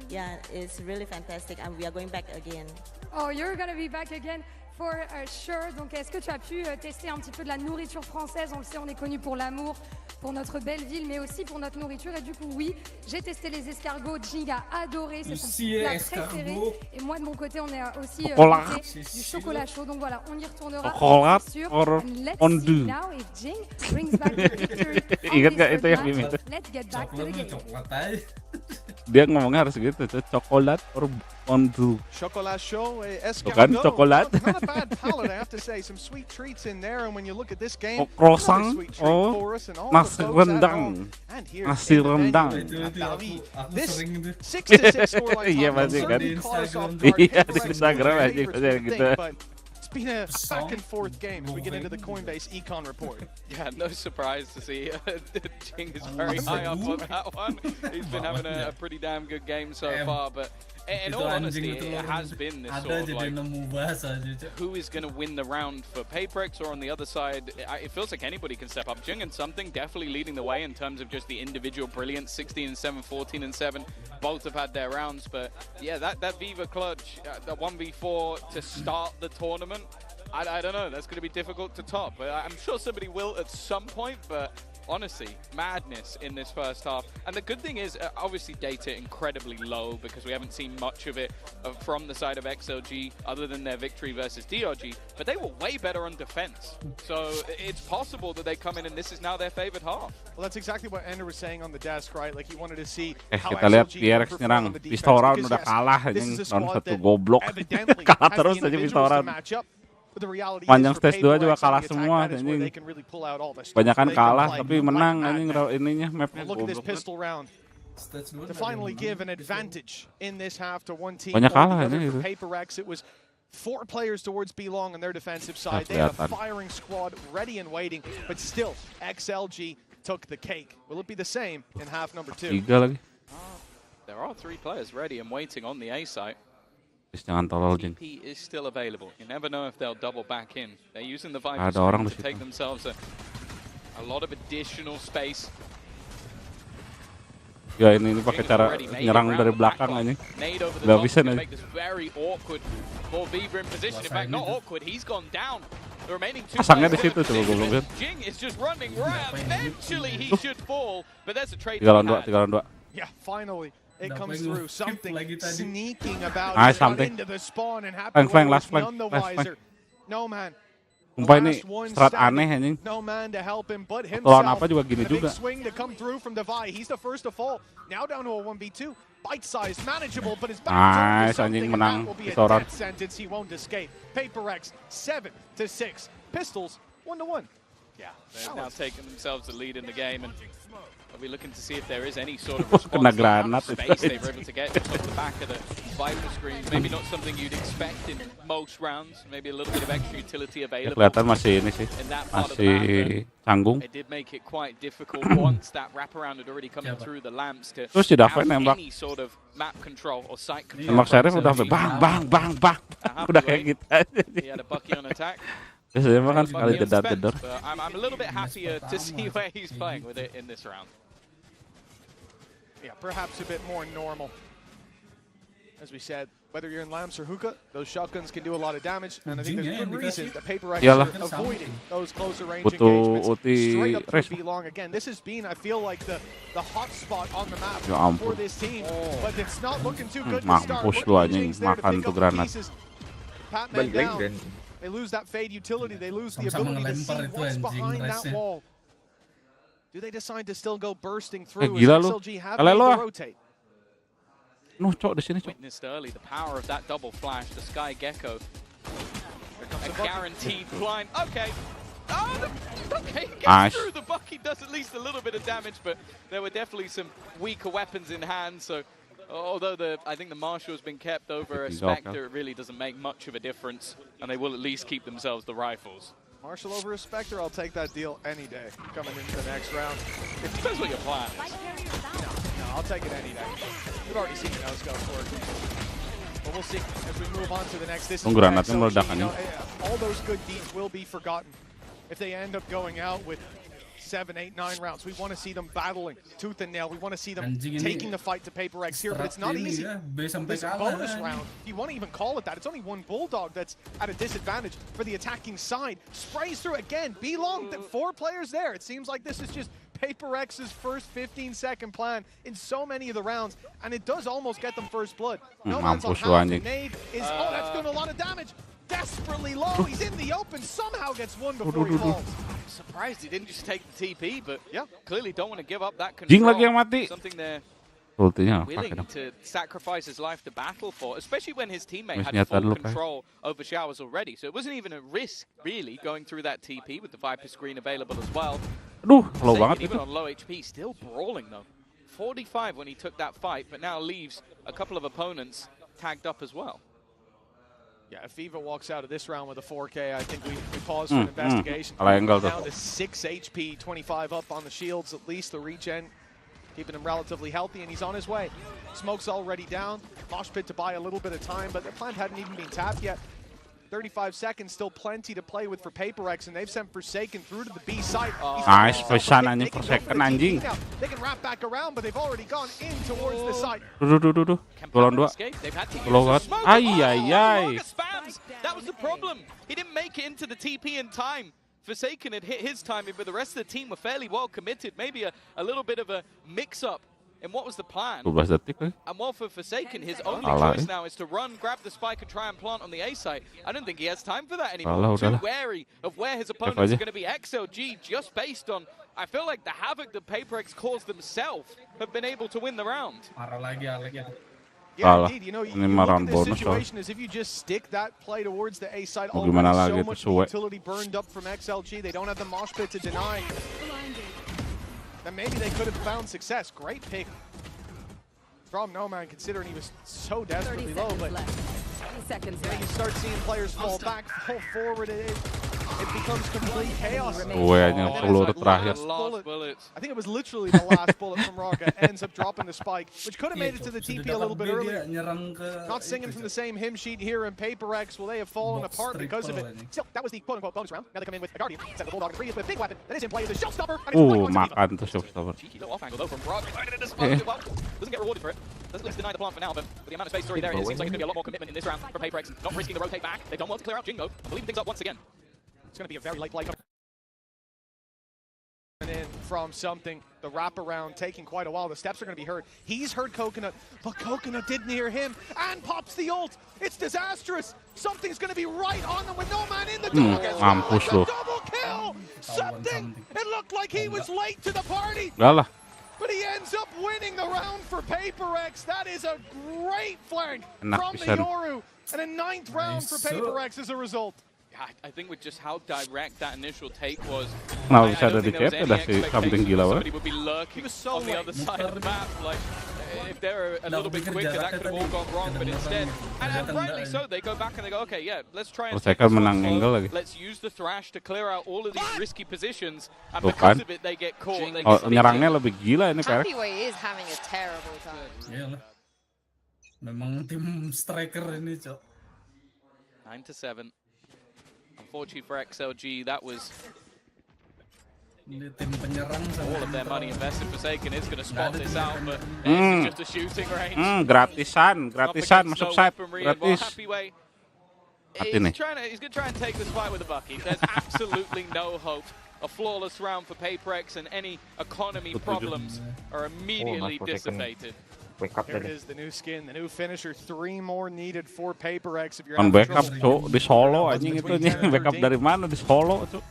Yeah, it's really fantastic, and we are going back again. Oh, you're gonna be back again for sure. Donc, est-ce que tu as pu tester un petit peu de la nourriture française? On le sait, on est connu pour l'amour, pour notre belle ville, mais aussi pour notre nourriture. Et du coup, oui, j'ai testé les escargots. Jing a adoré, c'est son Aussi, plat escargot. préféré. Et moi, de mon côté, on a aussi Chocolat. goûté du chocolat chaud. Donc voilà, on y retournera. Chocolat c'est sûr. or And let's fondue. see now if Jing brings back the victory on Ingat this gak first itu yang match. ini? Let's get back to the game. Dia ngomongnya harus gitu, coklat or fondue. Chocolat chaud, Bukan escargot. coklat. Not a bad palate, I have to say. Some sweet treats in there, and when you look at this game, Croissant, another sweet treat oh, for us and all nasi the folks at rendang, home. And here nasi in the venue rendang. at Paris, this sering itu. 6-6 scoreline Iya top masih kan. certainly caught us off guard. Iya Paper di Rex Instagram were aja favorites masih to gitu. think, but it's been a back and forth game as we get into the Coinbase econ report. Yeah, no surprise to see Jing is very high up on that one. He's been having a pretty damn good game so far, but in all honesty, it has been this sort of like who is going to win the round for Prx, or on the other side, it feels like anybody can step up. Jing and something definitely leading the way in terms of just the individual brilliance. 16 and 7, 14 and 7, both have had their rounds, but yeah, that Viva clutch, the 1v4 to start the tournament, I don't know, that's going to be difficult to top. I'm sure somebody will at some point, but honestly, madness in this first half. And the good thing is, obviously data incredibly low because we haven't seen much of it from the side of XLG other than their victory versus DRG, but they were way better on defense. So it's possible that they come in and this is now their favorite half. Well, that's exactly what Ender was saying on the desk, right? Like he wanted to see how Kita lihat XLG Prx perform nyerang on the defense, pistol round because, udah yes, kalah this anjing is a round squad 1 that goblok. evidently kalah has terus the aja individuals pistol to round. match up. But the reality Panjang is for stage 2 juga Prx on kalah the attack, semua that is where anjing. they can really pull out all the stops Banyakan they can kalah play tapi like menang madmen. anjing ininya mapnya And look at this goblok. pistol round. To finally give an advantage in this half to one team Banyak or kalah the other. ini For itu. Prx, it was 4 players towards B-Long on their defensive side. They had a kelihatan. firing squad ready and waiting, but still, XLG took the cake. Will it be the same in half number 2? 3 lagi. There are 3 players ready and waiting on the A site. Jangan tolol Jing. TP is still available. You never know if they'll double back in. They're using the Viper Ada orang screen di to situ. take themselves a lot of additional space. Ya ini pakai cara nyerang dari belakang aja. Nggak bisa nih. Pasangnya di situ coba gue belum lihat. 3 lawan 2. Yeah, finally it comes through. Something sneaking about into the spawn and happy last flank. none the wiser. No man. Sumpah ini strat aneh anjing. No man to help him but himself. Lawan apa juga gini juga. Swing to come through from Devi. He's the first to fall. Now down to a 1v2. Bite size, manageable, but his back anjing menang seorang. Sentence he won't escape. Prx 7-6. Pistols 1-1. Yeah, they've now taken themselves the lead in the game, and are we looking to see if there is any sort of response to the space they were able to get off the back of the Viper screens? Maybe not something you'd expect in most rounds. Maybe a little bit of extra utility available. Kelihatan masih ini sih, masih canggung. It did make it quite difficult once that wraparound had already come in through the lamps to have any sort of map control or sight control. Nembak Sheriff udah bang. Udah kayak gitu aja. He had a Bucky on attack. Biasanya kan sekali jedar. I'm a little bit happier to see where he's playing with it in this round. Yeah, perhaps a bit more normal. As we said, whether you're in lamps or hookah, those shotguns can do a lot of damage, and I think there's good reason that Prx are avoiding those closer range engagements. Straight up to be long again. This has been, I feel like, the hot spot on the map for this team, but it's not looking too good to start. Makan tuh granat. Patman down. They lose that fade utility. They lose the ability to see what's behind that wall. Do they decide to still go bursting through? Gila lu. Kalian lo. Cok di sini, Cok. Witnessed early the power of that double flash, the Sky Gecko. A guaranteed blind. Okay. Oh, okay, gets through. The Bucky does at least a little bit of damage, but there were definitely some weaker weapons in hand, so although I think the Marshal has been kept over a Spectre, it really doesn't make much of a difference, and they will at least keep themselves the rifles. Marshal over a Spectre, I'll take that deal any day coming into the next round. It depends what your plan is. No, I'll take it any day. We've already seen the no-scope work. But we'll see as we move on to the next. This is all those good deeds will be forgotten if they end up going out with 7, 8, 9 rounds. We want to see them battling tooth and nail. We want to see them taking the fight to Prx here, but it's not easy. This bonus round, if you want to even call it that, it's only one Bulldog that's at a disadvantage for the attacking side. Sprays through again. B-Long, 4 players there. It seems like this is just Prx's first 15-second plan in so many of the rounds, and it does almost get them first blood. No man's on half. The nade is, that's doing a lot of damage. Desperately low, he's in the open, somehow gets one before he falls. I'm surprised he didn't just take the TP, but clearly don't want to give up that control. Something they're willing to sacrifice his life to battle for, especially when his teammate had full control over showers already. So it wasn't even a risk, really, going through that TP with the Viper screen available as well. Even on low HP, still brawling though. 45 when he took that fight, but now leaves a couple of opponents tagged up as well. Yeah, if Eva walks out of this round with a 4K, I think we pause for an investigation. Down to 6 HP, 25 up on the shields, at least the regen, keeping him relatively healthy, and he's on his way. Smoke's already down. Mosh pit to buy a little bit of time, but the plant hadn't even been tapped yet. 35 seconds, still plenty to play with for Prx, and they've sent Forsaken through to the B site. Nice, Forsaken anjing. They can wrap back around, but they've already gone in towards the site. Duh. Lawan 2. Ay. That was the problem. He didn't make it into the TP in time. Forsaken had hit his timing, but the rest of the team were fairly well committed. Maybe a little bit of a mix-up. And what was the plan? 12 detik. And while for Forsaken, his only choice now is to run, grab the spike, and try and plant on the A site. I don't think he has time for that anymore. Too wary of where his opponents are going to be. XLG, just based on, I feel like the havoc that Prx caused themselves, have been able to win the round. Yeah, indeed. You know, you look at this situation as if you just stick that play towards the A side. Already so much utility burned up from XLG. They don't have the mosh pit to deny. Then maybe they could have found success. Great pick from No Man, considering he was so desperately low. But seconds you start seeing players fall back, fall forward. it becomes complete chaos. Yang peluru terakhir. I think it was literally the last bullet from Raga ends up dropping the spike, which could have made it to the TP a little bit earlier. Not singing from the same hymn sheet here in Prx. Well, they have fallen apart because of it. Still, that was the quote-unquote bonus round. Now they come in with a Guardian, set the Bulldog 3 with a big weapon that is in play. The Showstopper. Makan tuh showstopper. Cheeky little off angle though from Raga. Doesn't get rewarded for it. Doesn't at least deny the plant for now, but with the amount of space already there, it seems like it's going to be a lot more commitment in this round from Prx. Not risking the rotate back. They've done well to clear out Jingo. Leaving things up once again. It's going to be a very late play. In from something, the wraparound taking quite a while. The steps are going to be heard. He's heard Coconut, but Coconut didn't hear him and pops the ult. It's disastrous. Something's going to be right on them with no man in the dog. Mampus lo. Double kill. Something. It looked like he was late to the party. But he ends up winning the round for Prx. That is a great flank from the Yoru. And a 9th round for Prx as a result. I think with just how direct that initial take was, I don't think there was any expectation somebody would be lurking on the other side of the map. Like, if they're a little bit quicker, that could have all gone wrong. But instead, and rightly so, they go back and they go, okay, yeah, let's try and take this one slow. Let's use the thrash to clear out all of these risky positions. And because of it, they get caught. Nyerangnya lebih gila ini Prx. Happyway is having a terrible time. Iyalah. Memang tim striker ini, Cok. 9-7. Unfortunately for XLG, that was all of their money invested. Forsaken is going to spot this out, but this is just a shooting range. Gratisan masuk side, gratis. Happyway, he's going to try and take this fight with a bucket. There's absolutely no hope. A flawless round for Prx, and any economy problems are immediately dissipated. Here it is, the new skin, the new finisher. 3 more needed for Prx. If you're backup, Cuk, di Solo anjing itu nih. Backup dari mana di Solo, Cuk?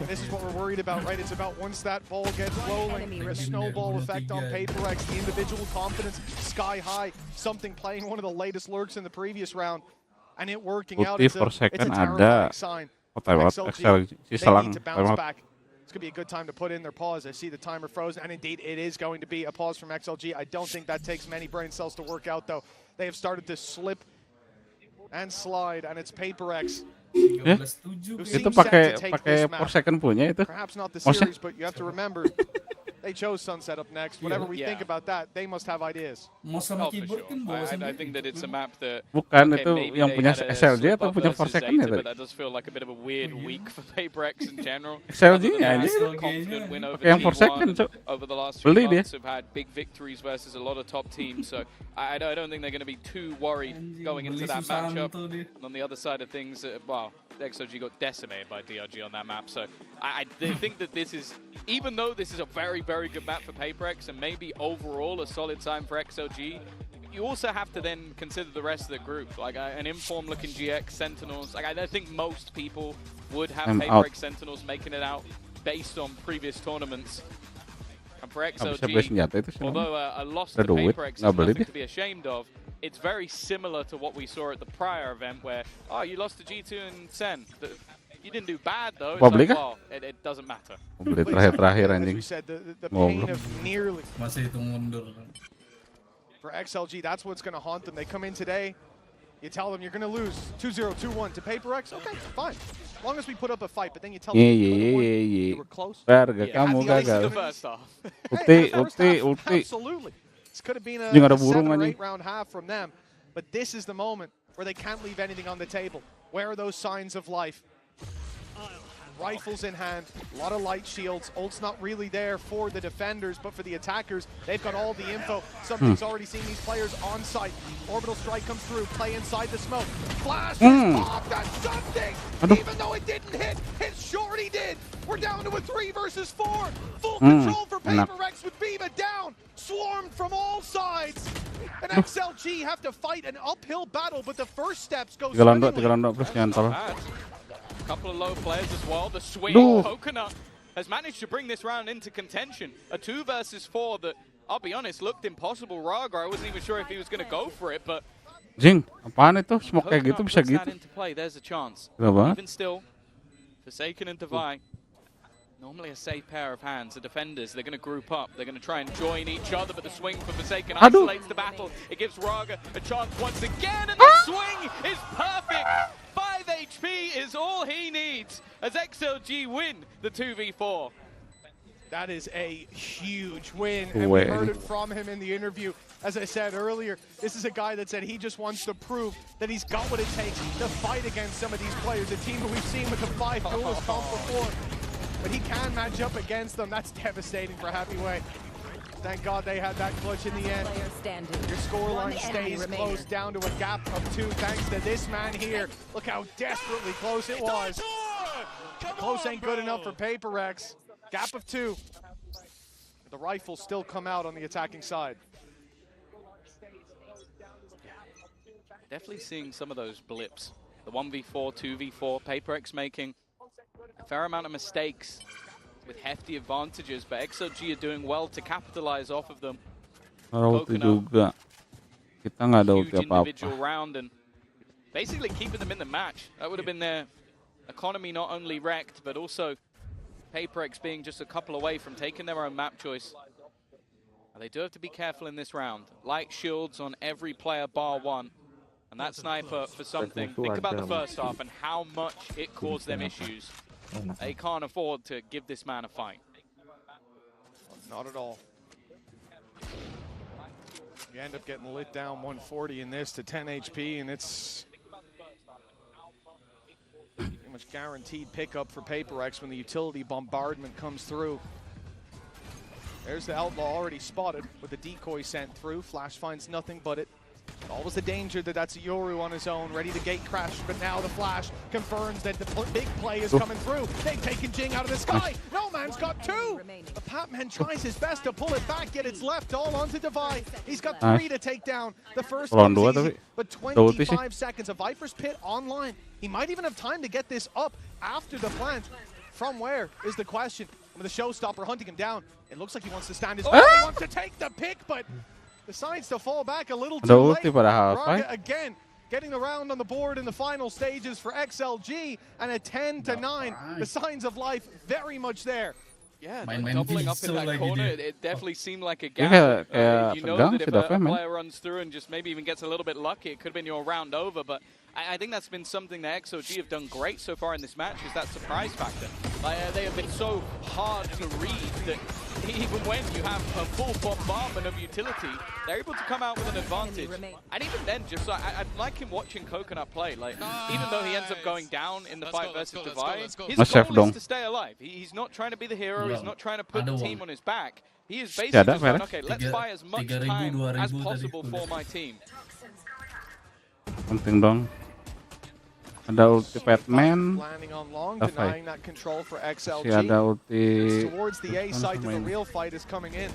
This is what we're worried about, right? It's about once that ball gets rolling, the snowball effect on Prx, the individual confidence sky high. Something playing one of the latest lurks in the previous round, and it working out. It's a terrifying sign. XLG, they need to bounce back. It's going to be a good time to put in their pause. I see the timer frozen, and indeed it is going to be a pause from XLG. I don't think that takes many brain cells to work out, though. They have started to slip and slide, and it's Prx. Itu pakai per second punya itu. Perhaps not the series, but you have to remember they chose Sunset up next. Whatever we think about that, they must have ideas. Oh, for sure. I think that it's a map that bukan itu yang punya SLG atau punya for second ya tadi. But that does feel like a bit of a weird week for Prx in general. SLG aja. Yang for second over the last few months have had big victories versus a lot of top teams. So I don't think they're going to be too worried going into that matchup. On the other side of things, well, XOG got decimated by DRG on that map. So I think that this is, even though this is a very, very good map for Prx and maybe overall a solid sign for XOG, you also have to then consider the rest of the group. Like an informed looking GX Sentinels. Like I don't think most people would have Prx Sentinels making it out based on previous tournaments. And for XOG, although a loss to Prx is nothing to be ashamed of, it's very similar to what we saw at the prior event where, oh, you lost to G2 and Sen. You didn't do bad though. It's like, well, it doesn't matter. As we said, the pain of nearly. For XLG, that's what's going to haunt them. They come in today, you tell them you're going to lose 2-0, 2-1 to Prx. Okay, fine. As long as we put up a fight, but then you tell them you were close. Kamu gagal. Absolutely. This could have been a 7 or 8 round half from them, but this is the moment where they can't leave anything on the table. Where are those signs of life? Rifles in hand, a lot of light shields. Ult's not really there for the defenders, but for the attackers, they've got all the info. Something's already seen these players on site. Orbital strike comes through, play inside the smoke. Flash popped at something! Even though it didn't hit, it surely did! We're down to a 3 versus 4. Full control for Prx with Viva down, swarmed from all sides. And XLG have to fight an uphill battle, but the first steps go swimmingly. Couple of low players as well. The swing Coconut has managed to bring this round into contention. A 2 versus 4 that, I'll be honest, looked impossible. Raga, I wasn't even sure if he was going to go for it, but Jing, apaan itu? Smoke kayak gitu bisa gitu. Into play. There's a chance. Even still, Forsaken and Divine, normally a safe pair of hands. The defenders, they're going to group up. They're going to try and join each other, but the swing for Forsaken isolates the battle. It gives Raga a chance once again, and the swing is perfect. 5 HP HP is all he needs as XLG win the 2v4. That is a huge win, and we heard it from him in the interview. As I said earlier, this is a guy that said he just wants to prove that he's got what it takes to fight against some of these players, a team that we've seen with the 5 duels come before. But he can match up against them. That's devastating for Heavyweight. Thank God they had that clutch in the end. Your scoreline stays close down to a gap of 2 thanks to this man here. Look how desperately close it was. Close ain't good enough for Prx. Gap of 2. The rifles still come out on the attacking side. Definitely seeing some of those blips. The 1v4, 2v4, Prx making a fair amount of mistakes with hefty advantages, but XLG are doing well to capitalize off of them. Juga. Kita nggak ada ulti apa-apa. Individual round and basically keeping them in the match. That would have been their economy not only wrecked, but also Prx being just a couple away from taking their own map choice. They do have to be careful in this round. Light shields on every player bar 1. And that sniper for something. Think about the first half and how much it caused them issues. They can't afford to give this man a fight. Not at all. You end up getting lit down 140 in this to 10 HP, and it's pretty much guaranteed pickup for Prx when the utility bombardment comes through. There's the Outlaw already spotted with the decoy sent through. Flash finds nothing but it. Always the danger that that's a Yoru on his own, ready to gate crash, but now the Flash confirms that the big play is coming through. They've taken Jing out of the sky. No Man's got 2. The Patman tries his best to pull it back, yet it's left all onto Divide. He's got 3 to take down. The first one's easy, but 25 seconds of Viper's Pit online. He might even have time to get this up after the plant. From where is the question? With the showstopper hunting him down, it looks like he wants to stand his ground. He wants to take the pick, but decides to fall back a little too late. Braga again getting the round on the board in the final stages for XLG, and a 10-9. The signs of life very much there. Yeah, doubling up in that corner, it definitely seemed like a gap. You know that if a player runs through and just maybe even gets a little bit lucky, it could have been your round over. But I think that's been something that XOG have done great so far in this match, is that surprise factor. They have been so hard to read that even when you have a full bombardment of utility, they're able to come out with an advantage. And even then, just I like him watching Coconut play. Like, even though he ends up going down in the fight versus Divide, his goal is to stay alive. He's not trying to be the hero. He's not trying to put the team on his back. He is basically just going, okay, let's buy as much time as possible for my team. Penting dong. Ada ulti Batman. Denying that control for XLG. Ada ulti. Towards the A side, the real fight is coming in.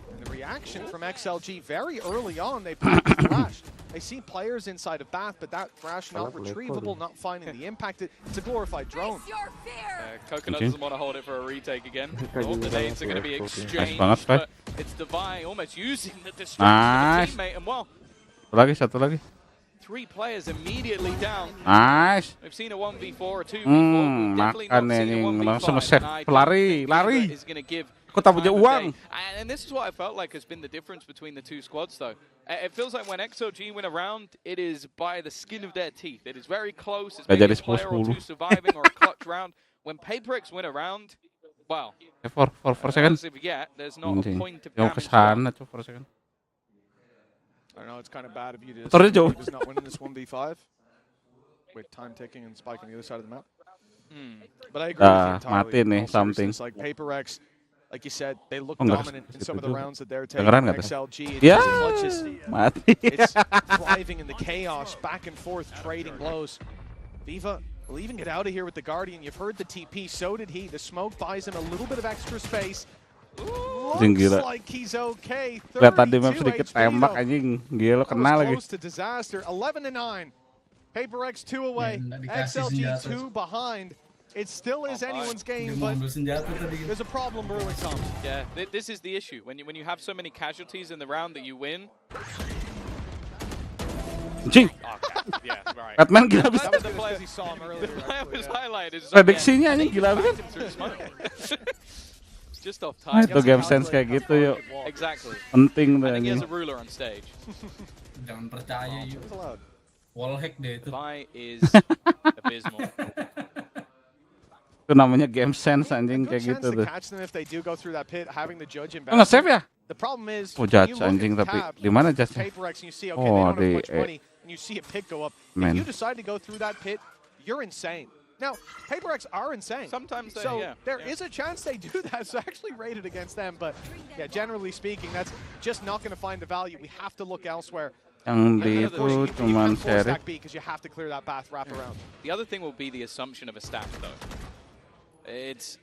And the reaction from XLG very early on, they put the Thrash. They see players inside of Bath, but that Thrash not retrievable, not finding the impact. It's a glorified drone. Coconut doesn't want to hold it for a retake again. All the nades are going to be exchanged, but it's Divine almost using the distraction of a teammate, and well, satu lagi. 3 players immediately down. Nice. We've seen a 1v4 or 2v4. We've definitely not seen a 1v5. Lari. Is going to give. Aku tak punya uang. And this is what I felt like has been the difference between the 2 squads, though. It feels like when XOG win a round, it is by the skin of their teeth. It is very close. It's maybe a player or 2 surviving or a clutch round. When Prx win a round, well, for second. There's not a point of damage. For second. I know it's kind of bad of you to just not winning this 1v5 with time ticking and Spike on the other side of the map. But I agree with you entirely. Something. Like Prx, like you said, they look dominant in some of the rounds that they're taking. XLG, it's thriving in the chaos, back and forth, trading blows. Viva will even get out of here with the Guardian. You've heard the TP, so did he. The smoke buys him a little bit of extra space. Looks like he's okay. Lihat tadi map sedikit tembak anjing, gila kena lagi. Close to disaster. 11-9. Prx 2 away. XLG 2 behind. It still is anyone's game, but there's a problem brewing, Tom. Yeah, this is the issue. When you have so many casualties in the round that you win. Jing. Yeah, right. Batman gila bisa. That was the players he saw him earlier. The player was highlighted. Prediksinya anjing gila banget. Just off time. Itu game sense kayak gitu yuk. Exactly. Penting tuh anjing. He has anjing. a ruler on stage. Jangan percaya yuk. Wallhack deh itu. Vi is abysmal. Itu namanya game sense anjing kayak gitu tuh. Nge-save ya? Oh judge anjing tapi di mana judge-nya? Oh di man. Now, PaperX are insane. Sometimes they, so there is a chance they do that. So actually rated against them, but yeah, generally speaking, that's just not going to find the value. We have to look elsewhere. Yang di itu cuman seri. Because you have to clear that path wrap around. The other thing will be the assumption of a stack, though. It's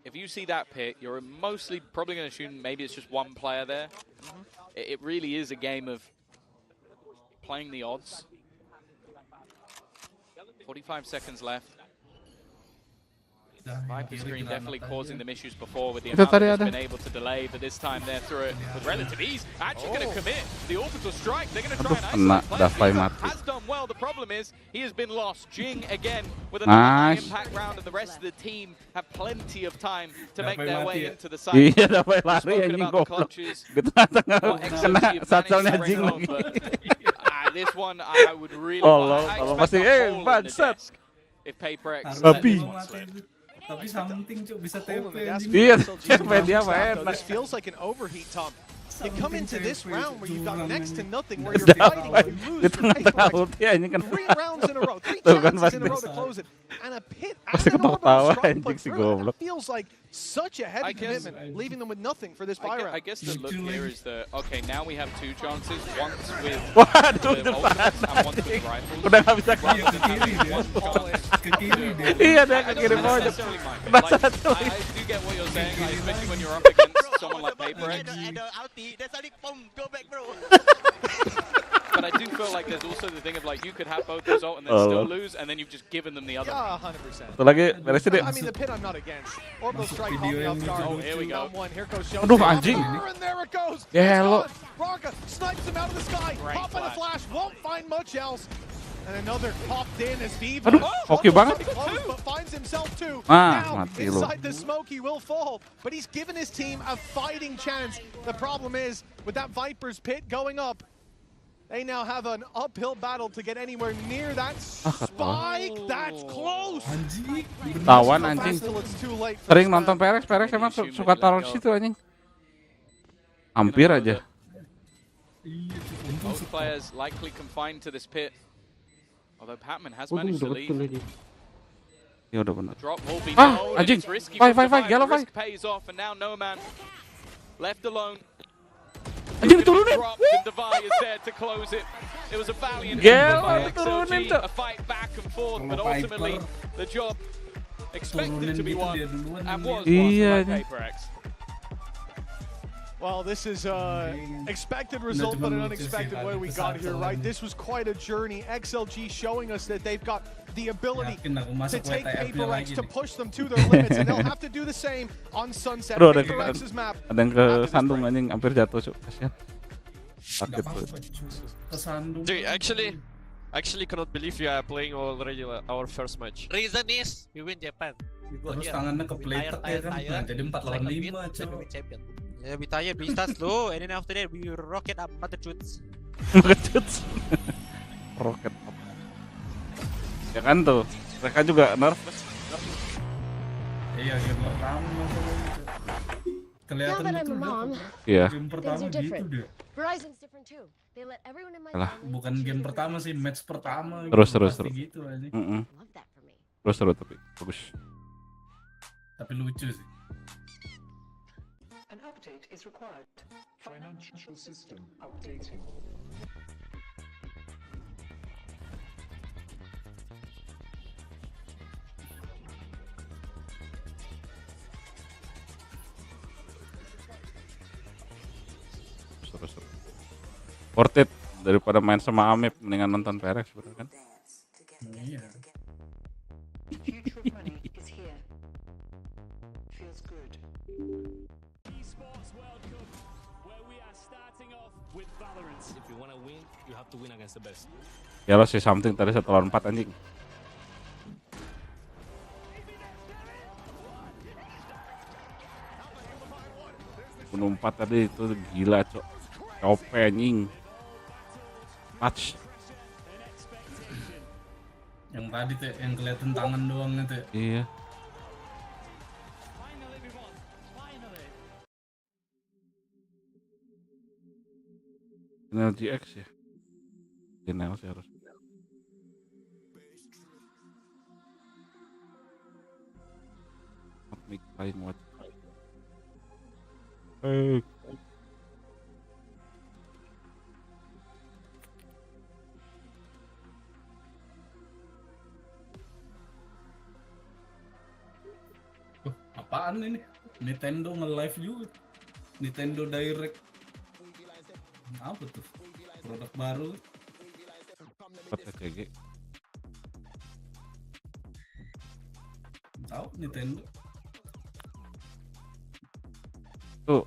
if you see that pit, you're mostly probably going to assume maybe it's just one player there. It really is a game of playing the odds. 45 seconds left. Viper screen definitely causing them issues before with the amount that's been able to delay, but this time they're through it with relative ease. Actually going to commit the orbital strike. They're going to try and isolate. Has done well. The problem is he has been lost. Jing again with another high impact round, and the rest of the team have plenty of time to make their way into the site. Iya, dapat lari anjing goblok. Di tengah-tengah kena satselnya Jing lagi. This one I would really want. Kalau masih bangsat. If PaperX tapi something cuk bisa TP. Iya, TP dia main. This feels like an overheat, Tom. You come into this round where you've got next to nothing, where you're fighting and you lose for PaperX. 3 rounds in a row, 3 chances in a row to close it, and a pit after an orbital strike put through. It feels like such a heavy commitment, leaving them with nothing for this buy round. I guess the look here is that, okay, now we have 2 chances, once with ultimates and once with rifles. Udah nggak bisa ke kiri. Iya, dia ke kiri pojok. I do get what you're saying, especially when you're up against someone like PaperX. But I do feel like there's also the thing of like you could have both result and then still lose, and then you've just given them the other. 100%. Satu lagi, beresin deh. I mean, the pit I'm not against. Orbital strike caught me off guard. Oh, here we go. Here goes Show. Aduh, anjing. And there it goes. Ya lo. Raka snipes him out of the sky. Pop by the flash. Won't find much else. And another popped in as Viva. Aduh, oke banget. But finds himself too. Now, mati lo. Inside the smoke, he will fall. But he's given his team a fighting chance. The problem is, with that Viper's pit going up, they now have an uphill battle to get anywhere near that spike. That's close. Tawan anjing. Sering nonton Prx emang suka taruh situ anjing. Hampir aja. Both players likely confined to this pit. Although Patman has managed to leave. Ya udah benar. Drop will be known, and it's risky. Yellow fight. Risk pays off, and now No Man left alone. Anjing diturunin. And Devi is there to close it. It was a valiant effort by XLG, a fight back and forth, but ultimately the job expected to be won and was won by PaperX. Well, this is expected result, but an unexpected way we got here, right? This was quite a journey. XLG showing us that they've got the ability to take PaperX, to push them to their limits, and they'll have to do the same on Sunset. PaperX's map. Ada yang ke sandung anjing, hampir jatuh cuk, kasihan. Sakit tuh. Dude, actually cannot believe you are playing already our first match. Reason is we win Japan. Terus tangannya ke playtek ya kan, nah jadi 4 lawan 5 cuk. Yeah, we tired, we start slow, and then after that we rocket up Rocket up. Ya kan tuh, mereka juga nervous. Iya, game pertama kelihatan itu. Iya. Game pertama gitu deh. Alah. Bukan game pertama sih, match pertama. Terus. Gitu aja. Terus tapi bagus. Tapi lucu sih. An update is required. Financial system updating. Seru. Worth it daripada main sama Amip, mendingan nonton Prx bener kan? Iya. Future money is here. Feels good. If you wanna win, you have to win against the best. Ya lo sih something tadi 1 lawan 4 anjing. Bunuh 4 tadi itu gila cok. Cope anjing. Match. Yang tadi tuh, yang kelihatan tangan doang itu. Iya. Channel GX ya. Channel sih harus. Not make flying what. Apaan ini? Nintendo nge-live juga. Nintendo Direct. Apa tuh? Produk baru. PTCG. Tahu Nintendo. Tuh,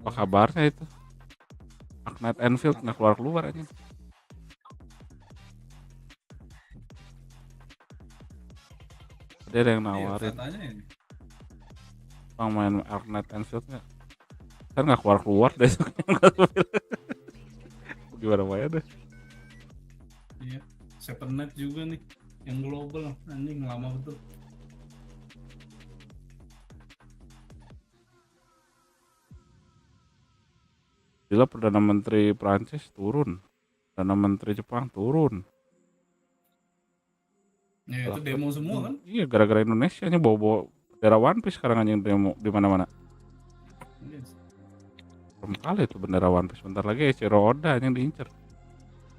apa kabarnya itu? Magnet Enfield nggak keluar aja. Ada yang nawarin. Katanya ini. Bang main Magnet Enfield nggak? Kan nggak keluar deh. Gimana mainnya deh? Iya, 7net juga nih, yang global, anjing lama betul. Gila, Perdana Menteri Prancis turun, Perdana Menteri Jepang turun. Ya itu demo semua kan? Iya, gara-gara Indonesia nya bawa bendera One Piece sekarang anjing demo di mana-mana. Yes. Pertama kali itu bendera One Piece, bentar lagi Eiichiro Oda yang diincer.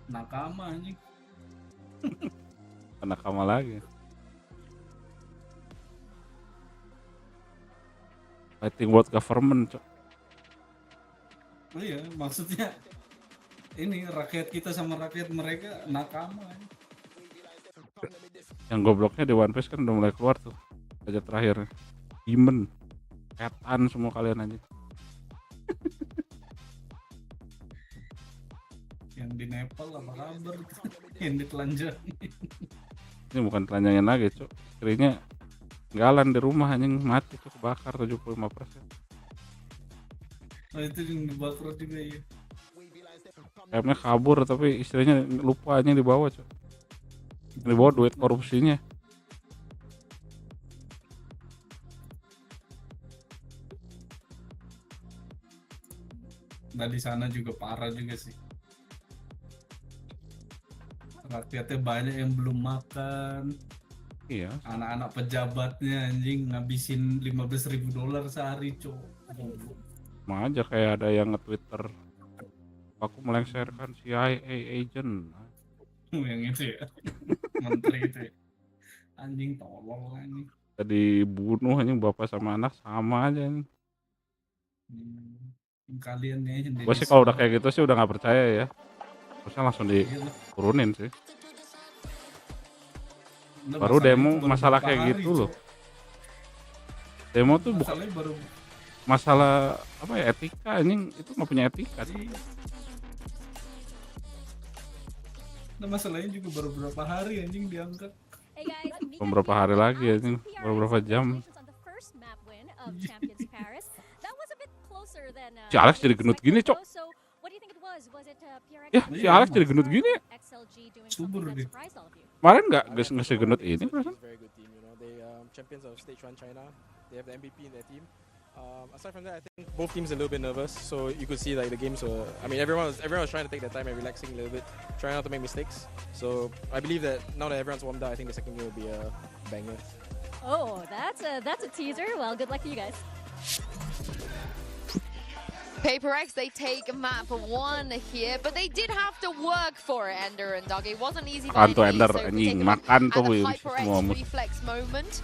Nakama anjing. Nakama lagi. Fighting world government, cok. Oh iya, maksudnya ini rakyat kita sama rakyat mereka nakama. Yang gobloknya di One Piece kan udah mulai keluar tuh. Aja terakhir. Demon. Setan semua kalian aja. Yang di Nepal apa kabar? Yang ditelanjang. Ini bukan telanjangin lagi, cok. Istrinya galan di rumah anjing mati tuh, kebakar 75%. Oh itu yang dibakar juga ya. Kayaknya kabur tapi istrinya lupa aja dibawa, cok. Dibawa duit korupsinya. Nah di sana juga parah juga sih. Rakyatnya banyak yang belum makan. Iya. Anak-anak pejabatnya anjing ngabisin $15.000 sehari, cok. Sama aja kayak ada yang nge-Twitter, aku melengsarkan CIA agent. Yang itu ya. Menteri itu ya. Anjing tolol anjing. Tadi bunuh anjing bapak sama anak sama aja anjing. Kalian nih. Gue sih kalau udah kayak gitu sih udah nggak percaya ya. Harusnya langsung diturunin sih. Baru demo masalah kayak gitu loh. Demo tuh bukan masalah apa ya, etika anjing, itu nggak punya etika sih. Nah masalahnya juga baru berapa hari anjing diangkat. Beberapa hari lagi anjing, beberapa jam. Si Alex jadi gendut gini, cok. Ya, si Alex jadi gendut gini. Subur dia. Kemarin nggak segendut ini perasaan. Champions of Stage 1 China. They have the MVP in their team. Aside from that, I think both teams are a little bit nervous. So you could see like the games were. I mean, everyone was trying to take their time and relaxing a little bit, trying not to make mistakes. So I believe that now that everyone's warmed up, I think the second game will be a banger. Oh, that's a teaser. Well, good luck to you guys. Prx, they take map 1 here, but they did have to work for it, Ender and Doug. It wasn't easy by any means, so anjing, makan tuh semua reflex moment.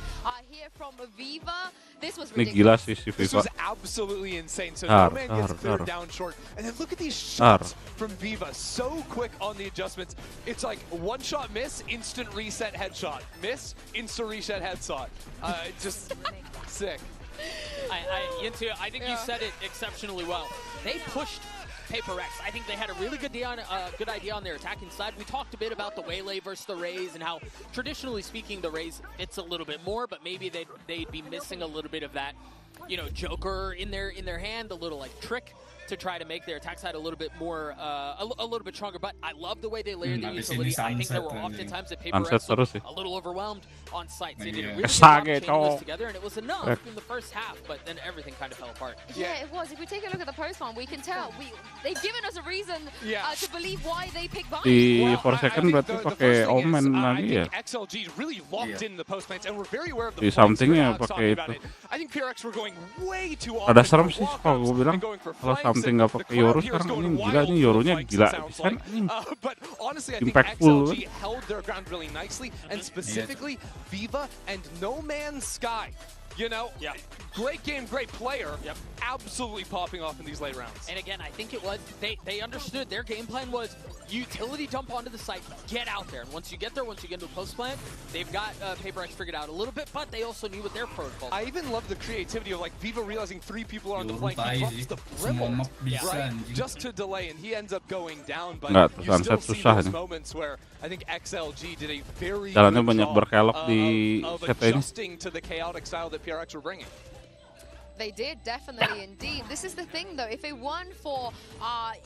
Here from Viva, this was ridiculous. Ini gila sih si This Viva. was absolutely insane. So no man gets cleared down short. And then look at these shots from Viva. So quick on the adjustments. It's like one shot miss, instant reset headshot. Miss, instant reset headshot. Just sick. Yintu, I think you said it exceptionally well. They pushed Prx. I think they had a really good idea on their attacking side. We talked a bit about the Waylay versus the Raze and how, traditionally speaking, the Raze fits a little bit more, but maybe they'd be missing a little bit of that, you know, Joker in their hand, the little like trick to try to make their attack side a little bit more, a little bit stronger. But I love the way they layered the utility. I think there were often times that Paper Rex looked a little overwhelmed on sites. They did a really good job chain those together, and it was enough in the first half. But then everything kind of fell apart. Yeah, it was. If we take a look at the post one, we can tell they've given us a reason to believe why they picked Bind. Di 4 second berarti pakai Omen lagi ya. XLG really locked in the post plants and we're very aware of the Di somethingnya pakai itu. I think PRX were going way too Ada serem sih kalau gue bilang kalau something nggak pakai Yoru sekarang ini gila nih Yorunya gila bisa nih. But honestly, I think Impactful. XLG held their ground really nicely, and specifically Viva and No Man's Sky. You know, great game, great player. Absolutely popping off in these late rounds. And again, I think it was they understood their game plan was utility dump onto the site, get out there, and once you get there, once you get into a post plant, they've got Paper X figured out a little bit, but they also knew what their protocol. I even love the creativity of like Viva realizing 3 people are on the flank. He drops the brimble, right, just to delay, and he ends up going down. But you still see those moments where I think XLG did a very good job of adjusting to the chaotic style that PRX were bringing. They did, definitely, indeed. This is the thing, though. If it weren't for,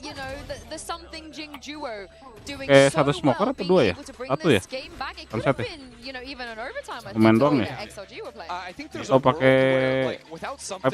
you know, the something Jing duo doing so well, being able to bring this game back, it could have been, you know, even an overtime. I think the way that XLG were playing. I think there's a world where, like, without something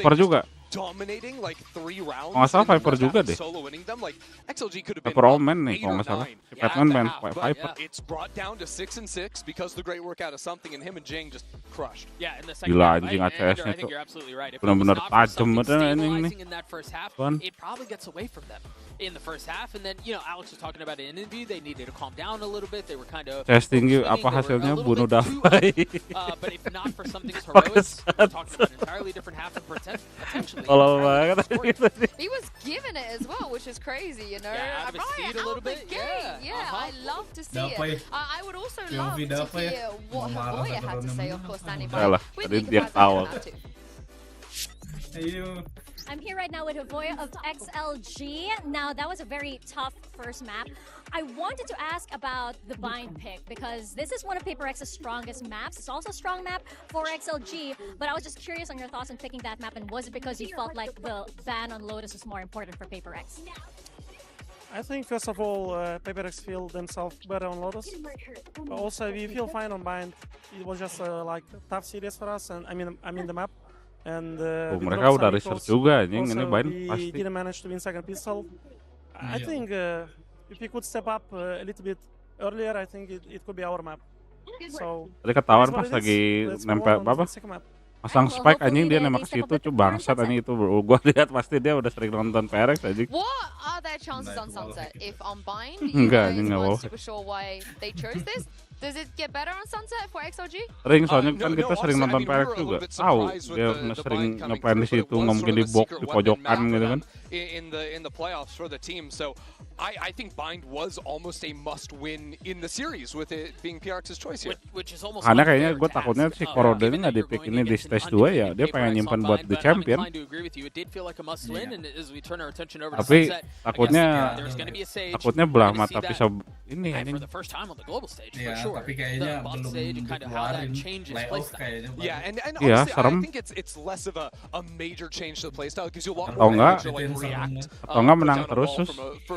dominating like 3 rounds, nggak salah Viper juga deh. solo winning them, like XLG could have been Viper Omen nih kalau nggak salah. Si Batman main Viper. It's brought down to 6 and 6 because the great work out of something, and him and Jing just crushed. Yeah, in the second Gila half, anjing ACS-nya tuh. right. Benar-benar tajam bener anjing nih. In that first half, it probably gets away from them in the first half, and then you know Alex was talking about it in interview. They needed to calm down a little bit. They were kind of testing apa hasilnya bunuh Davai. But if not for something heroic, we're talking about an entirely different half and potentially. He was given it as well, which is crazy, you know. Yeah, out of his seat a little bit. I love to see it. I would also love to hear what Haboya had to say, of course, standing by. I'm here right now with Havoya of XLG. Now, that was a very tough first map. I wanted to ask about the bind pick because this is one of Paper X's strongest maps. It's also a strong map for XLG, but I was just curious on your thoughts on picking that map, and was it because you felt like the ban on Lotus was more important for Paper X? I think first of all, Paper X feel themselves better on Lotus. But also, we feel fine on bind. It was just like tough series for us, and I mean the map. And mereka udah research juga anjing ini Bind pasti. We didn't manage to win second pistol. I think if we could step up a little bit earlier, I think it could be our map. So tadi ketahuan pas lagi nempel apa? Pasang spike anjing dia nembak ke situ, coba bangsat anjing itu. Gua lihat pasti dia udah sering nonton PRX anjing. What are their chances on Sunset? If on Bind, you guys weren't super sure why they chose this? Does it get better on Sunset for XLG? Sering, soalnya kan kita sering nonton PRX juga. Tahu dia sering ngapain di situ, nggak mungkin di box, di pojokan gitu kan. In the playoffs for the team, so I think Bind was almost a must-win in the series with it being PRX's choice here. Karena kayaknya gue takutnya si Korode ini nggak di-pick ini di stage 2 ya, dia pengen nyimpan buat di champion. Tapi takutnya belah mata pisau ini. Tapi kayaknya belum dikeluarin playoff kayaknya. Yeah, and I think it's less of a major change to the playstyle because you atau enggak menang terus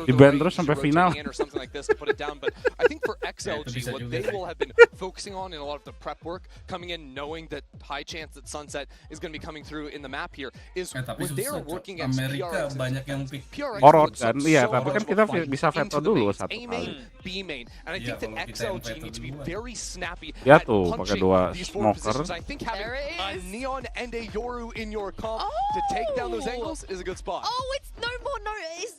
di ban terus sampai final. But I think for XLG, what they will have been focusing on in a lot of the prep work, coming in knowing that high chance that Sunset is going to be coming through in the map here, is when they are working against PRX. Banyak yang pick Orot kan, iya, tapi kan kita bisa veto dulu satu kali. B main, and I think that XLG need to be very snappy ya at tuh pakai dua these four smoker. positions. I think having a Neon and a Yoru in your comp to take down those angles is a good spot. Oh, it's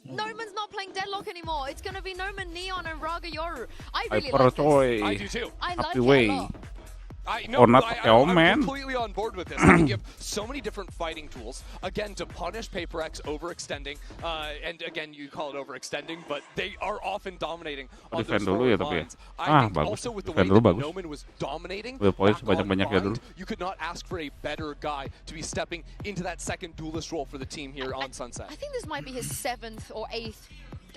Noman's not playing Deadlock anymore. It's going to be Noman, Neon, and Raga Yoru. I really like this. I do too. I like it a lot. I'm completely on board with this. I think you have so many different fighting tools. Again, to punish Paper X overextending, and again, you call it overextending, but they are often dominating on those forward lines. I think also with the way that Noman was dominating back on Bind, you could not ask for a better guy to be stepping into that second duelist role for the team here on Sunset. I think this might be his 7th or 8th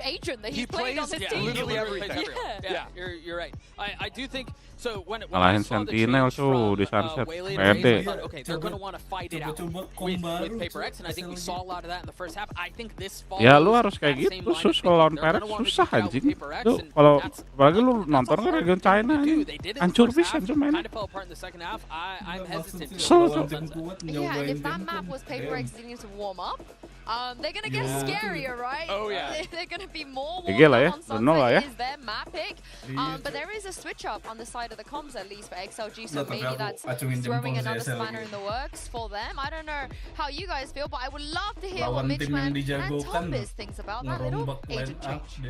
agent that he's He playing on plays this team. literally everything. Yeah, you're right. I do think so. When I Ngalahin saw the Sentinel change tuh di from sunset. Waylay to Raze, I Pede. thought, okay, they're going to want to fight it out with Paper X, and I think we saw a lot of that in the first half. I think this follows Ya lu harus kayak that same gitu, line of sus thinking. kalau lawan They're Prx gonna wanna susah duke it out with anjing. Paper X, Lu and kalau that's apalagi lu nonton kan region China they nih. did it in the Hancur first pisan half, cuy mainnya. kind of fell apart in the second half. I'm hesitant to Kesel go tuh. Sunset. Yeah, and if that map was Paper X needing to warm up, they're gonna get scarier, right? Oh, yeah. They're gonna be more GG warmed lah ya, up on bener lah ya. Sunset. It is their map pick. But there is a switch up on the side of the comms, at least for XLG, so maybe that's throwing another spanner in the works for them. I don't know how you guys feel, but I would love to hear what Mitchman and Tombis thinks about that little agent change.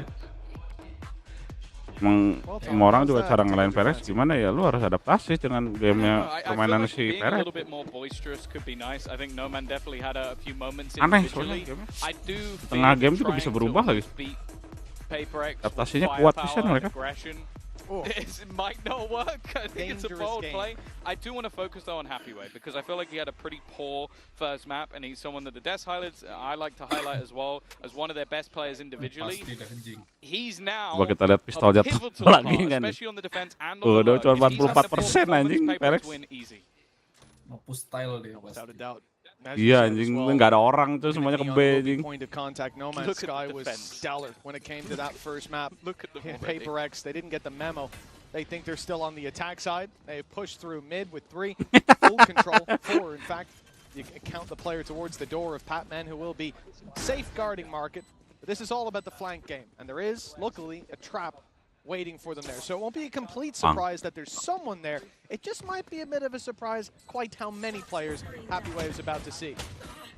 Emang semua orang juga cara ngelain Prx gimana ya, lu harus adaptasi dengan gamenya permainan si Prx. Aneh soalnya gamenya. Tengah game juga bisa berubah lagi. Adaptasinya kuat pisan mereka. It might not work. I think it's a bold play. I do want to focus though on Happyway because I feel like he had a pretty poor first map, and he's someone that the Des highlights I like to highlight as well as one of their best players individually. He's now Coba kita lihat pistol jatuh lagi kan. especially on the defense and on the Udah lurk. cuma 44% anjing Prx. Mampus style dia Without a doubt. Iya anjing, nggak ada orang tuh semuanya ke B anjing. Point of contact, No Man's Sky was stellar when it came to that first map. Look at the Paper X, they didn't get the memo. They think they're still on the attack side. They pushed through mid with 3, full control, 4 in fact. You can count the player towards the door of Patman, who will be safeguarding Market. But this is all about the flank game, and there is, luckily, a trap waiting for them there. So it won't be a complete surprise that there's someone there. It just might be a bit of a surprise quite how many players Happyway is about to see.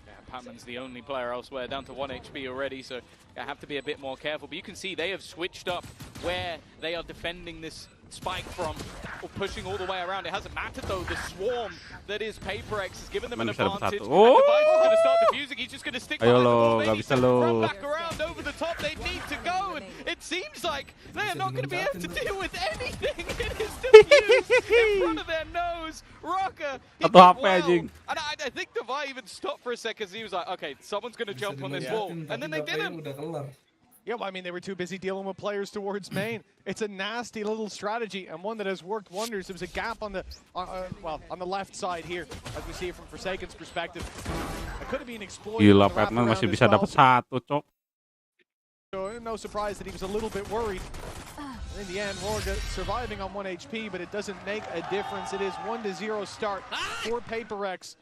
Yeah, Patman's the only player elsewhere down to 1 HP already, so I have to be a bit more careful. But you can see they have switched up where they are defending this spike from, or pushing all the way around. It hasn't mattered though. The swarm that is Paper X has given them an advantage. Oh! And Device is going to start defusing. He's just going to stick Ayo behind the lo, wall. They nggak need bisa to lo. run back around over the top. They need to go, and it seems like they are not going to be able to deal with anything. It is diffused in front of their nose. Rocker, he did well. And I think Devi even stopped for a second. He was like, okay, someone's going to jump on this wall. And then they didn't. Yeah, well, I mean, they were too busy dealing with players towards main. It's a nasty little strategy, and one that has worked wonders. There was a gap on the, on the left side here, as we see it from Forsaken's perspective. It could have been exploited. Gila, Patman masih bisa dapat 1, cok. So no surprise that he was a little bit worried. In the end, Rorga surviving on 1 HP, but it doesn't make a difference. It is 1-0 start for Paper X.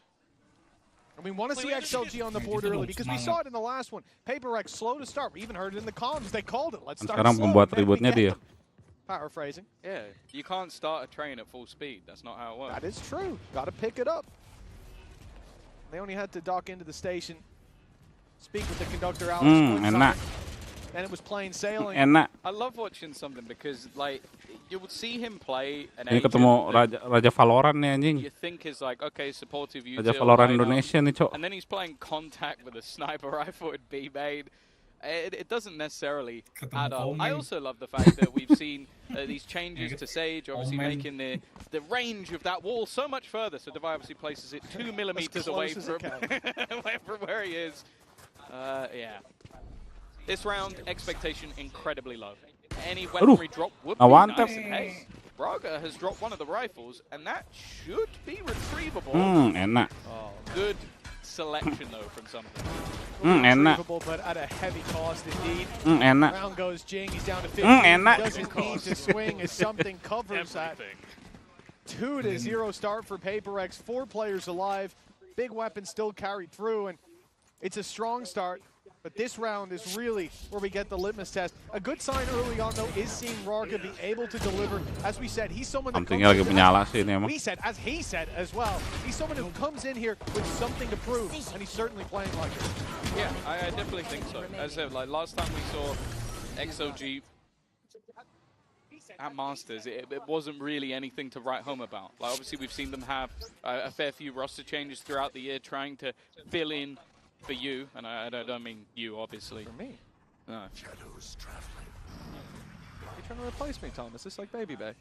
And we want to see XLG on the board early because we saw it in the last one. Paper X slow to start. We even heard it in the comms. They called it. Let's start Sekarang slow. pembuat ributnya dia. Paraphrasing. Yeah, you can't start a train at full speed. That's not how it works. That is true. Got to pick it up. They only had to dock into the station, speak with the conductor Alex. Enak. And it was plain sailing. Enak. I love watching something because, like, you would see him play an Ini agent ketemu that Raja Valorant nih anjing. you think is like, okay, supportive util, Raja Valorant right now. Indonesia nih, cok. And then he's playing contact with a sniper rifle at B main. It doesn't necessarily add up. I also love the fact that we've seen these changes to Sage, obviously making the range of that wall so much further. So Devi obviously places it 2 millimeters away from where he is. Yeah. This round, expectation incredibly low. Any weaponry drop would be nice. And hey, Braga has dropped one of the rifles, and that should be retrievable. Enak. Oh, good selection though from something. Enak. But at a heavy cost indeed. Enak. Round goes Jing, he's down to 15. Enak. Doesn't need to swing as something covers that. 2-0 start for Paper X. 4 players alive. Big weapon still carried through, and it's a strong start. But this round is really where we get the litmus test. A good sign early on, though, is seeing Rorga be able to deliver. As we said, he's someone that comes as he said as well. He's someone who comes in here with something to prove, and he's certainly playing like it. Yeah, I definitely think so. As I said, like last time we saw XOG at Masters, it wasn't really anything to write home about. Like obviously, we've seen them have a fair few roster changes throughout the year, trying to fill in for you, and I don't mean you, obviously. For me? No. Shadows traveling. You're trying to replace me, Thomas. It's like Baby Bay.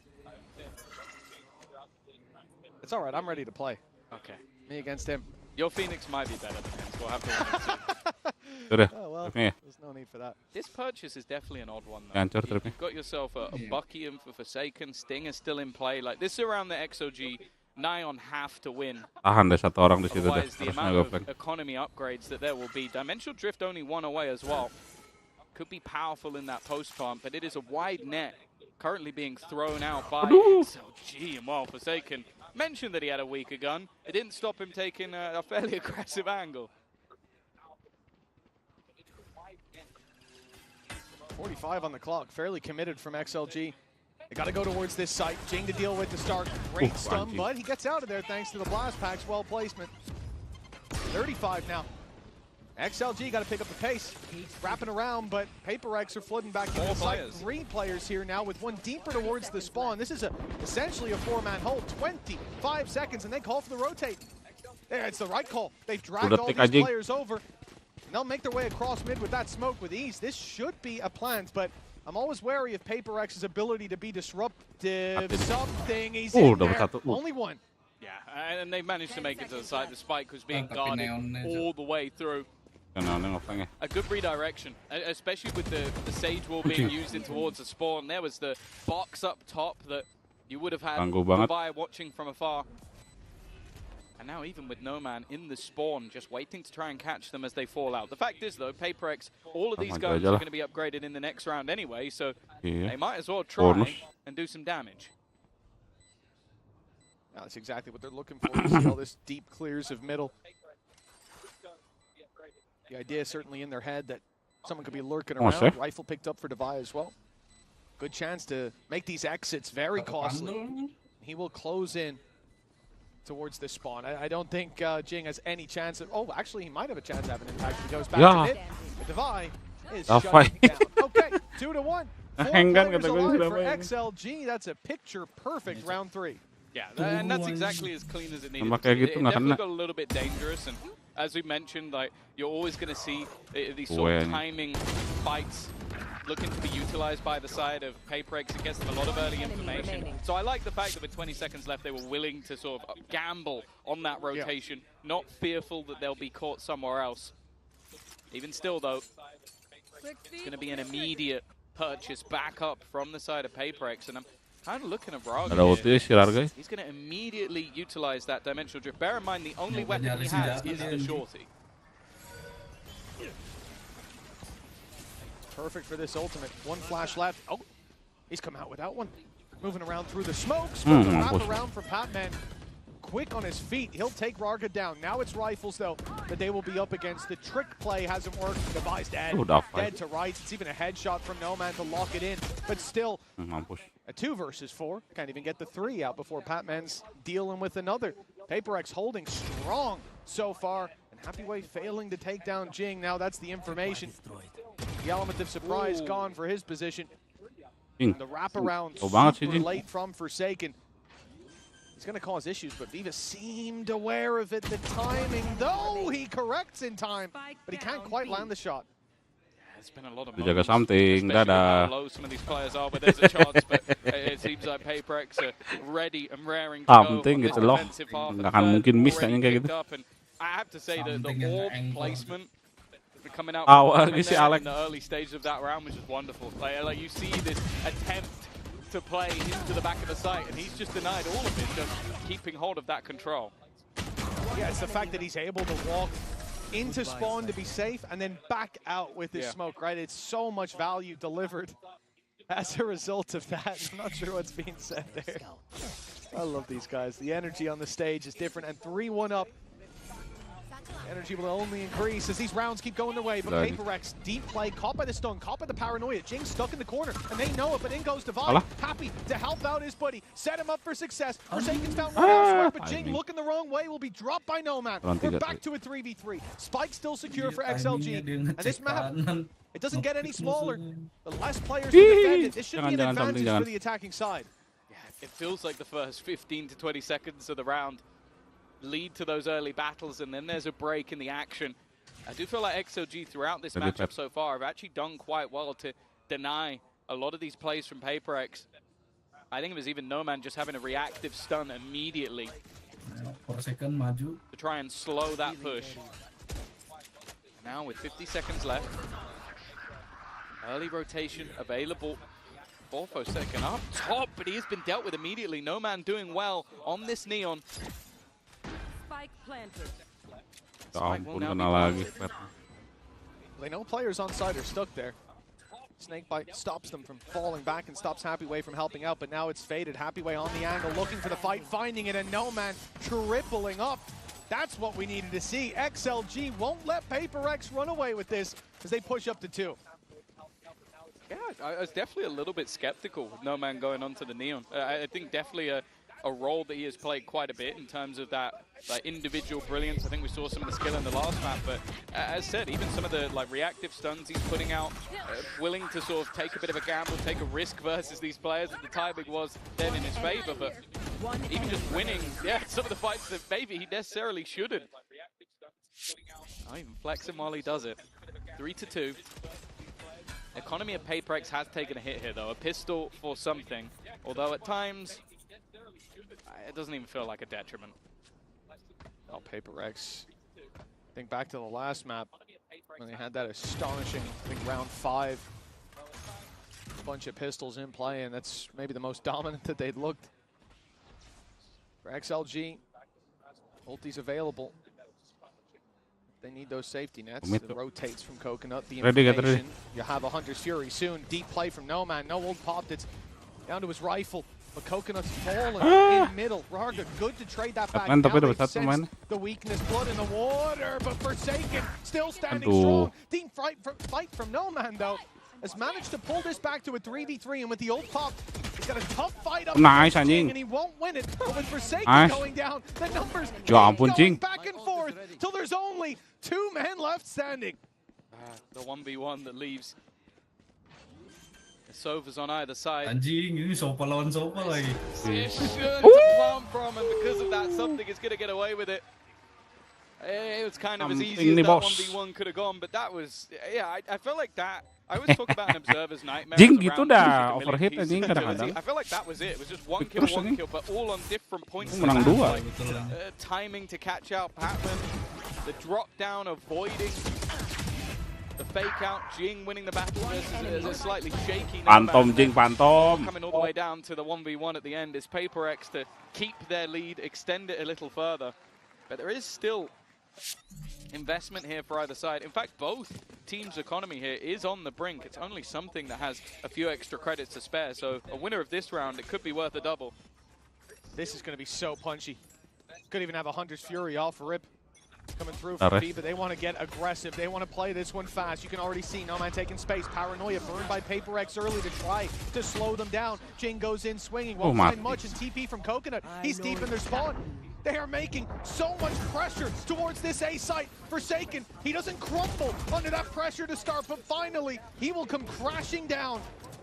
It's all right. I'm ready to play. Okay. Me against him. Your Phoenix might be better than his. We'll have to wait and see. Sudah. Oh, well, Yeah. there's no need need for that. This purchase is definitely an odd one, though. Hancur tripnya. You've got yourself a Bucky and for Forsaken. Sting is still in play. Like, this is around the XOG nigh on half to win. Tahan deh satu orang di situ deh. Otherwise, the Harusnya amount go of flank. economy upgrades that there will be. Dimensional Drift only one away as well. Could be powerful in that post pump, but it is a wide net currently being thrown out by XLG. And while Forsaken mentioned that he had a weaker gun, it didn't stop him taking a fairly aggressive angle. 45 on the clock, fairly committed from XLG. They got to go towards this site. Jing to deal with to start. Great stun, but he gets out of there thanks to the blast packs. Well placement. 35 now. XLG got to pick up the pace. Wrapping around, but Prx are flooding back into the site. 3 players here now with one deeper towards the spawn. This is essentially a 4-man hold. 25 seconds, and they call for the rotate. There, it's the right call. They've dragged all these players over. They'll make their way across mid with that smoke with ease. This should be a plant, but I'm always wary of Prx's ability to be disruptive. Something, he's in there. Only one. Yeah, and they managed to make it to the site. The spike was being guarded all the way through. A good redirection, especially with the Sage Wall being used in towards the spawn. There was the box up top that you would have had Dubai watching from afar. And now even with no man in the spawn, just waiting to try and catch them as they fall out. The fact is, though, Prx, all of these guns are going to be upgraded in the next round anyway, so they might as well try and do some damage. Now, that's exactly what they're looking for. To see all this deep clears of middle. The idea is certainly in their head that someone could be lurking around. Rifle picked up for Devi as well. Good chance to make these exits very costly. He will close in towards this spawn. I don't think Jing has any chance of... Oh, actually, he might have a chance to have an impact if he goes back to mid. But Devi is shutting down. Okay, 2-1. 4 players alive for XLG. That's a picture-perfect round 3. Yeah, and that's exactly as clean as it needed to be. It definitely got a little bit dangerous, and as we mentioned, like, you're always going to see these sort of timing fights looking to be utilized by the side of Prx. It gets them a lot of early information. So I like the fact that with 20 seconds left, they were willing to sort of gamble on that rotation, not fearful that they'll be caught somewhere else. Even still, though, it's going to be an immediate purchase back up from the side of Prx, and I'm kind of looking at Braga here. He's going to immediately utilize that dimensional drift. Bear in mind, the only weapon he has is the shorty. Perfect for this ultimate. One flash left. Oh, he's come out without one. Moving around through the smokes. Wrap around for Patman. Quick on his feet. He'll take Raga down. Now it's rifles, though, that they will be up against. The trick play hasn't worked. Devi's dead. Dead to rights. It's even a headshot from Nomad to lock it in. But still, a 2 versus 4. Can't even get the 3 out before Patman's dealing with another. Prx holding strong so far. And Happy Way failing to take down Jing. Now that's the information. The element of surprise gone for his position. And the wraparound super late from Forsaken. He's going to cause issues, but Viva seemed aware of it. The timing, though, he corrects in time, but he can't quite land the shot. There's been a lot of jaga something, how low some of these players are, but there's a chance. But it seems like Prx are ready and raring to go. Penting gitu loh, nggak akan mungkin miss kayaknya kayak gitu. And I have to say that the orb placement coming out in the early stages of that round was just wonderful. Like you see this attempt to play into the back of the site, and he's just denied all of it, just keeping hold of that control. Yeah, it's the fact that he's able to walk into spawn to be safe and then back out with his smoke, right? It's so much value delivered as a result of that. I'm not sure what's being said there. I love these guys. The energy on the stage is different, and 3-1 up. Energy will only increase as these rounds keep going their way, but Prx, deep play, caught by the stun, caught by the paranoia. Jing stuck in the corner, and they know it, but in goes Devi. Happy to help out his buddy, set him up for success. Forsaken's found one elsewhere, but Jing looking the wrong way will be dropped by Nomad. We're back to a 3v3. Spike still secure for XLG, and this map, it doesn't get any smaller. The less players to defend it, this should be an advantage for the attacking side. Yeah, it feels like the first 15 to 20 seconds of the round lead to those early battles, and then there's a break in the action. I do feel like XOG throughout this matchup so far have actually done quite well to deny a lot of these plays from Prx. I think it was even No Man just having a reactive stun immediately to try and slow that push. Now with 50 seconds left, Early rotation available. Orpho second up top, but he has been dealt with immediately. No Man doing well on this Neon. Spike planted. They know players on side are stuck there. Snakebite stops them from falling back and stops Happyway from helping out, but now it's faded. Happyway on the angle, looking for the fight, finding it, and No Man tripling up. That's what we needed to see. XLG won't let Prx run away with this as they push up to 2. Yeah, I was definitely a little bit skeptical with No Man going onto the Neon. I think definitely a role that he has played quite a bit in terms of that individual brilliance. I think we saw some of the skill in the last map, but as said, even some of the reactive stuns he's putting out, willing to sort of take a bit of a gamble, take a risk versus these players. The timing was then in his favor, but even just winning, some of the fights that maybe he necessarily shouldn't. Not even flexing while he does it. 3-2. Economy of Prx has taken a hit here, though. A pistol for something, although at times it doesn't even feel like a detriment. Oh, Prx. Think back to the last map when they had that astonishing, I think, round 5 bunch of pistols in play, and that's maybe the most dominant that they'd looked. For XLG, ulti's available. They need those safety nets. It rotates from Coconut. The information. You have a Hunter's Fury soon. Deep play from No Man. No ult popped. It's down to his rifle. But Coconut's fallen in middle. Rarga, good to trade that back. Now they've sensed the weakness. Blood in the water. But Forsaken still standing strong. Deep fight from No Man, though, has managed to pull this back to a 3v3. And with the ult pop, he's got a tough fight up and he won't win it. But with Forsaken going down, the numbers keep going back and forth till there's only 2 men left standing. The 1v1 that leaves Sova's on either side. Anjing, ini Sopa lawan Sopa lagi. It's a plum from, and because of that, something is going to get away with it. It was kind of as easy as that 1v1 could have gone, but that was, I felt like that. I always talk about an observer's nightmare. Jing gitu dah, overhit anjing kadang-kadang. I feel like that was it. It was just one kill, but all on different points. Menang 2. Timing to catch out Patman, the drop down, avoiding the fake out. Jing winning the battle versus a slightly shaky. Pantom Jing, pantom. Coming all the way down to the 1v1 at the end is Prx to keep their lead, extend it a little further. But there is still investment here for either side. In fact, both teams' economy here is on the brink. It's only something that has a few extra credits to spare. So a winner of this round, it could be worth a double. This is going to be so punchy. Could even have a Hunter's Fury off rip coming through from B, but they want to get aggressive. They want to play this one fast. You can already see No Man taking space. Paranoia burned by Prx early to try to slow them down. Jing goes in swinging. Won't find much, and TP from Coconut. He's deep in their spawn. They are making so much pressure towards this A site. Forsaken, he doesn't crumble under that pressure to start, but finally, he will come crashing down.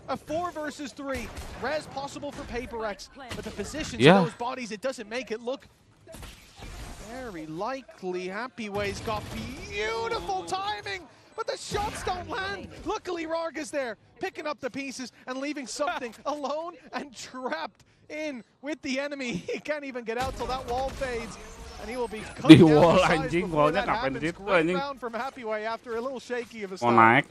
A 4 versus 3. Res possible for Prx, but the positions of those bodies, it doesn't make it look very likely. Happyway's got beautiful timing, but the shots don't land. Luckily, Rarga's there, picking up the pieces and leaving something alone and trapped in with the enemy. He can't even get out till that wall fades, and he will be cut down the sides before that happens. Great round from Happyway after a little shaky of a start.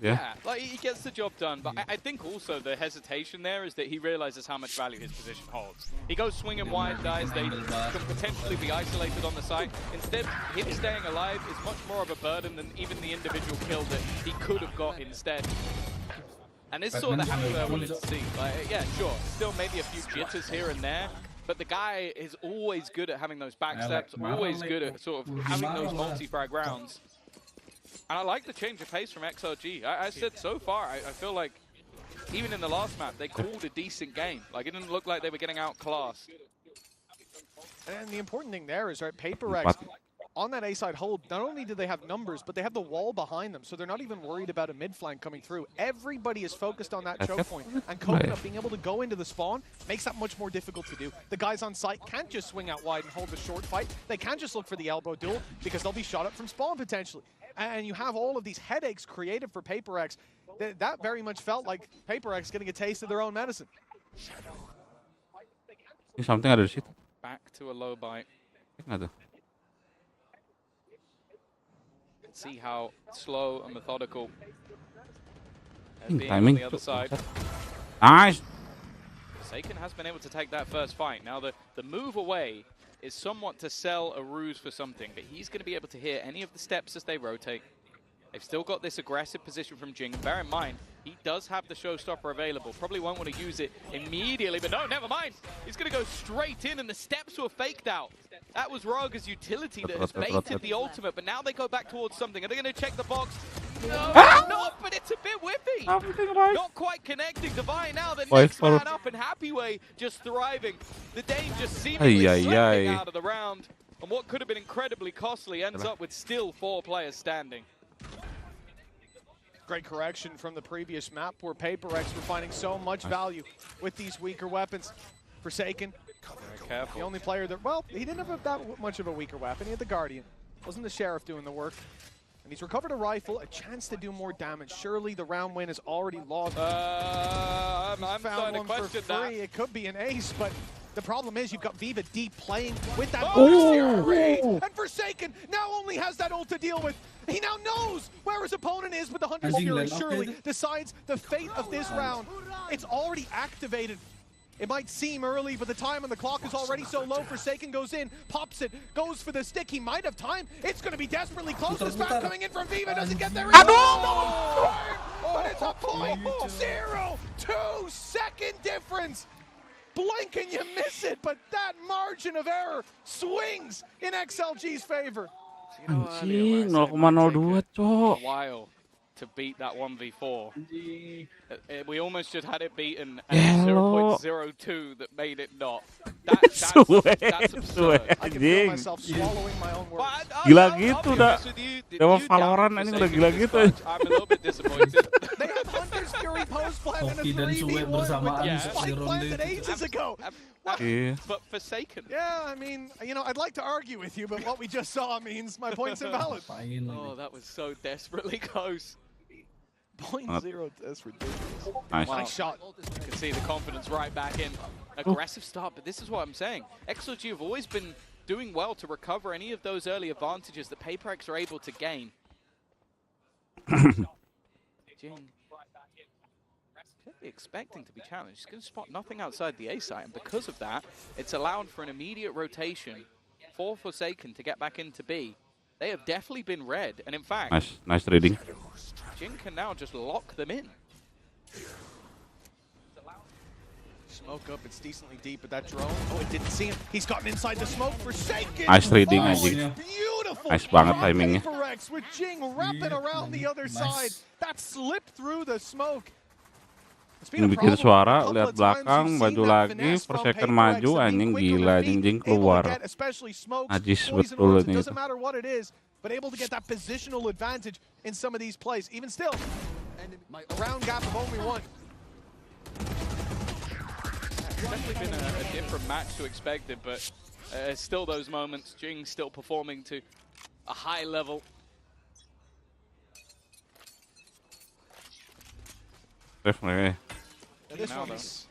Yeah, like he gets the job done, but I think also the hesitation there is that he realizes how much value his position holds. He goes swinging wide, guys, they can potentially be isolated on the side. Instead, him staying alive is much more of a burden than even the individual kill that he could have got instead. And this is sort of the Happyway I wanted to see. Like, yeah, sure, still maybe a few jitters here and there, but the guy is always good at having those backsteps, always good at sort of having those multi-frag rounds. And I like the change of pace from XLG. I said so far, I feel like even in the last map, they called a decent game. Like, it didn't look like they were getting outclassed. And the important thing there is, right, Prx on that A side hold, not only do they have numbers, but they have the wall behind them, so they're not even worried about a mid flank coming through. Everybody is focused on that choke point, and Coconut being able to go into the spawn makes that much more difficult to do. The guys on site can't just swing out wide and hold the short fight. They can't just look for the elbow duel, because they'll be shot up from spawn potentially. And you have all of these headaches created for Prx. That very much felt like Prx getting a taste of their own medicine. Something ada di situ. Back to a low bite. See how slow and methodical being on Timing. the other side. Nice. Forsaken has been able to take that first fight. Now the move away is somewhat to sell a ruse for something, but he's going to be able to hear any of the steps as they rotate. They've still got this aggressive position from Jing, and bear in mind, he does have the showstopper available. Probably won't want to use it immediately, but no, never mind. He's going to go straight in, and the steps were faked out. That was Raga's utility that has baited the ultimate, but now they go back towards something. Are they going to check the box? No, not, but it's a bit whiffy. Not quite connecting. Divine now, the next man up, and Happy Way just thriving. The Dane just seemingly slipping out of the round. And what could have been incredibly costly ends up with still 4 players standing. Great correction from the previous map where Prx were finding so much value with these weaker weapons. Forsaken, the only player that, well, he didn't have that much of a weaker weapon. He had the Guardian. Wasn't the Sheriff doing the work. And he's recovered a rifle, a chance to do more damage. Surely the round win is already lost. I'm found starting to one for question free. that. It could be an ace, but the problem is you've got Viva deep playing with that and Forsaken now only has that ult to deal with. He now knows where his opponent is, but the Hunter's Fury surely decides the fate of this round. It's already activated. It might seem early, but the time on the clock is already so low. Forsaken goes in, pops it, goes for the stick. He might have time. It's going to be desperately close. The spam coming in from Viva doesn't get there. But it's a 0.02 second difference. Blink and you miss it, but that margin of error swings in XLG's favor. Anjing, 0,02 cok. A while to beat that 1v4. We almost just had it beaten at 0.02 that made it not. That's absurd. I can feel myself swallowing my own words. Gila gitu dah. Dewa Valorant ini udah gila gitu. I'm a little bit disappointed. They have Hunter's Fury post plan and a 3v1 spike planted ages ago. But Forsaken. Yeah, I mean, you know, I'd like to argue with you, but what we just saw means my point's invalid. Oh, that was so desperately close. 0.0, that's ridiculous. Nice shot. You can see the confidence right back in. Aggressive start, but this is what I'm saying. XLG have always been doing well to recover any of those early advantages that Prx are able to gain. Jing. Expecting to be challenged. He's going to spot nothing outside the A site, and because of that, it's allowed for an immediate rotation for Forsaken to get back into B. They have definitely been red, and in fact, Nice reading. Jin can now just lock them in. Smoke up, it's decently deep, but that drone, oh, it didn't see him. He's gotten inside the smoke. Forsaken. Nice reading, anjing. Beautiful. Nice banget timingnya. Prx with Jing wrapping around the other side. That slipped through the smoke. Ini bikin suara, lihat belakang, baju lagi, Forsaken maju, anjing gila, anjing keluar. Najis betul ini. Doesn't matter what it is, but able to get that positional advantage in some of these plays. Even still, a round gap of only 1. It's definitely been a different match to expected, but still those moments, Jing still performing to a high level. Definitely. This one is,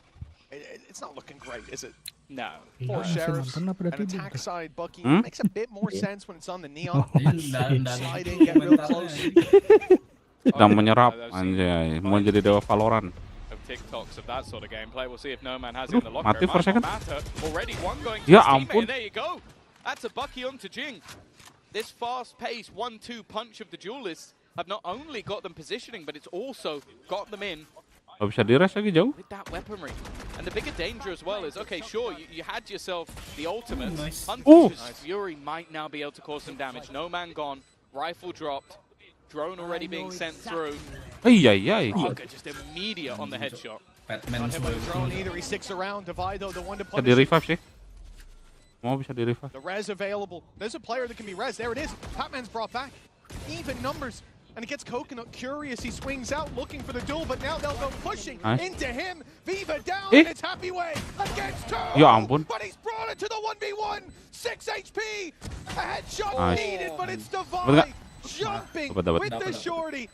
it's not looking great, is it? No. 4 Sheriffs, an attack side Bucky. Makes a bit more sense when it's on the Neon. Slide in, get real close. Sedang menyerap, anjay. Mau jadi dewa Valorant. Of TikToks of that sort of gameplay. We'll see if No Man has it in the locker. Mati for a second. Already one going to Ya his teammate, ampun. and there you go. That's a Bucky onto Jing. This fast-paced 1-2 punch of the duelists have not only got them positioning, but it's also got them in. Gak bisa di-res lagi jauh. With that weaponry. And the bigger danger as well is, okay, sure, you had yourself the ultimate. Hunter's Fury might now be able to cause some damage. No Man gone. Rifle dropped. Drone already being sent through. Hugger just immediate on the headshot. Not hit by the drone either. He sticks around. Divide, though, the one to Bisa punish. di-revive sih. Mau bisa di-revive. The res available. There's a player that can be res. There it is. Patman's brought back. Even numbers. And it gets Coconut curious. He swings out looking for the duel, but now they'll go pushing into him. Viva down, and it's Happy Way against 2. Ya ampun. But he's brought it to the 1v1. 6 HP. A headshot needed, but it's Divine jumping with the shorty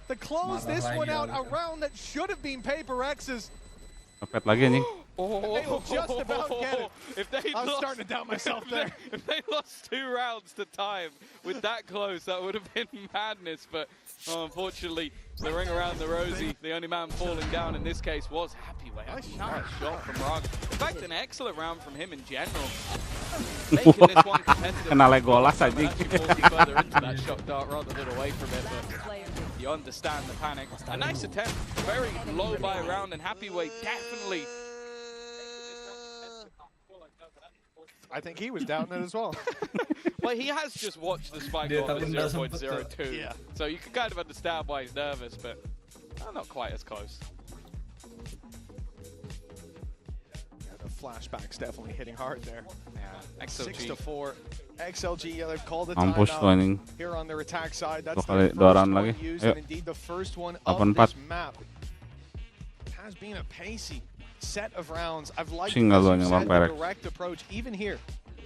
to close this one out. A round that should have been Prx's. Ngepet lagi anjing. They will just about get it. If they I'm lost, starting to doubt myself there. If they lost 2 rounds to time with that close, that would have been madness. But unfortunately, the ring around the rosy, the only man falling down in this case was Happyway. Nice shot from Rog. In fact, an excellent round from him in general. Making this one competitive. Kena Legolas anjing. Actually forcing further into that shot dart rather than away from it. But you understand the panic. A nice attempt. Very low by round, and Happyway definitely. I think he was doubting it as well. Well, he has just watched the spike off at 0.02, yeah. So you can kind of understand why he's nervous, but not quite as close. Yeah, the flashback's definitely hitting hard there. Yeah, XLG. 6-4. XLG, they've called the Ambush timeout here on their attack side. That's the first one used, and indeed the first one of this map. It has been a pacey set of rounds. I've liked the direct approach. Even here,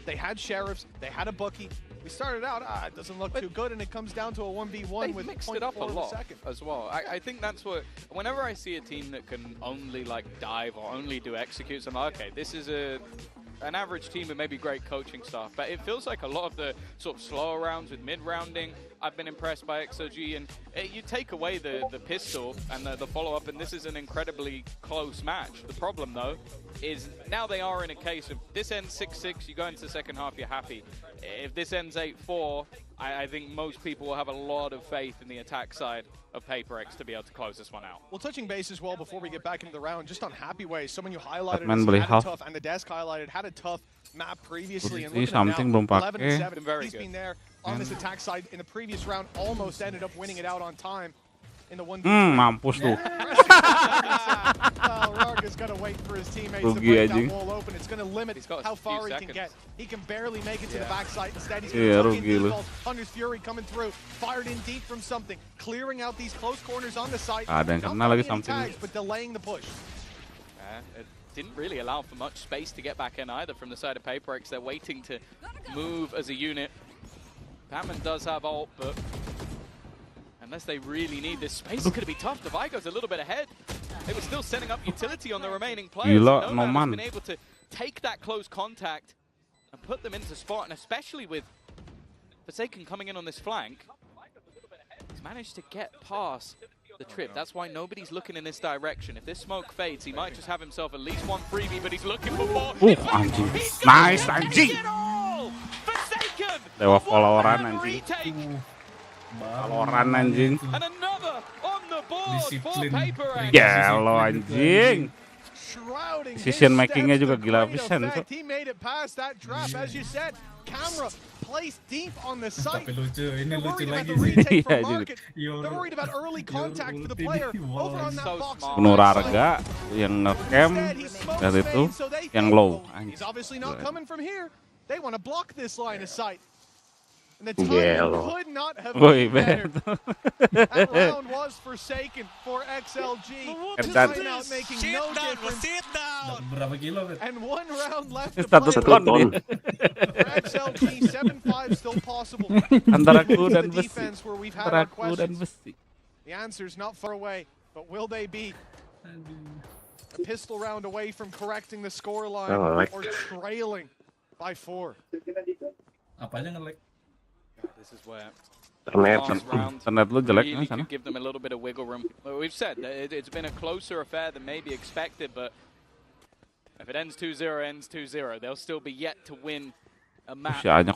they had sheriffs, they had a bookie. We started out, it doesn't look too good, and it comes down to a 1v1 with mixed it up a lot as well. I think that's what, whenever I see a team that can only like dive or only do executes, I'm like, okay, this is an average team with maybe great coaching staff, but it feels like a lot of the sort of slower rounds with mid-rounding, I've been impressed by XOG, and you take away the pistol and the follow-up, and this is an incredibly close match. The problem, though, is now they are in a case of this ends 6-6, you go into the second half, you're happy. If this ends 8-4, I think most people will have a lot of faith in the attack side of Prx to be able to close this one out. Well, touching base as well before we get back into the round, just on Happyway, someone you highlighted had a tough, and the desk highlighted, had a tough map previously, and looking at now, 11-7, he's been there on this attack side in the previous round, almost ended up winning it out on time in the 1v3. Mampus lu. Well, Rog is going to wait for his teammates to break that wall open. It's going to limit how far he can get. He can barely make it to the backside. Instead, he's going to tuck in default. Hunter's Fury coming through, fired in deep from something, clearing out these close corners on the site. Ada yang kena lagi something. Tags, but delaying the push. It didn't really allow for much space to get back in either from the side of Prx. They're waiting to move as a unit. Batman does have ult, but unless they really need this space, it's going to be tough. The Vigo's a little bit ahead. They were still setting up utility on the remaining players. No man has been able to take that close contact and put them into spot, and especially with Forsaken coming in on this flank, he's managed to get past the trip. That's why nobody's looking in this direction. If this smoke fades, he might just have himself at least one freebie, but he's looking for more. Anjing. Nice, anjing. Dewa followeran anjing. Followeran anjing. And another on the board for Prx. Gelo anjing. Decision makingnya juga gila pisan. He made it past that trap, as you said. Camera placed deep on the site. Tapi lucu, ini lucu lagi sih. They're worried about early contact for the player over on that box. Penuh Rarga yang nge-cam dan itu yang low. He's obviously not coming from here. They want to block this line of sight. And the time could not have been better. That round was forsaken for XLG. Timeout making no difference. Berapa kilo, and 1 round left to play. For XLG, 7-5 still possible. Antara aku dan besi. Where we've had our questions. The answer's not far away, but will they be a pistol round away from correcting the scoreline or trailing by 4? Apanya nge-lag? This is where internet lu jelek really could give them a little bit of wiggle room. Well, we've said that it's been a closer affair than maybe expected, but if it ends 2-0, ends 2-0. They'll still be yet to win a match at a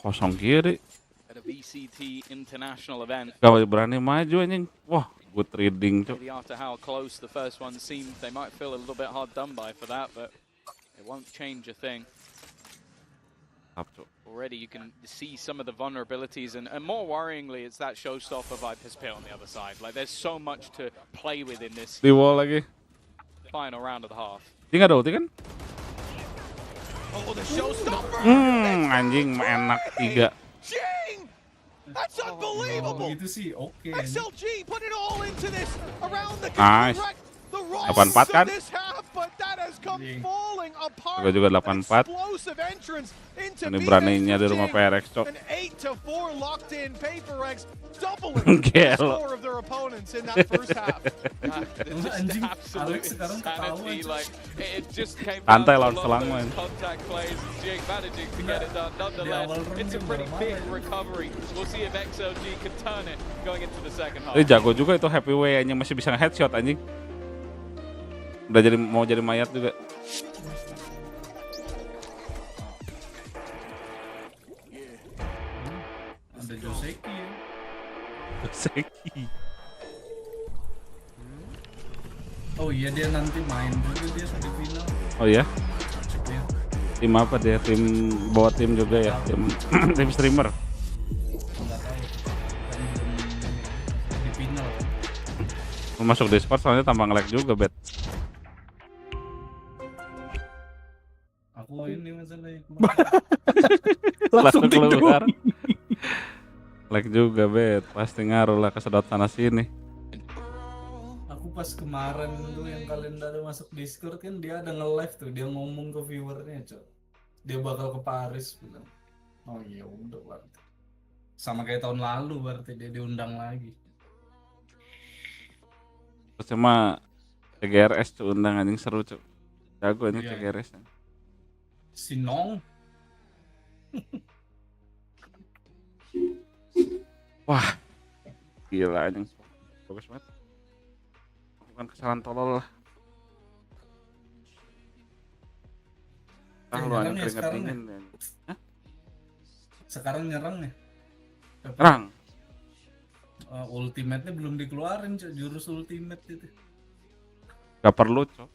VCT international event. Gak berani maju anjing. Wah, good reading tuh. Maybe after how close the first one seemed, they might feel a little bit hard done by for that, but it won't change a thing. Already you can see some of the vulnerabilities, and more worryingly, it's that showstopper Viper's Pit on the other side. Like, there's so much to play with in this di wall lagi. Final round of the half. Tinggal dong, kan? Oh, the showstopper! Anjing enak 3. That's unbelievable! Gitu sih, okay. XLG put it all into this around the nice. The 8-4 kan? Juga 8-4. Ini beraninya di rumah Prx, cok. Gelo. opponents in that first half. Just absolute insanity. Like it just came Santai down lawan to a lot selang, of man. those contact plays. Jing managing to get it done. Nonetheless, it's a pretty big recovery. We'll see if XLG can turn it going into the second half. Jago juga itu Happy Way anjing, masih bisa nge-headshot anjing. Udah mau jadi mayat juga. Ada Joseki ya. Joseki. Oh iya, dia nanti main juga dia di final. Oh iya? Iya. Tim apa dia? Bawa tim juga ya? Tim streamer? Enggak tahu. Kan belum di final. Masuk Discord soalnya tambah nge-lag juga, Bet. Aku ini masalahnya. Langsung keluar. Lag juga, Bet. Pasti ngaruh lah, kesedot sana sini. Aku pas kemarin tuh yang kalian ada masuk Discord kan, dia ada nge-live tuh, dia ngomong ke viewernya, Cok. Dia bakal ke Paris bilang. Oh iya udah berarti. Sama kayak tahun lalu berarti dia diundang lagi. Terus cuma CGRS tuh undang anjing, seru, Cok. Jago ini Iya. CGRS. Si Nong. Wah, gila anjing, bagus banget. Bukan kesalahan tolol lah. Ah, lu anjing keringet dingin. Hah? Sekarang nyerang ya? Nyerang? Ultimate-nya belum dikeluarin, Cok. Jurus ultimate itu. Gak perlu, Cok.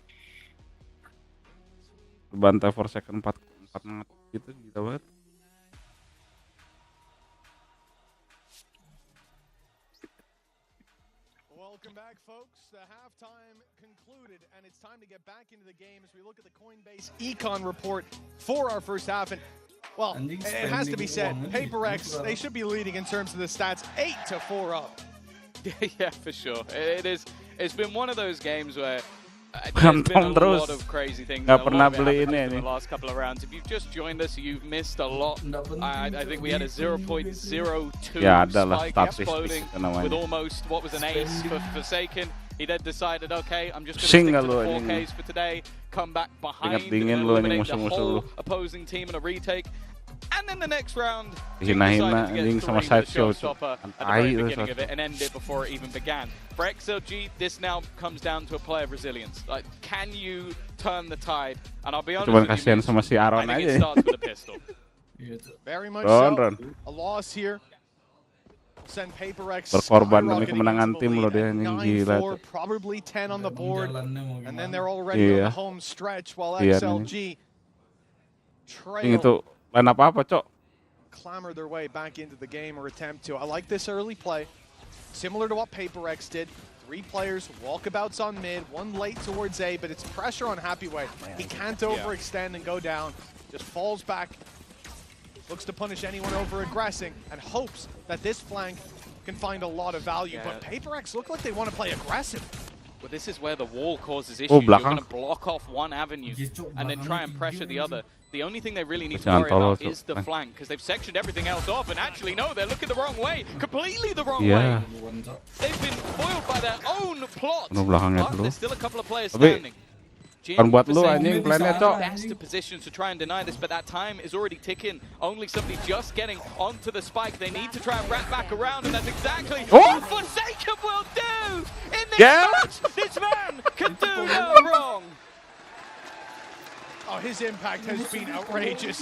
Bantai for second 4 gitu, gila banget. Welcome back, folks. The halftime concluded, and it's time to get back into the game as we look at the Coinbase Econ report for our first half. And well, it has to be said, PaperX, they should be leading in terms of the stats, 8-4 up. Yeah, for sure. It is. It's been one of those games where there's been a lot of crazy things. Gak pernah beli ini in the last couple of rounds. If you've just joined us, you've missed a lot. I think we had a 0.02 Ya, ada lah spike exploding statistik with almost what was an ace for Forsaken. He then decided, okay, I'm just going to Sing stick to lu, the anjing. 4Ks for today. Come back behind and dingin lu, anjing, eliminate the musuh-musuh whole lu. opposing team in a retake. And then the next round, Hina-hina decided to anjing get sama three side with the show, showstopper at the tai very itu beginning of satu. it and end it before it even began. For XLG, this now comes down to a play of resilience. Like, can you turn the tide? And I'll be honest Cuman with kasihan you, sama si Aaron I think aja. it starts with a pistol. Very much Ron, so. Ron. A loss here. Send PaperX Berkorban demi skyrocketing kemenangan into the tim lead lo dia at anjing, gila 9-4, tuh. probably 10 on the board, and then they're already on Iya. the home stretch while Iya, XLG Ini tuh lain apa, Cok? clamor their way back into the game or attempt to. I like this early play, similar to what PaperX did. 3 players, walkabouts on mid, 1 late towards A, but it's pressure on Happy Way. He can't overextend and go down, just falls back, looks to punish anyone over aggressing, and hopes that this flank can find a lot of value. But PaperX look like they want to play aggressive. But this is where the wall causes issues. Oh, You're belakang. going to block off one avenue and then try and pressure the other. The only thing they really need to Jangan worry about tolol, is the Cok. flank, because they've sectioned everything else off, and actually, no, they're looking the wrong way, completely the wrong Iya. way. They've been foiled by their own plot, Penuh belakangnya but dulu. there's still a couple of players Tapi, standing. kan buat lu anjing plannya, Cok. Best position to try and deny this, but that time is already ticking. Only somebody just getting onto the spike. They need to try and wrap back around, and that's exactly what Forsaken will do in this match. This man can do no wrong. Oh, his impact has been outrageous.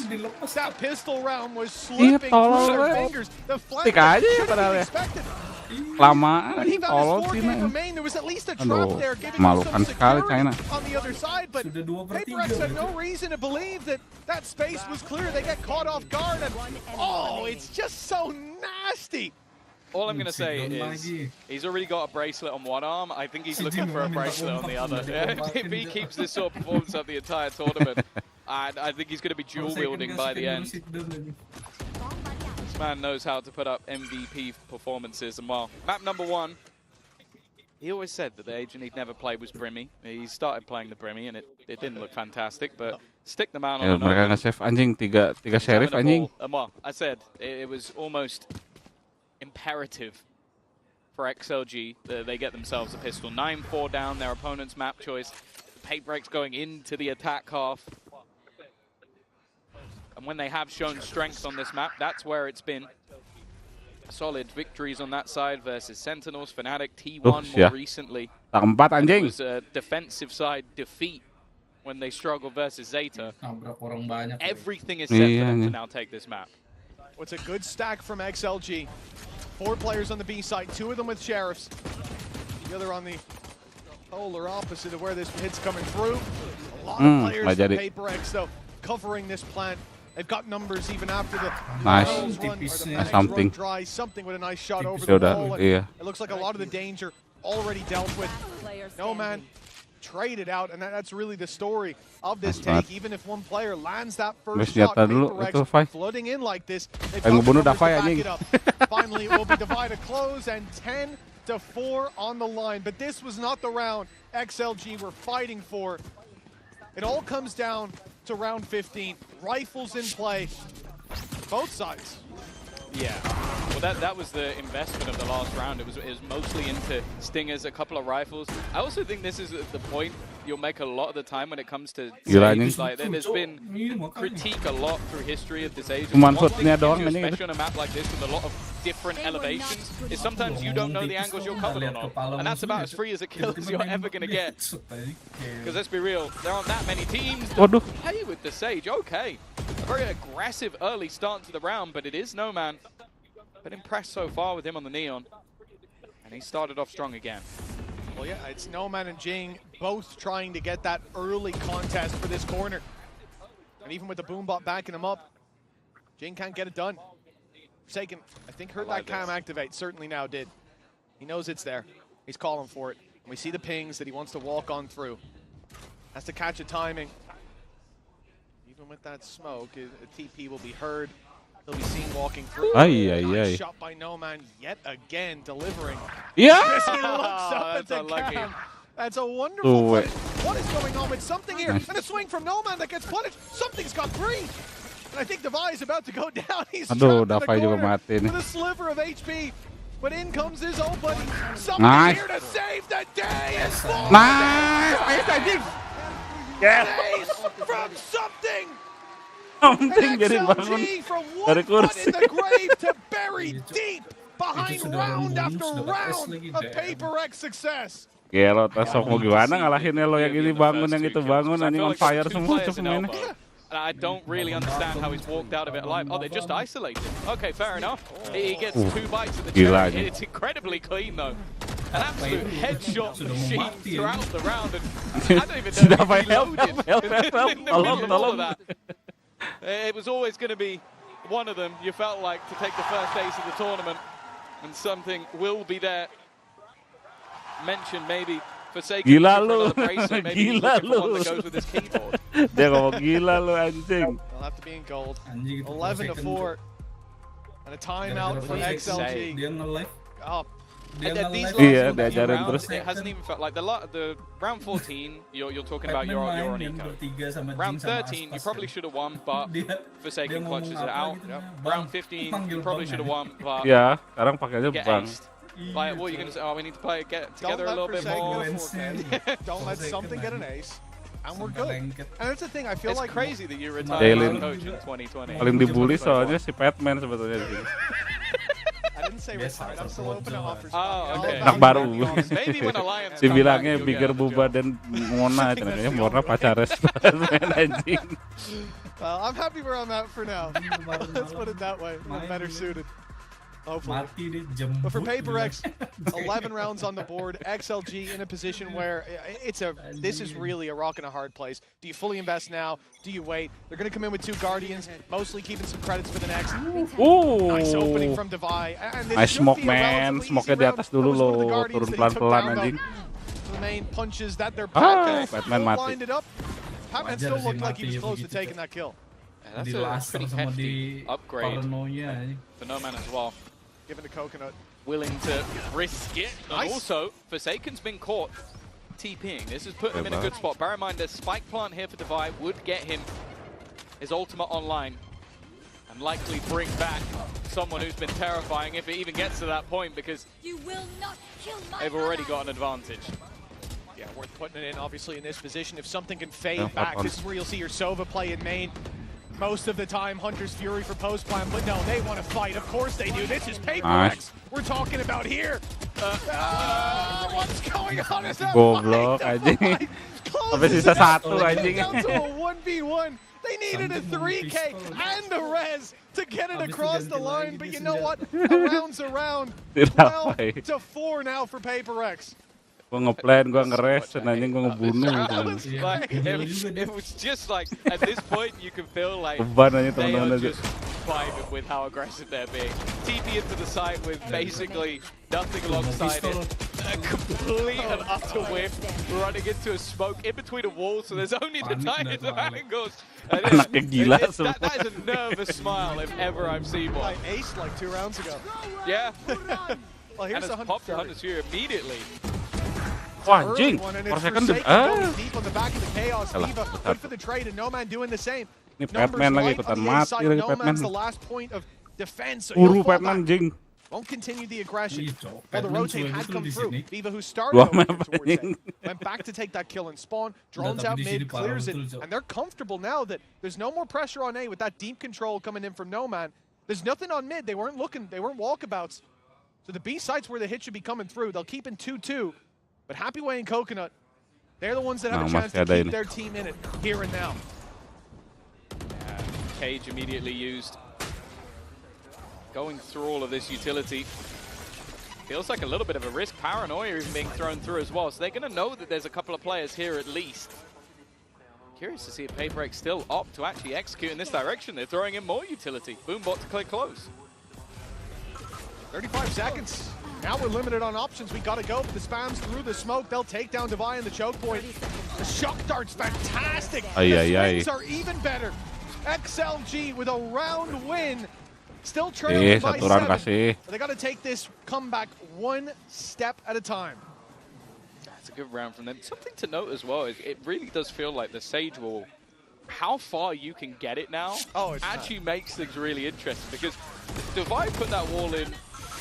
That pistol round was Iya, slipping tolol through their banget. fingers. The flank Tik aja ya shouldn't padahal have ya. expected. Lamaan When he anjing, found tolol his 4 sih game nah. from main, there was at least a Aduh, drop there, giving him malukan some sekali security China. on the other side. But PaperX had no reason to believe that that space was clear. They get caught off guard, and oh, it's just so nasty. All I'm going to say is he's already got a bracelet on one arm. I think he's looking for a bracelet on the other. If he keeps this sort of performance up the entire tournament, I think he's going to be dual-wielding by the end. This man knows how to put up MVP performances. And while map number 1, he always said that the agent he'd never played was Brimmy. He started playing the Brimmy, and it didn't look fantastic, but stick the man Ya, on mereka nge-save anjing, tiga sheriff anjing. Well, I said it was almost imperative for XLG. They get themselves a pistol. 9-4 down, their opponent's map choice. PaperX going into the attack half. And when they have shown strength on this map, that's where it's been. Solid victories on that side versus Sentinels, Fnatic, T1 more recently. It was a defensive side defeat when they struggled versus Zeta. Everything is set for them to now take this map. What's a good stack from XLG. 4 players on the B side, 2 of them with Sheriffs. The other on the polar opposite of where this hit's coming through. A lot of players from PaperX, though, covering this plant. They've got numbers even after the something dry. Something with a nice shot over the wall. It looks like a lot of the danger already dealt with. No man traded out, and that's really the story of this take. Even if one player lands that first shot, PaperX flooding in like this, they've got numbers to back it up. Finally, it will be divided close, and 10-4 on the line. But this was not the round XLG were fighting for. It all comes down to round 15. Rifles in play, both sides. Yeah, well that was the investment of the last round. It was mostly into stingers, a couple of rifles. I also think this is the point you'll make a lot of the time when it comes to saves. Like there's been critique a lot through history of this age. One thing especially on a map like this with a lot of different elevations is sometimes you don't know the angles you're covered on, and that's about as free as a kill as you're ever gonna get. Because let's be real, there aren't that many teams that play with the Sage. Okay, a very aggressive early start to the round, but it is No Man. Been impressed so far with him on the Neon, and he started off strong again. Well, yeah, it's No Man and Jing both trying to get that early contest for this corner. And even with the Boombot backing him up, Jing can't get it done. Forsaken, I think, heard that cam activate. Certainly now did. He knows it's there. He's calling for it. And we see the pings that he wants to walk on through. Has to catch a timing. Even with that smoke, a TP will be heard. He'll be seen walking through. Nice shot by No Man yet again, delivering. Yeah! As he looks up at the cam. That's a wonderful play. What is going on with something here? And a swing from No Man that gets punished. Something's got 3. And I think Devi is about to go down. He's trapped in the corner with a sliver of HP. But in comes his old buddy. Somebody here to save the day. Ace from something. Getting bangun dari kursi. In the grave to bury deep behind round after round of PaperX success. Gelo, sok mau gimana ngalahinnya lo yang ini bangun, yang itu bangun, anjing on fire semua pemainnya. I don't really understand how he's walked out of it alive. Oh, they're just isolated. Okay, fair enough. He gets 2 bites at the cherry. It's incredibly clean, though. An absolute headshot machine throughout the round. And I don't even know if he reloaded in the middle of all of that. It was always going to be one of them, you felt like, to take the first ace of the tournament. And something will be there. Mentioned maybe Forsaken for another bracelet. Maybe he's looking for one that goes with his keyboard. Dia ngomong gila lu anjing. They'll have to be in gold. 11-4. And a timeout for XLG. Oh. Iya, diajarin terus. It hasn't even felt like the round 14. You're talking about you're on eco. Round 13, you probably should have won, but Forsaken clutches it out. Round 15, you probably should have won, but ya, sekarang pakainya bang. Like, what are you going to say? Oh, we need to get together a little bit more. Don't let something get an ace. And we're good. And that's the thing, I feel like crazy that you retired as a coach in 2020. Paling dibully soalnya si Batman sebetulnya di sini. I didn't say retired, I'm still open to offers. Oh, okay. Anak baru. Maybe when Alliance Dibilangnya bigger Buba dan Mona, katanya Mona pacares Batman anjing. I'm happy where I'm at for now. Let's put it that way. I'm better suited. Hopefully. But for PaperX, 11 rounds on the board. XLG in a position where this is really a rock and a hard place. Do you fully invest now? Do you wait? They're going to come in with 2 Guardians, mostly keeping some credits for the next. Ooh. Nice opening from Devi. Nice smoke, man. Smoke-nya di atas dulu lo, turun pelan-pelan anjing. The main punches that they're Batman mati. lined it up. Batman still looked like he was close to taking that kill. That's a pretty hefty upgrade for No Man as well. Given the coconut. Willing to risk it. And also, Forsaken's been caught TPing. This has put him in a good spot. Bear in mind, the spike plant here for Devi would get him his ultimate online and likely bring back someone who's been terrifying if it even gets to that point, because you will not kill my they've already got an advantage. Yeah, worth putting it in, obviously, in this position. If something can fade back, this is where you'll see your Sova play in main. Most of the time, Hunter's Fury for post plan, but no, they want to fight. Of course they do. This is Prx we're talking about here. What's going on? Is that Goblok anjing. Sampai sisa satu anjing. Down to a 1v1. They needed a 3K and a res to get it across the line, but you know what? A round's a round. 12-4 now for Prx. Gue ngeplan, gue ngeres, dan anjing gue ngebunuh. It was just like, at this point, you can feel like they are just vibing with how aggressive they're being. TP into the side with basically nothing alongside it. A complete and utter whiff, running into a smoke in between a wall, so there's only the tiniest of angles. Anaknya gila semua. That is a nervous smile if ever I've seen one. I aced like 2 rounds ago. Yeah. Well, here's and it's popped to Hunter's Fury immediately. Wah anjing, per second deep on the back of the chaos. Diva good for the trade, and Nomad doing the same. Ini Batman lagi ikutan mati lagi Batman. The last point of defense. Uru Batman anjing. Won't continue the aggression. Well, the rotate had come through. Diva, who started over towards it, went back to take that kill and spawn. Drones out mid, clears it, and they're comfortable now that there's no more pressure on A with that deep control coming in from Nomad. There's nothing on mid. They weren't looking. They weren't walkabouts. So the B sites where the hit should be coming through. They'll keep in 2-2. But Happy Way and Coconut, they're the ones that have a chance to keep their team in it here and now. Cage immediately used. Going through all of this utility. Feels like a little bit of a risk. Paranoia even being thrown through as well. So they're going to know that there's a couple of players here at least. Curious to see if Prx still opt to actually execute in this direction. They're throwing in more utility. Boombot to click close. 35 seconds. Now we're limited on options. We gotta go. The spams through the smoke. They'll take down Devi in the choke point. The shock dart's fantastic. The swings are even better. XLG with a round win. Still trailing by 7. They gotta take this comeback one step at a time. That's a good round from them. Something to note as well is it really does feel like the Sage Wall, how far you can get it now, actually makes things really interesting, because Devi put that wall in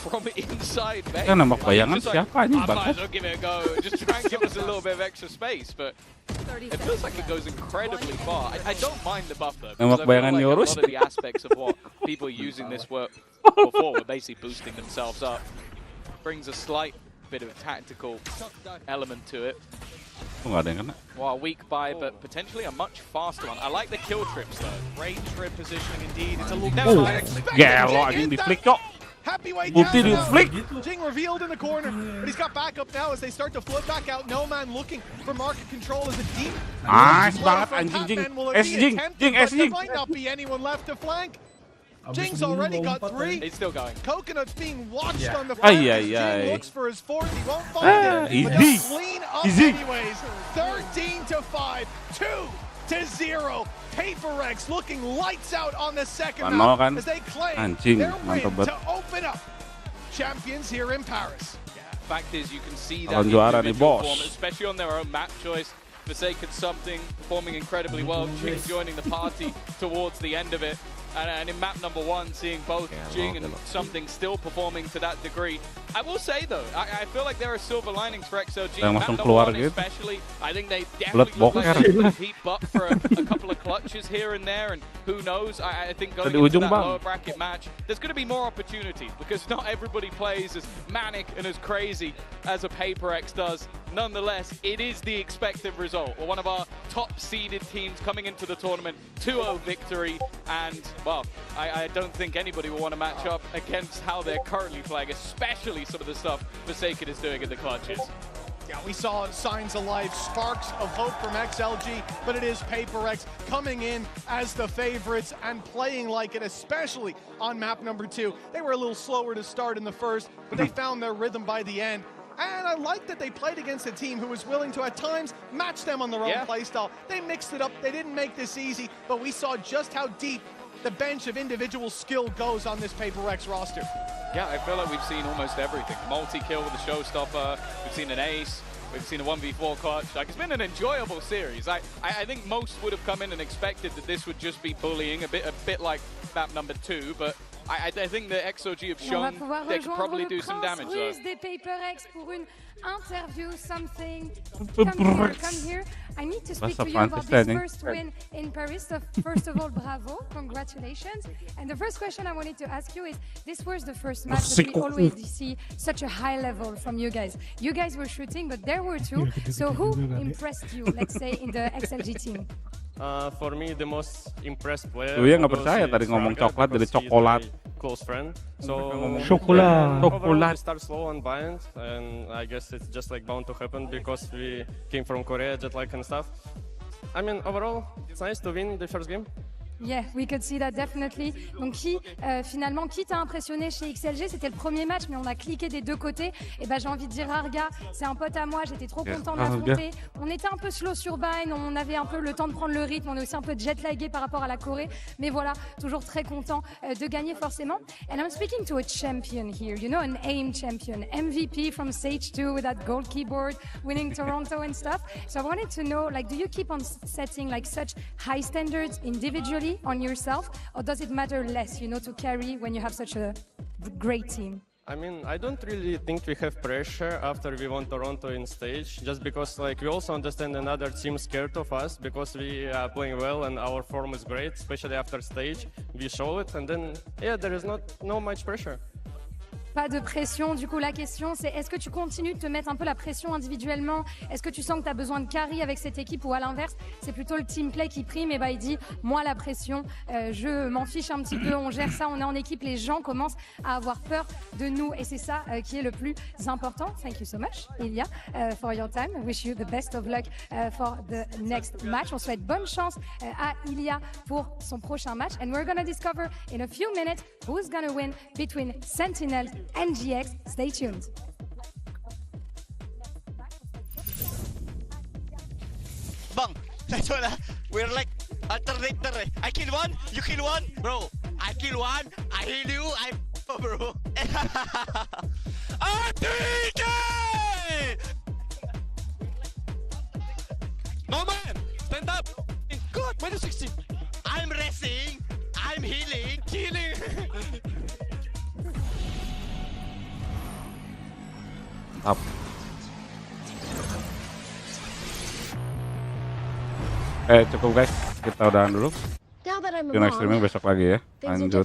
from inside base. Kan nembak bayangan siapa ini? I might as well give it a go. Just try and give us a little bit of extra space, but it feels like it goes incredibly far. I don't mind the buff though, because I feel like a lot of the aspects of what people using this were before were basically boosting themselves up. Brings a slight bit of a tactical element to it. Well, a weak buy, but potentially a much faster one. I like the kill trips though. Great trip positioning indeed. It's a little gelo anjing di flick kok. Happy Way Ulti di flick. Jing revealed in the corner, but he's got backup now as they start to flip back out. No man looking for market control as a deep. Nice banget anjing Jing. Jing. There might not be anyone left to flank. Jing's already got 3. He's still going. Coconut's being watched on the front. Jing looks for his 4th. He won't find it. But they'll clean up anyways. 13-5. 2-0. Prx looking lights out on the second round as they claim their win to open up champions here in Paris. Fact is, you can see that individual form, especially on their own map choice. Forsaken something, performing incredibly well. Jing joining the party towards the end of it. And in map number 1, seeing both Jing and Something still performing to that degree. I will say though, I feel like there are silver linings for XLG. Map number 1 especially, I think they definitely look like they could keep up for a couple of clutches here and there, and who knows, I think going into that lower bracket match, there's going to be more opportunities, because not everybody plays as manic and as crazy as a Prx does. Nonetheless, it is the expected result. We're one of our top seeded teams coming into the tournament, 2-0 victory, and well, I don't think anybody will want to match up against how they're currently playing, especially some of the stuff Forsaken is doing in the clutches. Yeah, we saw signs of life, sparks of hope from XLG, but it is Prx coming in as the favorites and playing like it, especially on map number 2. They were a little slower to start in the first, but they found their rhythm by the end. And I like that they played against a team who was willing to, at times, match them on their own playstyle. They mixed it up. They didn't make this easy, but we saw just how deep the bench of individual skill goes on this Prx roster. Yeah, I feel like we've seen almost everything. Multi-kill with the showstopper, we've seen an ace, we've seen a 1v4 clutch. Like, it's been an enjoyable series. I think most would have come in and expected that this would just be bullying, a bit like map number 2, but I think the XOG have Et on va shown pouvoir they could rejoindre probably le do some prince damage though. russe des PaperX pour une interview, something. Come here. I need to speak to you about this first win in Paris. So first of all, bravo, congratulations. And the first question I wanted to ask you is, this was the first match that we always see such a high level from you guys. You guys were shooting, but there were two. So who impressed you, let's say, in the XLG team? For me, the most impressed player. Dia nggak percaya tadi ngomong coklat dari coklat. Close friend. So Coklat. overall we start slow on bind, and I guess it's just like bound to happen because we came from Korea, jet lag and stuff. I mean, overall, it's nice to win the first game. Yeah, we could see that definitely. Donc finalement, qui t'a impressionné chez XLG? C'était le premier match, mais on a cliqué des deux côtés. Et ben j'ai envie de dire Arga, c'est un pote à moi, j'étais trop content de l'affronter. On était un peu slow sur bind, on avait un peu le temps de prendre le rythme, on est aussi un peu jet lagué par rapport à la Corée. Mais voilà, toujours très content de gagner forcément. And I'm speaking to a champion here, you know, an AIM champion, MVP from Stage 2 with that gold keyboard, winning Toronto and stuff. So I wanted to know, like, do you keep on setting like such high standards individually on yourself, or does it matter less, you know, to carry when you have such a great team? I mean, I don't really think we have pressure after we won Toronto in stage, just because like we also understand another team scared of us because we are playing well and our form is great, especially after stage. We show it, and then yeah, there is no much pressure. Pas de pression. Du coup, la question, c'est est-ce que tu continues de te mettre un peu la pression individuellement? Est-ce que tu sens que tu as besoin de carry avec cette équipe, ou à l'inverse, c'est plutôt le team play qui prime et bah il dit, moi la pression, je m'en fiche un petit peu, on gère ça, on est en équipe, les gens commencent à avoir peur de nous et c'est ça qui est le plus important. Thank you so much, Ilya, for your time. I wish you the best of luck for the next match. On souhaite bonne chance à Ilya pour son prochain match. And we're gonna discover in a few minutes who's gonna win between Sentinels and GX. Stay tuned. Bang, that's what we're like alternator. I kill one, you kill one, bro. I kill one, I heal you, bro. RTK! No man, stand up. Good, minus 60. I'm racing, I'm healing, killing. Up. Cukup guys, kita udahan dulu. Video next streaming besok lagi ya. Lanjut